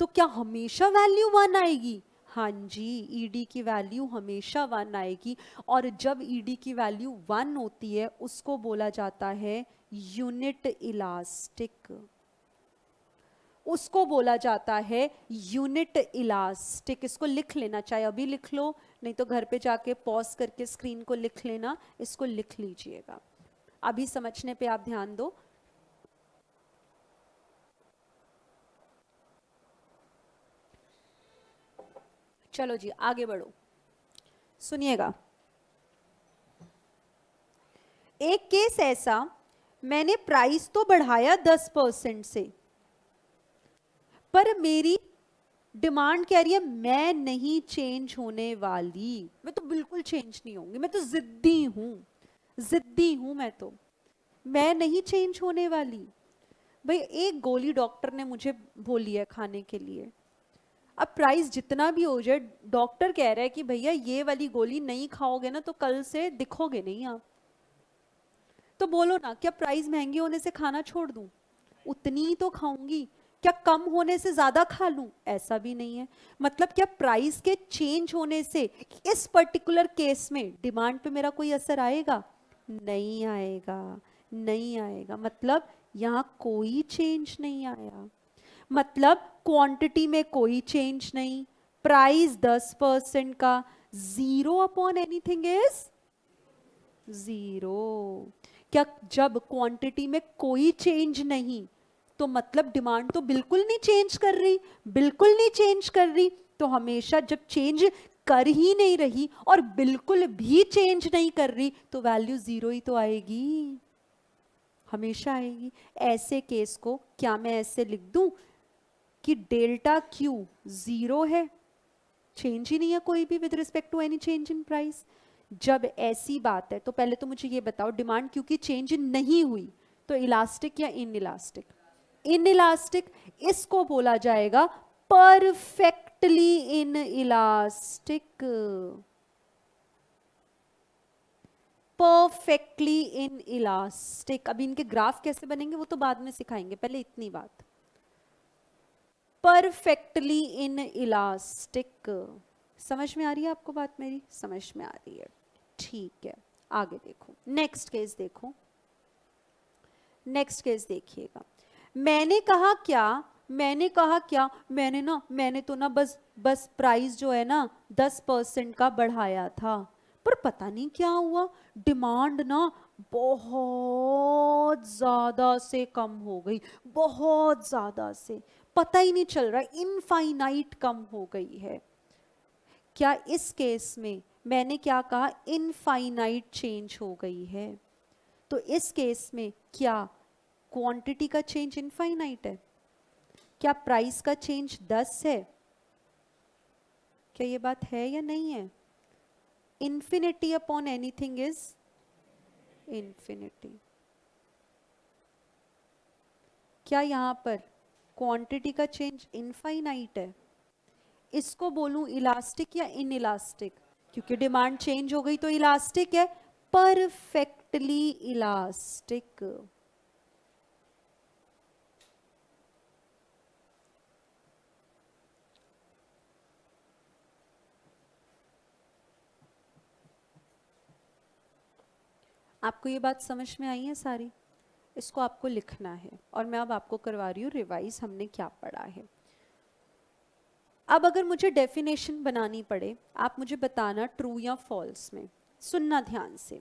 तो क्या हमेशा वैल्यू 1 आएगी? हाँ जी, ईडी की वैल्यू हमेशा 1 आएगी, और जब ईडी की वैल्यू 1 होती है उसको बोला जाता है यूनिट इलास्टिक। उसको बोला जाता है यूनिट इलास्टिक। इसको लिख लेना, चाहे अभी लिख लो, नहीं तो घर पे जाके पॉज करके स्क्रीन को लिख लेना, इसको लिख लीजिएगा। अभी समझने पे आप ध्यान दो। चलो जी आगे बढ़ो, सुनिएगा। एक केस ऐसा, मैंने प्राइस तो बढ़ाया 10% से, पर मेरी डिमांड कह रही है मैं नहीं चेंज होने वाली, मैं तो बिल्कुल चेंज नहीं होंगी, मैं तो जिद्दी हूं, जिद्दी हूं मैं नहीं चेंज होने वाली। भाई एक गोली डॉक्टर ने मुझे बोली है खाने के लिए, अब प्राइस जितना भी हो जाए, डॉक्टर कह रहा है कि भैया ये वाली गोली नहीं खाओगे ना तो कल से दिखोगे नहीं आप। तो बोलो ना, क्या प्राइस महंगी होने से खाना छोड़ दूं? उतनी ही तो खाऊंगी। क्या कम होने से ज्यादा खा लूं? ऐसा भी नहीं है। मतलब क्या प्राइस के चेंज होने से इस पर्टिकुलर केस में डिमांड पे मेरा कोई असर आएगा? नहीं आएगा, नहीं आएगा। मतलब यहां कोई चेंज नहीं आया, मतलब क्वांटिटी में कोई चेंज नहीं, प्राइस 10% का, 0/एनीथिंग इज 0। क्या जब क्वांटिटी में कोई चेंज नहीं तो मतलब डिमांड तो बिल्कुल नहीं चेंज कर रही, बिल्कुल नहीं चेंज कर रही। तो हमेशा जब चेंज कर ही नहीं रही और बिल्कुल भी चेंज नहीं कर रही तो वैल्यू 0 ही तो आएगी, हमेशा आएगी। ऐसे केस को क्या मैं ऐसे लिख दूं कि डेल्टा क्यू 0 है, चेंज ही नहीं है कोई भी with respect to any change in price. जब ऐसी बात है तो पहले तो मुझे ये बताओ, डिमांड क्योंकि चेंज नहीं हुई तो इलास्टिक या इन इलास्टिक? In elastic. इसको बोला जाएगा perfectly in elastic, perfectly in elastic. अभी इनके ग्राफ कैसे बनेंगे वो तो बाद में सिखाएंगे, पहले इतनी बात। Perfectly in elastic. समझ में आ रही है आपको बात मेरी? समझ में आ रही है, ठीक है। आगे देखो, नेक्स्ट केस देखो, नेक्स्ट केस देखिएगा। मैंने कहा क्या? मैंने कहा क्या? मैंने तो ना बस प्राइस जो है ना 10% का बढ़ाया था, पर पता नहीं क्या हुआ, डिमांड ना बहुत ज्यादा से कम हो गई, बहुत ज्यादा से, पता ही नहीं चल रहा, इनफाइनाइट कम हो गई है। क्या इस केस में मैंने क्या कहा? इनफाइनाइट चेंज हो गई है। तो इस केस में क्या क्वांटिटी का चेंज इनफाइनाइट है? क्या प्राइस का चेंज 10 है? क्या ये बात है या नहीं है? Infinity upon anything is infinity. क्या यहां पर क्वांटिटी का चेंज इनफाइनाइट है? इसको बोलूं इलास्टिक या इन इलास्टिक? क्योंकि डिमांड चेंज हो गई तो इलास्टिक है, परफेक्टली इलास्टिक। आपको ये बात समझ में आई है सारी? इसको आपको लिखना है और मैं अब आपको करवा रही हूँ रिवाइज हमने क्या पढ़ा है। अब अगर मुझे डेफिनेशन बनानी पड़े, आप मुझे बताना ट्रू या फॉल्स में। सुनना ध्यान से।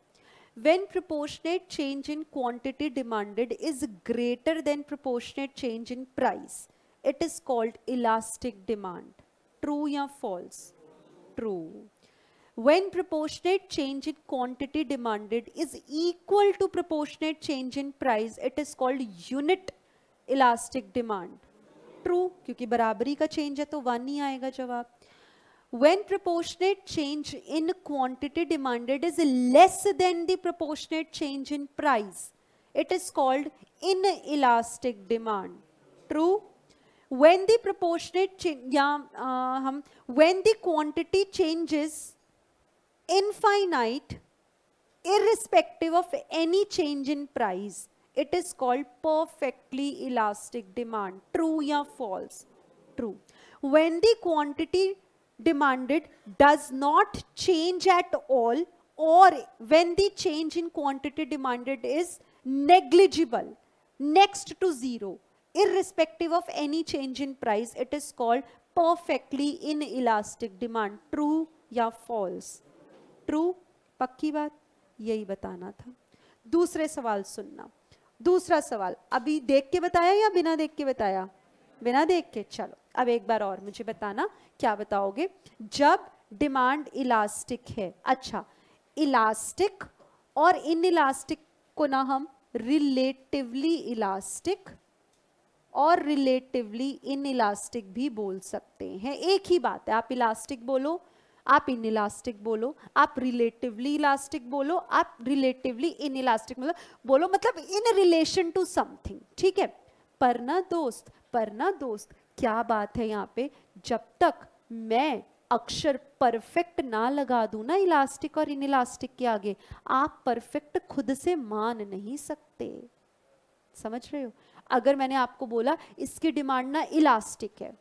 When proportionate change in quantity demanded is greater than proportionate change in price, it is called elastic demand. True या false? True. When proportionate change in quantity demanded is equal to proportionate change in price, it is called unit elastic demand. True, क्योंकि बराबरी का change है तो 1 ही आएगा जवाब। When proportionate change in quantity demanded is less than the proportionate change in price, it is called inelastic demand. True. When the proportionate when the quantity changes infinite irrespective of any change in price, it is called perfectly elastic demand. True या false? True. When the quantity demanded does not change at all, or when the change in quantity demanded is negligible, next to zero, irrespective of any change in price, it is called perfectly inelastic demand. True या false? True. पक्की बात? यही बताना था। दूसरे सवाल सुनना। दूसरा सवाल अभी देख के बताया या बिना देख के बताया? बिना देख के। चलो अब एक बार और मुझे बताना, क्या बताओगे? जब डिमांड इलास्टिक है, अच्छा इलास्टिक और इनइलास्टिक को ना हम रिलेटिवली इलास्टिक और रिलेटिवली इनइलास्टिक भी बोल सकते हैं। एक ही बात है, आप इलास्टिक बोलो, आप इनइलास्टिक बोलो, आप रिलेटिवली इलास्टिक बोलो, आप रिलेटिवली इनइलास्टिक बोलो, मतलब इन रिलेशन टू समथिंग। ठीक है, पर ना दोस्त क्या बात है यहाँ पे, जब तक मैं अक्षर परफेक्ट ना लगा दूं ना इलास्टिक और इनइलास्टिक के आगे, आप परफेक्ट खुद से मान नहीं सकते। समझ रहे हो? अगर मैंने आपको बोला इसकी डिमांड ना इलास्टिक है,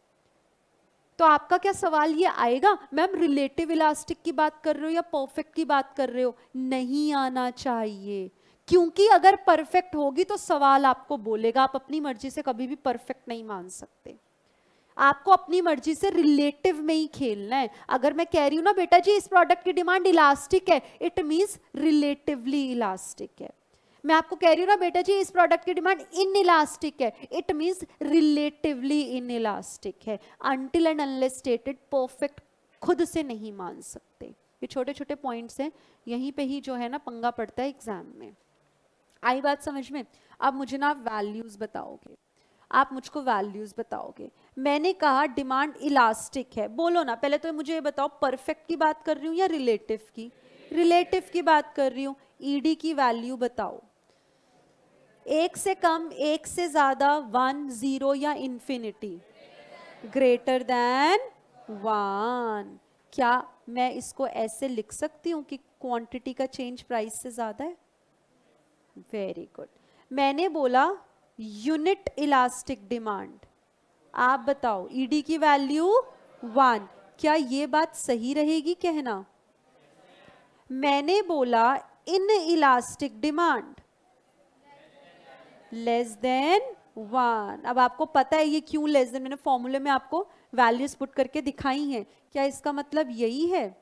तो आपका क्या सवाल ये आएगा, मैम रिलेटिव इलास्टिक की बात कर रहे हो या परफेक्ट की बात कर रहे हो? नहीं आना चाहिए, क्योंकि अगर परफेक्ट होगी तो सवाल आपको बोलेगा। आप अपनी मर्जी से कभी भी परफेक्ट नहीं मान सकते, आपको अपनी मर्जी से रिलेटिव में ही खेलना है। अगर मैं कह रही हूं ना बेटा जी इस प्रोडक्ट की डिमांड इलास्टिक है, इट मींस रिलेटिवली इलास्टिक है। मैं आपको कह रही हूं ना बेटा जी इस प्रोडक्ट की डिमांड इनइलास्टिक है, इट मींस रिलेटिवली इनइलास्टिक है। Until and unless stated, perfect खुद से नहीं मान सकते। ये छोटे छोटे पॉइंट्स हैं, यहीं पे ही जो है ना पंगा पड़ता है एग्जाम में। आई बात समझ में? अब मुझे ना वैल्यूज बताओगे, आप मुझको वैल्यूज बताओगे। मैंने कहा डिमांड इलास्टिक है, बोलो ना पहले तो मुझे ये बताओ परफेक्ट की बात कर रही हूँ या रिलेटिव की? रिलेटिव की बात कर रही हूँ। ईडी की वैल्यू बताओ, 1 से कम, 1 से ज्यादा, 1, 0 या इंफिनिटी? Greater than 1। क्या मैं इसको ऐसे लिख सकती हूँ कि क्वांटिटी का चेंज प्राइस से ज्यादा है? Very good. मैंने बोला यूनिट इलास्टिक डिमांड, आप बताओ ईडी की वैल्यू 1, क्या ये बात सही रहेगी कहना? मैंने बोला in elastic demand less than 1। अब आपको पता है ये क्यों लेस देन, मैंने फॉर्मूले में आपको वैल्यूज पुट करके दिखाई हैं। क्या इसका मतलब यही है?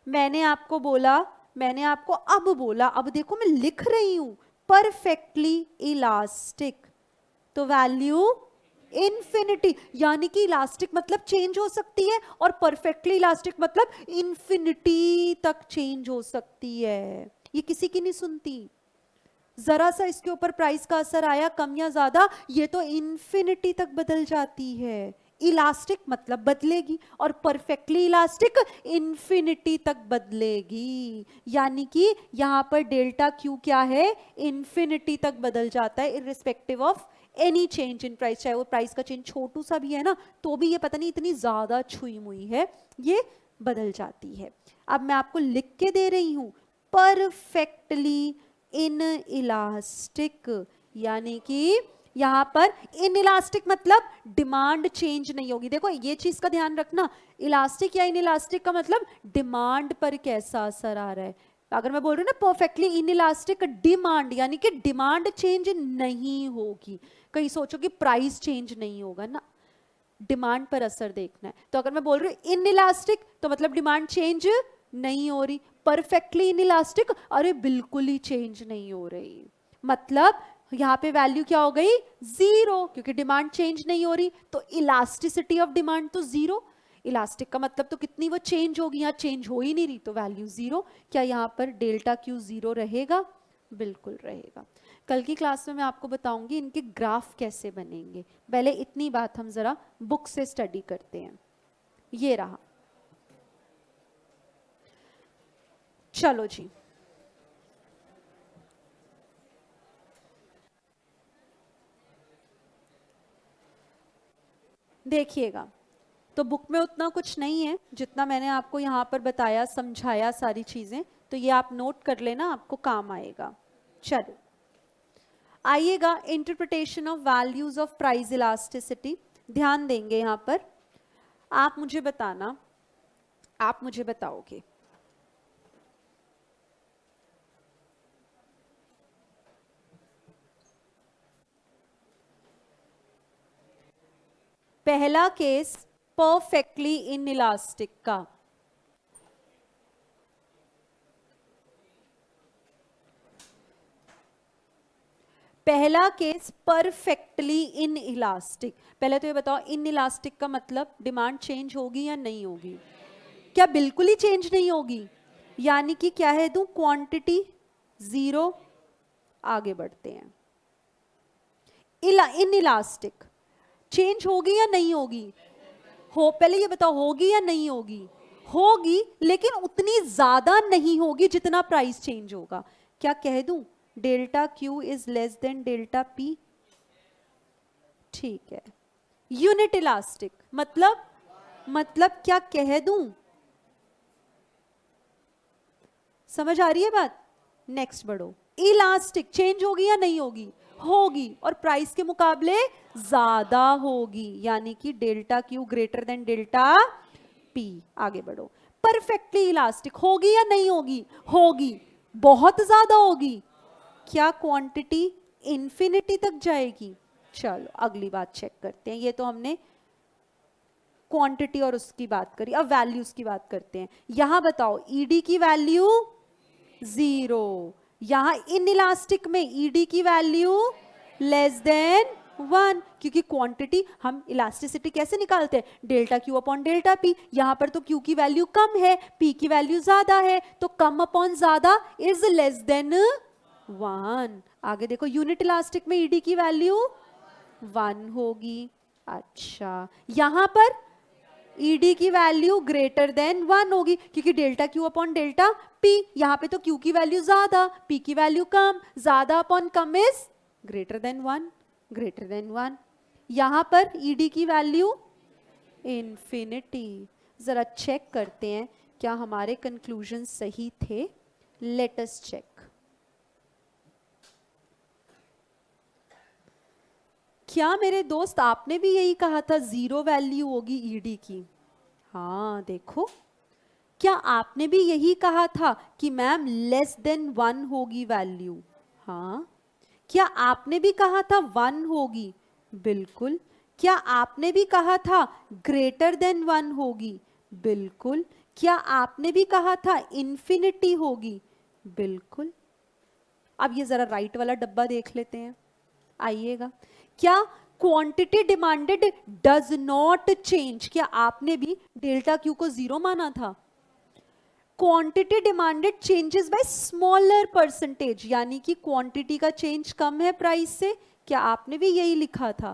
मैंने आपको अब बोला, अब देखो मैं लिख रही हूं परफेक्टली इलास्टिक, तो वैल्यू इन्फिनिटी, यानी कि इलास्टिक मतलब चेंज हो सकती है और परफेक्टली इलास्टिक मतलब इन्फिनिटी तक चेंज हो सकती है। ये किसी की नहीं सुनती। जरा सा इसके ऊपर प्राइस का असर आया कम या ज्यादा, ये तो इन्फिनिटी तक बदल जाती है। इलास्टिक मतलब बदलेगी और परफेक्टली इलास्टिक इन्फिनिटी तक बदलेगी, यानी कि यहां पर डेल्टा क्यू क्या है, इन्फिनिटी तक बदल जाता है irrespective of any change in price. चाहे वो प्राइस का चेंज छोटू सा भी है ना, तो भी ये पता नहीं इतनी ज्यादा छुई मुई है, ये बदल जाती है। अब मैं आपको लिख के दे रही हूं परफेक्टली इन इलास्टिक, यानी कि यहां पर इन इलास्टिक मतलब डिमांड चेंज नहीं होगी। देखो ये चीज का ध्यान रखना, इलास्टिक या इन इलास्टिक का मतलब डिमांड पर कैसा असर आ रहा है। अगर मैं बोल रही हूँ ना परफेक्टली इनइलास्टिक डिमांड, यानी कि डिमांड चेंज नहीं होगी। कहीं सोचो कि प्राइस चेंज नहीं होगा ना, डिमांड पर असर देखना है। तो अगर मैं बोल रही हूँ इनइलास्टिक तो मतलब डिमांड चेंज नहीं हो रही। परफेक्टली इनइलास्टिक, अरे बिल्कुल ही चेंज नहीं हो रही, मतलब यहाँ पे वैल्यू क्या हो गई, जीरो, क्योंकि डिमांड चेंज नहीं हो रही। तो इलास्टिसिटी ऑफ डिमांड तो जीरो। इलास्टिक का मतलब तो कितनी वो चेंज होगी, यहाँ चेंज हो ही नहीं रही तो वैल्यू जीरो। क्या यहाँ पर डेल्टा क्यू जीरो रहेगा? बिल्कुल रहेगा। कल की क्लास में मैं आपको बताऊंगी इनके ग्राफ कैसे बनेंगे। पहले इतनी बात हम जरा बुक से स्टडी करते हैं। ये रहा, चलो जी, देखिएगा। तो बुक में उतना कुछ नहीं है जितना मैंने आपको यहाँ पर बताया, समझाया सारी चीजें, तो ये आप नोट कर लेना, आपको काम आएगा। चलो आइएगा, interpretation of values of price elasticity. ध्यान देंगे यहाँ पर। आप मुझे बताना, आप मुझे बताओगे पहला केस परफेक्टली इनइलास्टिक का, पहला केस परफेक्टली इनइलास्टिक। पहले तो ये बताओ इनइलास्टिक का मतलब डिमांड चेंज होगी या नहीं होगी? क्या बिल्कुल ही चेंज नहीं होगी? यानी कि क्या है दूं, क्वांटिटी जीरो। आगे बढ़ते हैं। इनइलास्टिक चेंज होगी या नहीं होगी? हो, पहले ये बताओ होगी या नहीं होगी? होगी, लेकिन उतनी ज्यादा नहीं होगी जितना प्राइस चेंज होगा। क्या कह दूं, delta Q is less than delta P. ठीक है। यूनिट इलास्टिक मतलब क्या कह दूं, समझ आ रही है बात? नेक्स्ट बढ़ो। इलास्टिक चेंज होगी या नहीं होगी? होगी, और प्राइस के मुकाबले ज्यादा होगी, यानी कि delta Q greater than delta P. आगे बढ़ो। परफेक्टली इलास्टिक होगी या नहीं होगी? होगी, बहुत ज्यादा होगी। क्या क्वांटिटी इंफिनिटी तक जाएगी? चलो अगली बात चेक करते हैं। ये तो हमने क्वांटिटी और उसकी बात करी, अब वैल्यूज की बात करते हैं। यहां बताओ ईडी की वैल्यू जीरो, यहां इनइलास्टिक में ईडी की वैल्यू लेस देन वन, क्योंकि क्वांटिटी हम इलास्टिसिटी कैसे निकालते हैं, delta Q upon delta P. यहां पर तो क्यू की वैल्यू कम है, पी की वैल्यू ज्यादा है, तो कम अपॉन ज्यादा इज लेस देन वन। आगे देखो, यूनिट इलास्टिक में ईडी की वैल्यू वन होगी। अच्छा, यहां पर ईडी की वैल्यू ग्रेटर देन वन होगी, क्योंकि delta Q upon delta P. यहां पे तो क्यू की वैल्यू ज्यादा, पी की वैल्यू कम, ज्यादा upon come is greater then one, greater than one. यहां पर ईडी की वैल्यू इंफिनिटी। जरा चेक करते हैं क्या हमारे कंक्लूजन सही थे। Let us check. क्या मेरे दोस्त आपने भी यही कहा था जीरो वैल्यू होगी ईडी की? हाँ देखो, क्या आपने भी यही कहा था कि मैम लेस देन वन होगी वैल्यू? हाँ। क्या आपने भी कहा था वन होगी? बिल्कुल। क्या आपने भी कहा था ग्रेटर देन वन होगी? बिल्कुल। क्या आपने भी कहा था इंफिनिटी होगी? बिल्कुल। अब ये जरा राइट वाला डब्बा देख लेते हैं, आइएगा। क्या quantity demanded does not change? क्या आपने भी डेल्टा क्यू को जीरो माना था? Quantity demanded changes by smaller percentage, यानी कि क्वांटिटी का चेंज कम है प्राइस से। क्या आपने भी यही लिखा था?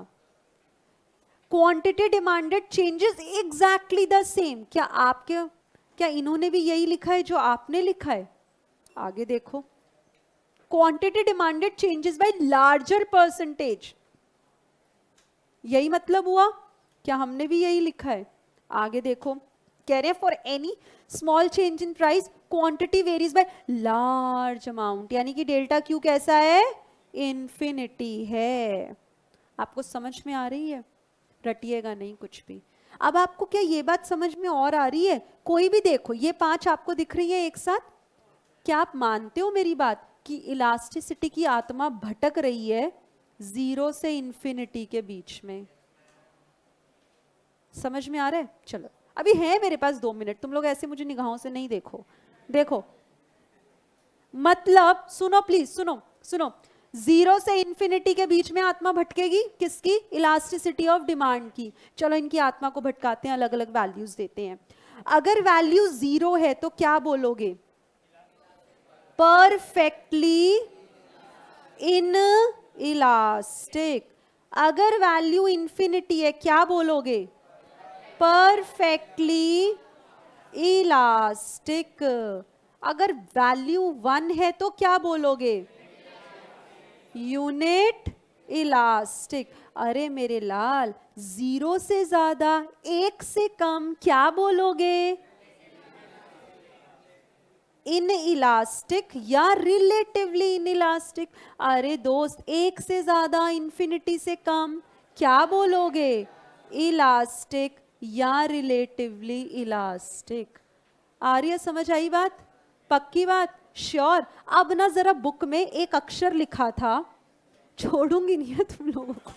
Quantity demanded changes exactly the same. क्या इन्होंने भी यही लिखा है जो आपने लिखा है? आगे देखो, quantity demanded changes by larger percentage, यही मतलब हुआ। क्या हमने भी यही लिखा है? आगे देखो, कह रहे हैं for any small change in price quantity varies by large amount, यानी कि डेल्टा क्यू कैसा है, इंफिनिटी है। आपको समझ में आ रही है? रटिएगा नहीं कुछ भी। अब आपको क्या ये बात समझ में और आ रही है? कोई भी देखो, ये पांच आपको दिख रही है एक साथ, क्या आप मानते हो मेरी बात कि इलास्टिसिटी की आत्मा भटक रही है 0 से इंफिनिटी के बीच में? समझ में आ रहा है? चलो अभी है मेरे पास 2 मिनट, तुम लोग ऐसे मुझे निगाहों से नहीं देखो। देखो मतलब सुनो प्लीज, सुनो सुनो, 0 से इंफिनिटी के बीच में आत्मा भटकेगी किसकी? इलास्टिसिटी ऑफ डिमांड की। चलो इनकी आत्मा को भटकाते हैं, अलग अलग वैल्यूज देते हैं। अगर वैल्यू 0 है तो क्या बोलोगे? Perfectly in elastic. अगर वैल्यू इंफिनिटी है क्या बोलोगे? Perfectly elastic. अगर वैल्यू 1 है तो क्या बोलोगे? Unit elastic. अरे मेरे लाल, 0 से ज्यादा 1 से कम क्या बोलोगे? इन इलास्टिक या रिलेटिवली इन इलास्टिक? अरे दोस्त, 1 से ज्यादा इंफिनिटी से कम क्या बोलोगे? इलास्टिक या रिलेटिवली इलास्टिक। आ रही है समझ? आई बात? पक्की बात? श्योर? अब ना जरा बुक में एक अक्षर लिखा था, छोड़ूंगी नहीं है तुम लोगों को।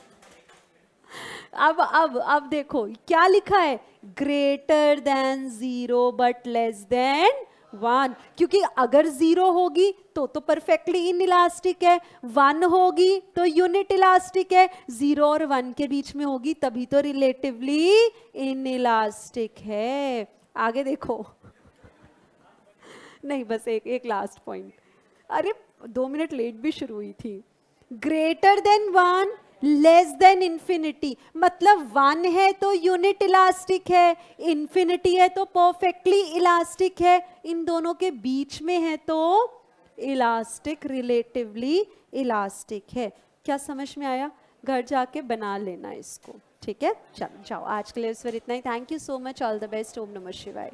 अब देखो क्या लिखा है? Greater than 0 but less than 1। क्योंकि अगर 0 होगी तो परफेक्टली इन इलास्टिक है, 1 होगी तो यूनिट इलास्टिक है, 0 और 1 के बीच में होगी तभी तो रिलेटिवली इन इलास्टिक है। आगे देखो। नहीं बस एक लास्ट पॉइंट। अरे 2 मिनट लेट भी शुरू हुई थी। Greater than 1 less than infinity, मतलब 1 है तो यूनिट इलास्टिक है, इंफिनिटी है तो परफेक्टली इलास्टिक है, इन दोनों के बीच में है तो इलास्टिक, रिलेटिवली इलास्टिक है। क्या समझ में आया? घर जाके बना लेना इसको, ठीक है? चलो जाओ, आज के लिए इस बार इतना ही। Thank you so much, all the best. ओम नमः शिवाय।